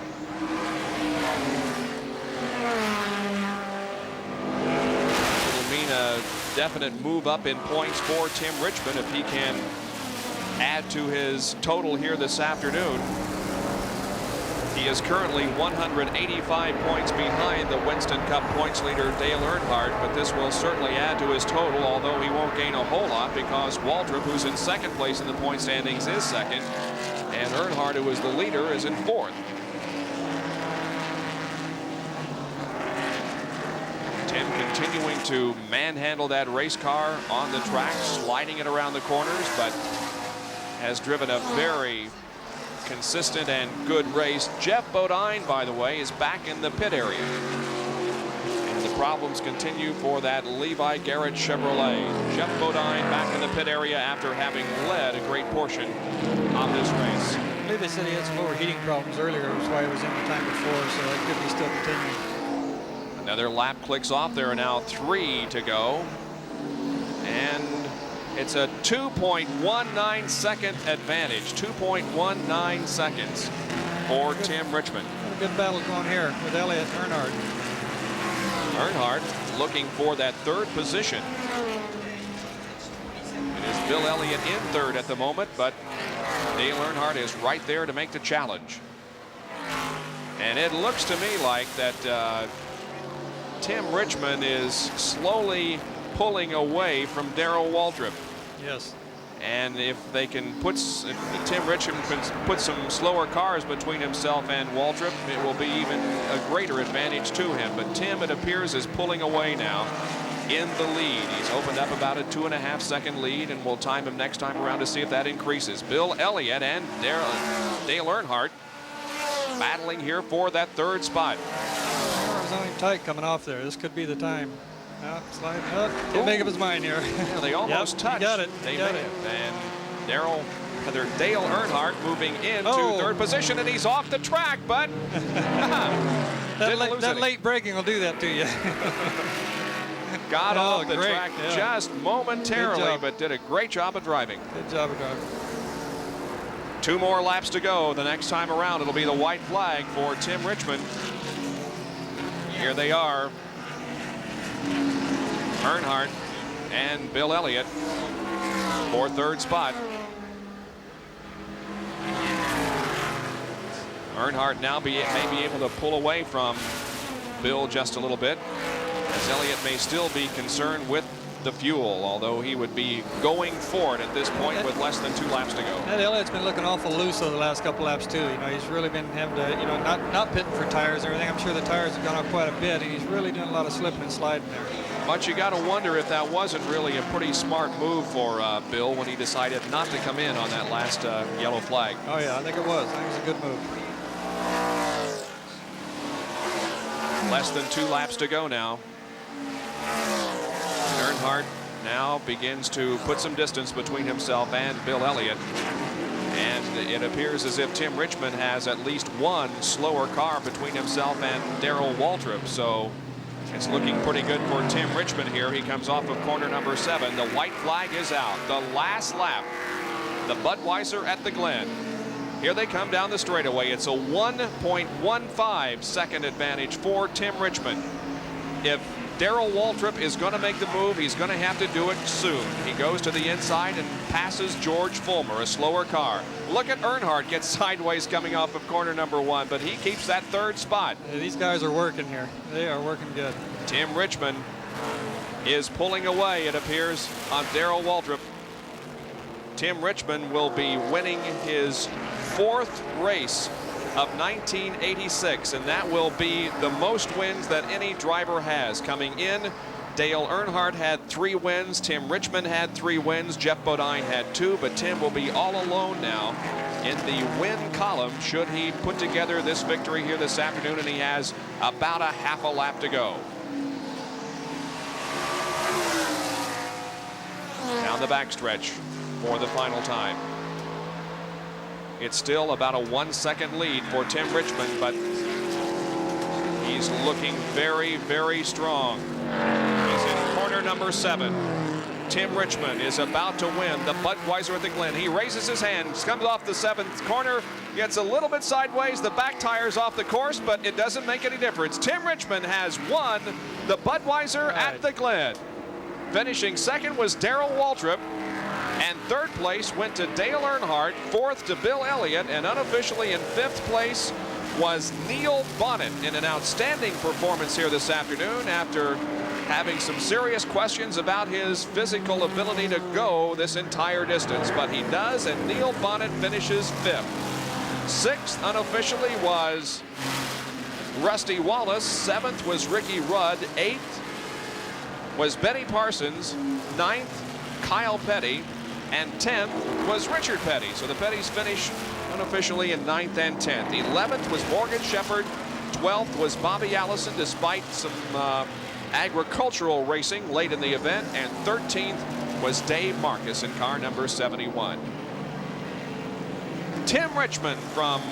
It'll mean a definite move up in points for Tim Richmond if he can add to his total here this afternoon. He is currently 185 points behind the Winston Cup points leader Dale Earnhardt, but this will certainly add to his total, although he won't gain a whole lot because Waltrip, who's in second place in the point standings, is second, and Earnhardt, who is the leader, is in fourth. Tim continuing to manhandle that race car on the track, sliding it around the corners, but has driven a very consistent and good race. Jeff Bodine, by the way, is back in the pit area. And the problems continue for that Levi Garrett Chevrolet. Jeff Bodine back in the pit area after having led a great portion of this race. I believe they said he had some overheating problems earlier. That's why he was in the time before, so it could be still continuing. Another lap clicks off. There are now 3 to go. And it's a 2.19 second advantage. 2.19 seconds for Tim Richmond. A good battle going here with Elliott Earnhardt. Earnhardt looking for that third position. It is Bill Elliott in third at the moment, but Dale Earnhardt is right there to make the challenge. And it looks to me like that Tim Richmond is slowly pulling away from Darrell Waltrip. Yes. And if they can if Tim Richmond can put some slower cars between himself and Waltrip, it will be even a greater advantage to him. But Tim, it appears, is pulling away now in the lead. He's opened up about a 2.5 second lead, and we'll time him next time around to see if that increases. Bill Elliott and Dale Earnhardt battling here for that third spot. It was only tight coming off there. This could be the time. Sliding up. Didn't make up his mind here. Yeah, they almost touched. Got it. They got it. And Dale Earnhardt moving into third position, and he's off the track, but that late braking will do that to you. Got off the track just momentarily, but did a great job of driving. Good job of driving. 2 more laps to go. The next time around, it'll be the white flag for Tim Richmond. Here they are. Earnhardt and Bill Elliott for third spot. Earnhardt now may be able to pull away from Bill just a little bit, as Elliott may still be concerned with the fuel, although he would be going for it at this point with less than 2 laps to go. That Elliott's been looking awful loose over the last couple laps too. He's really been having to, not pitting for tires and everything. I'm sure the tires have gone up quite a bit, and he's really doing a lot of slipping and sliding there. But you got to wonder if that wasn't really a pretty smart move for Bill when he decided not to come in on that last yellow flag. Oh yeah, I think it was. I think it was a good move. Less than 2 laps to go now. Earnhardt now begins to put some distance between himself and Bill Elliott. And it appears as if Tim Richmond has at least one slower car between himself and Darrell Waltrip. So it's looking pretty good for Tim Richmond here. He comes off of corner number 7. The white flag is out. The last lap, the Budweiser at the Glen. Here they come down the straightaway. It's a 1.15 second advantage for Tim Richmond. If Darrell Waltrip is going to make the move, he's going to have to do it soon. He goes to the inside and passes George Fulmer, a slower car. Look at Earnhardt get sideways coming off of corner number 1, but he keeps that third spot. Yeah, these guys are working here. They are working good. Tim Richmond is pulling away, it appears, on Darrell Waltrip. Tim Richmond will be winning his 4th race of 1986, and that will be the most wins that any driver has. Coming in, Dale Earnhardt had 3 wins, Tim Richmond had 3 wins, Jeff Bodine had 2, but Tim will be all alone now in the win column should he put together this victory here this afternoon, and he has about a half a lap to go. on the backstretch for the final time. It's still about a 1 second lead for Tim Richmond, but he's looking very, very strong. He's in corner number 7. Tim Richmond is about to win the Budweiser at the Glen. He raises his hands, comes off the 7th corner, gets a little bit sideways. The back tire's off the course, but it doesn't make any difference. Tim Richmond has won the Budweiser at the Glen. Finishing second was Darrell Waltrip, and third place went to Dale Earnhardt, fourth to Bill Elliott, and unofficially in 5th place was Neil Bonnet in an outstanding performance here this afternoon after having some serious questions about his physical ability to go this entire distance, but he does, and Neil Bonnet finishes 5th. 6th unofficially was Rusty Wallace. 7th was Ricky Rudd. 8th was Benny Parsons. 9th, Kyle Petty. And 10th was Richard Petty. So the Pettys finished unofficially in 9th and 10th. 11th was Morgan Shepherd. 12th was Bobby Allison, despite some agricultural racing late in the event. And 13th was Dave Marcus in car number 71. Tim Richmond from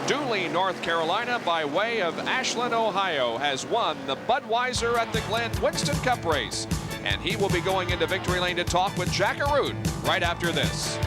Dooley, North Carolina, by way of Ashland, Ohio, has won the Budweiser at the Glen Winston Cup race. And he will be going into victory lane to talk with Jack Arute right after this.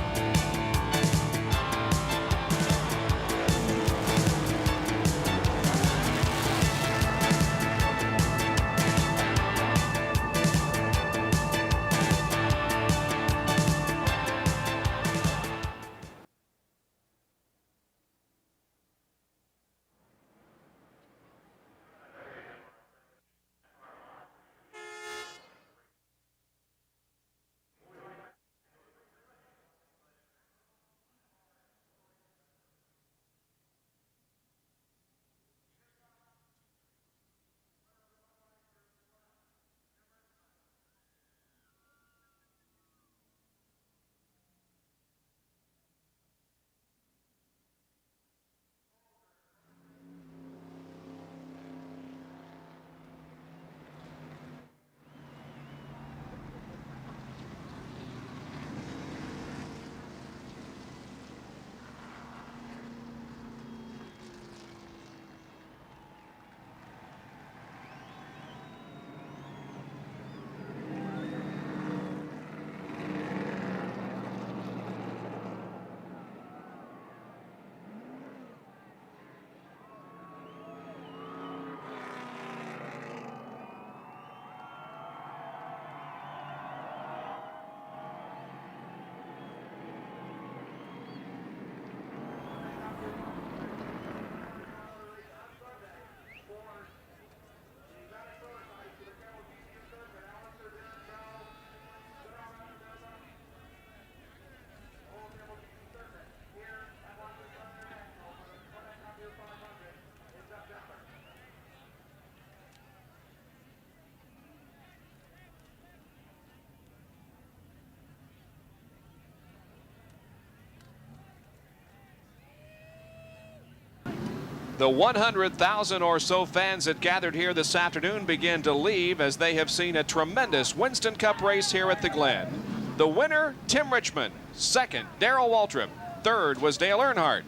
The 100,000 or so fans that gathered here this afternoon begin to leave as they have seen a tremendous Winston Cup race here at the Glen. The winner, Tim Richmond. Second, Darrell Waltrip. Third was Dale Earnhardt.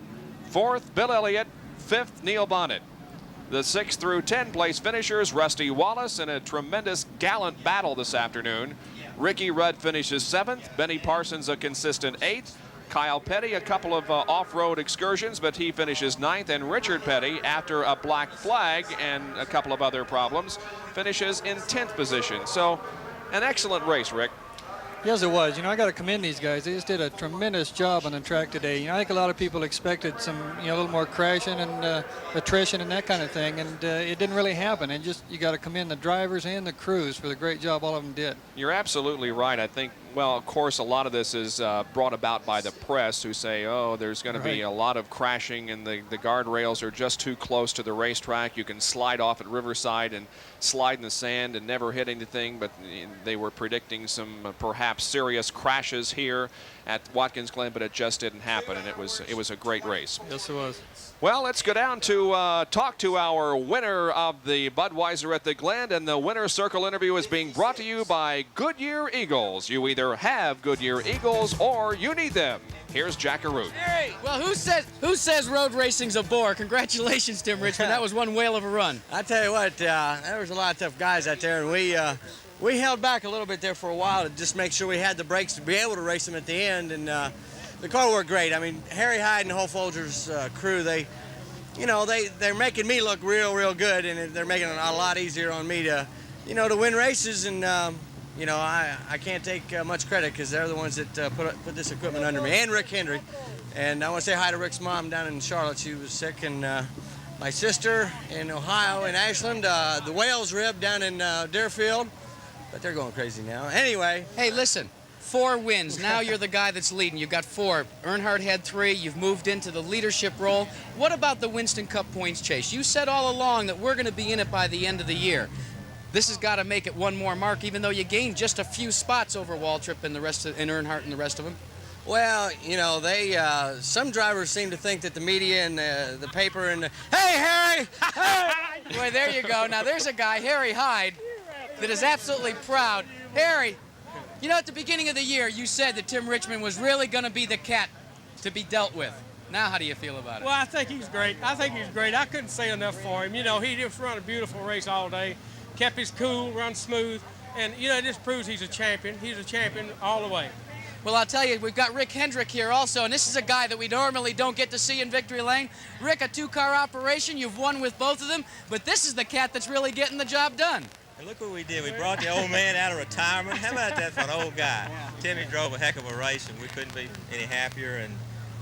Fourth, Bill Elliott. Fifth, Neil Bonnet. The 6 through 10 place finishers, Rusty Wallace in a tremendous gallant battle this afternoon. Ricky Rudd finishes 7th. Benny Parsons a consistent 8th. Kyle Petty, a couple of off-road excursions, but he finishes 9th. And Richard Petty, after a black flag and a couple of other problems, finishes in 10th position. So an excellent race, Rick. Yes, it was. You know, I got to commend these guys. They just did a tremendous job on the track today. You know, I think a lot of people expected some, a little more crashing and attrition and that kind of thing, and it didn't really happen. And just, you got to commend the drivers and the crews for the great job all of them did. You're absolutely right. I think, well, of course, a lot of this is brought about by the press who say, oh, there's going to be a lot of crashing and the guardrails are just too close to the racetrack. You can slide off at Riverside and slide in the sand and never hit anything, but they were predicting some perhaps serious crashes here at Watkins Glen, but it just didn't happen, and it was a great race. Yes, it was. Well, let's go down to talk to our winner of the Budweiser at the Glen, and the winner's circle interview is being brought to you by Goodyear Eagles. You either either have Goodyear Eagles or you need them. Here's Jack Arute. Well, who says road racing's a bore? Congratulations, Tim Richmond. That was one whale of a run. I tell you what, there was a lot of tough guys out there, and we held back a little bit there for a while to just make sure we had the brakes to be able to race them at the end, and the car worked great. I mean, Harry Hyde and the whole Folgers crew, they're making me look real good, and they're making it a lot easier on me to win races, and I can't take much credit because they're the ones that put this equipment under me, and Rick Hendry. And I want to say hi to Rick's mom down in Charlotte. She was sick, and my sister in Ohio in Ashland, the Wales rib down in Deerfield, but they're going crazy now. Anyway. Hey, listen, 4 wins. Now you're the guy that's leading. You've got 4. Earnhardt had 3. You've moved into the leadership role. What about the Winston Cup points chase? You said all along that we're going to be in it by the end of the year. This has got to make it one more mark, even though you gained just a few spots over Waltrip and Earnhardt and the rest of them. Well, some drivers seem to think that the media and the paper and hey, Harry! Hey! Boy, there you go. Now, there's a guy, Harry Hyde, that is absolutely proud. Harry, at the beginning of the year, you said that Tim Richmond was really going to be the cat to be dealt with. Now, how do you feel about it? Well, I think he's great. I couldn't say enough for him. He just run a beautiful race all day, kept his cool, run smooth, and, it just proves he's a champion. He's a champion all the way. Well, I'll tell you, we've got Rick Hendrick here also, and this is a guy that we normally don't get to see in victory lane. Rick, a 2-car operation, you've won with both of them, but this is the cat that's really getting the job done. And look what we did. We brought the old man out of retirement. How about that for an old guy? Timmy drove a heck of a race, and we couldn't be any happier. And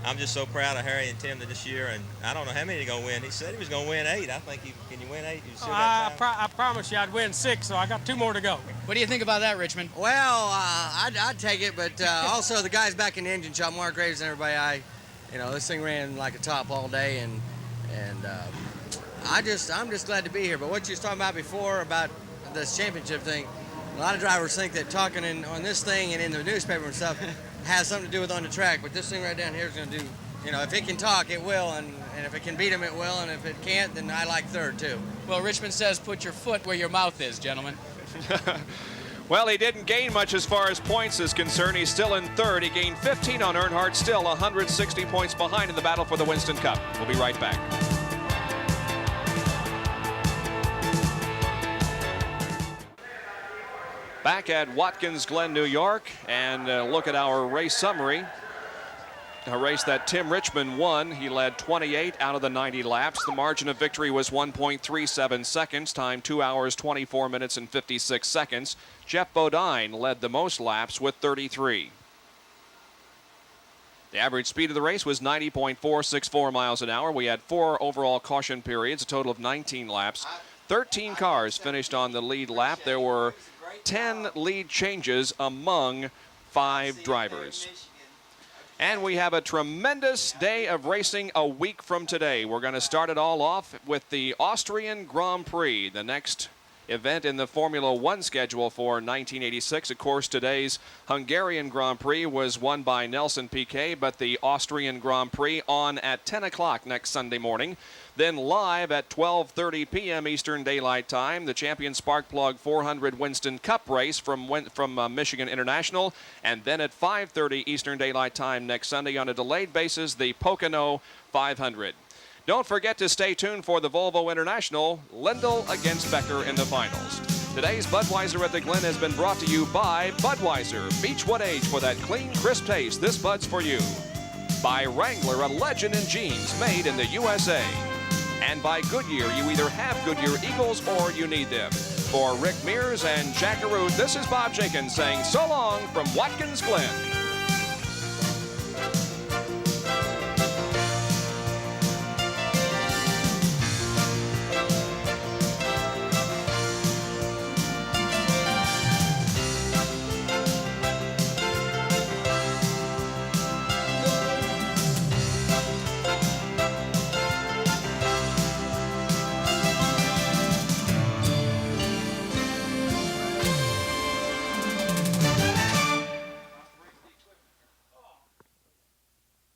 I'm just so proud of Harry and Tim this year. And I don't know how many he's going to win. He said he was going to win 8. I think can you win 8? You still got time? I promise you I'd win 6, so I got 2 more to go. What do you think about that, Richmond? Well, I'd take it, but also the guys back in the engine shop, Mark Graves and everybody, this thing ran like a top all day, and I'm just glad to be here. But what you was talking about before about this championship thing, a lot of drivers think that talking on this thing and in the newspaper and stuff has something to do with on the track, but this thing right down here is going to do, if it can talk, it will, and if it can beat them, it will, and if it can't, then I like third, too. Well, Richmond says put your foot where your mouth is, gentlemen. Well, he didn't gain much as far as points is concerned. He's still in third. He gained 15 on Earnhardt, still 160 points behind in the battle for the Winston Cup. We'll be right back. Back at Watkins Glen, New York, and look at our race summary. A race that Tim Richmond won. He led 28 out of the 90 laps. The margin of victory was 1.37 seconds. Time 2 hours, 24 minutes, and 56 seconds. Jeff Bodine led the most laps with 33. The average speed of the race was 90.464 miles an hour. We had 4 overall caution periods, a total of 19 laps. 13 cars finished on the lead lap. There were 10 lead changes among 5 drivers. And we have a tremendous day of racing a week from today. We're going to start it all off with the Austrian Grand Prix, the next event in the Formula One schedule for 1986. Of course, today's Hungarian Grand Prix was won by Nelson Piquet, but the Austrian Grand Prix on at 10 o'clock next Sunday morning. Then live at 12:30 p.m. Eastern Daylight Time, the Champion Sparkplug 400 Winston Cup race from Michigan International. And then at 5:30 Eastern Daylight Time next Sunday on a delayed basis, the Pocono 500. Don't forget to stay tuned for the Volvo International, Lindell against Becker in the finals. Today's Budweiser at the Glen has been brought to you by Budweiser, Beechwood Age for that clean, crisp taste. This Bud's for you. By Wrangler, a legend in jeans made in the USA. And by Goodyear, you either have Goodyear Eagles or you need them. For Rick Mears and Jack Arute, this is Bob Jenkins saying so long from Watkins Glen.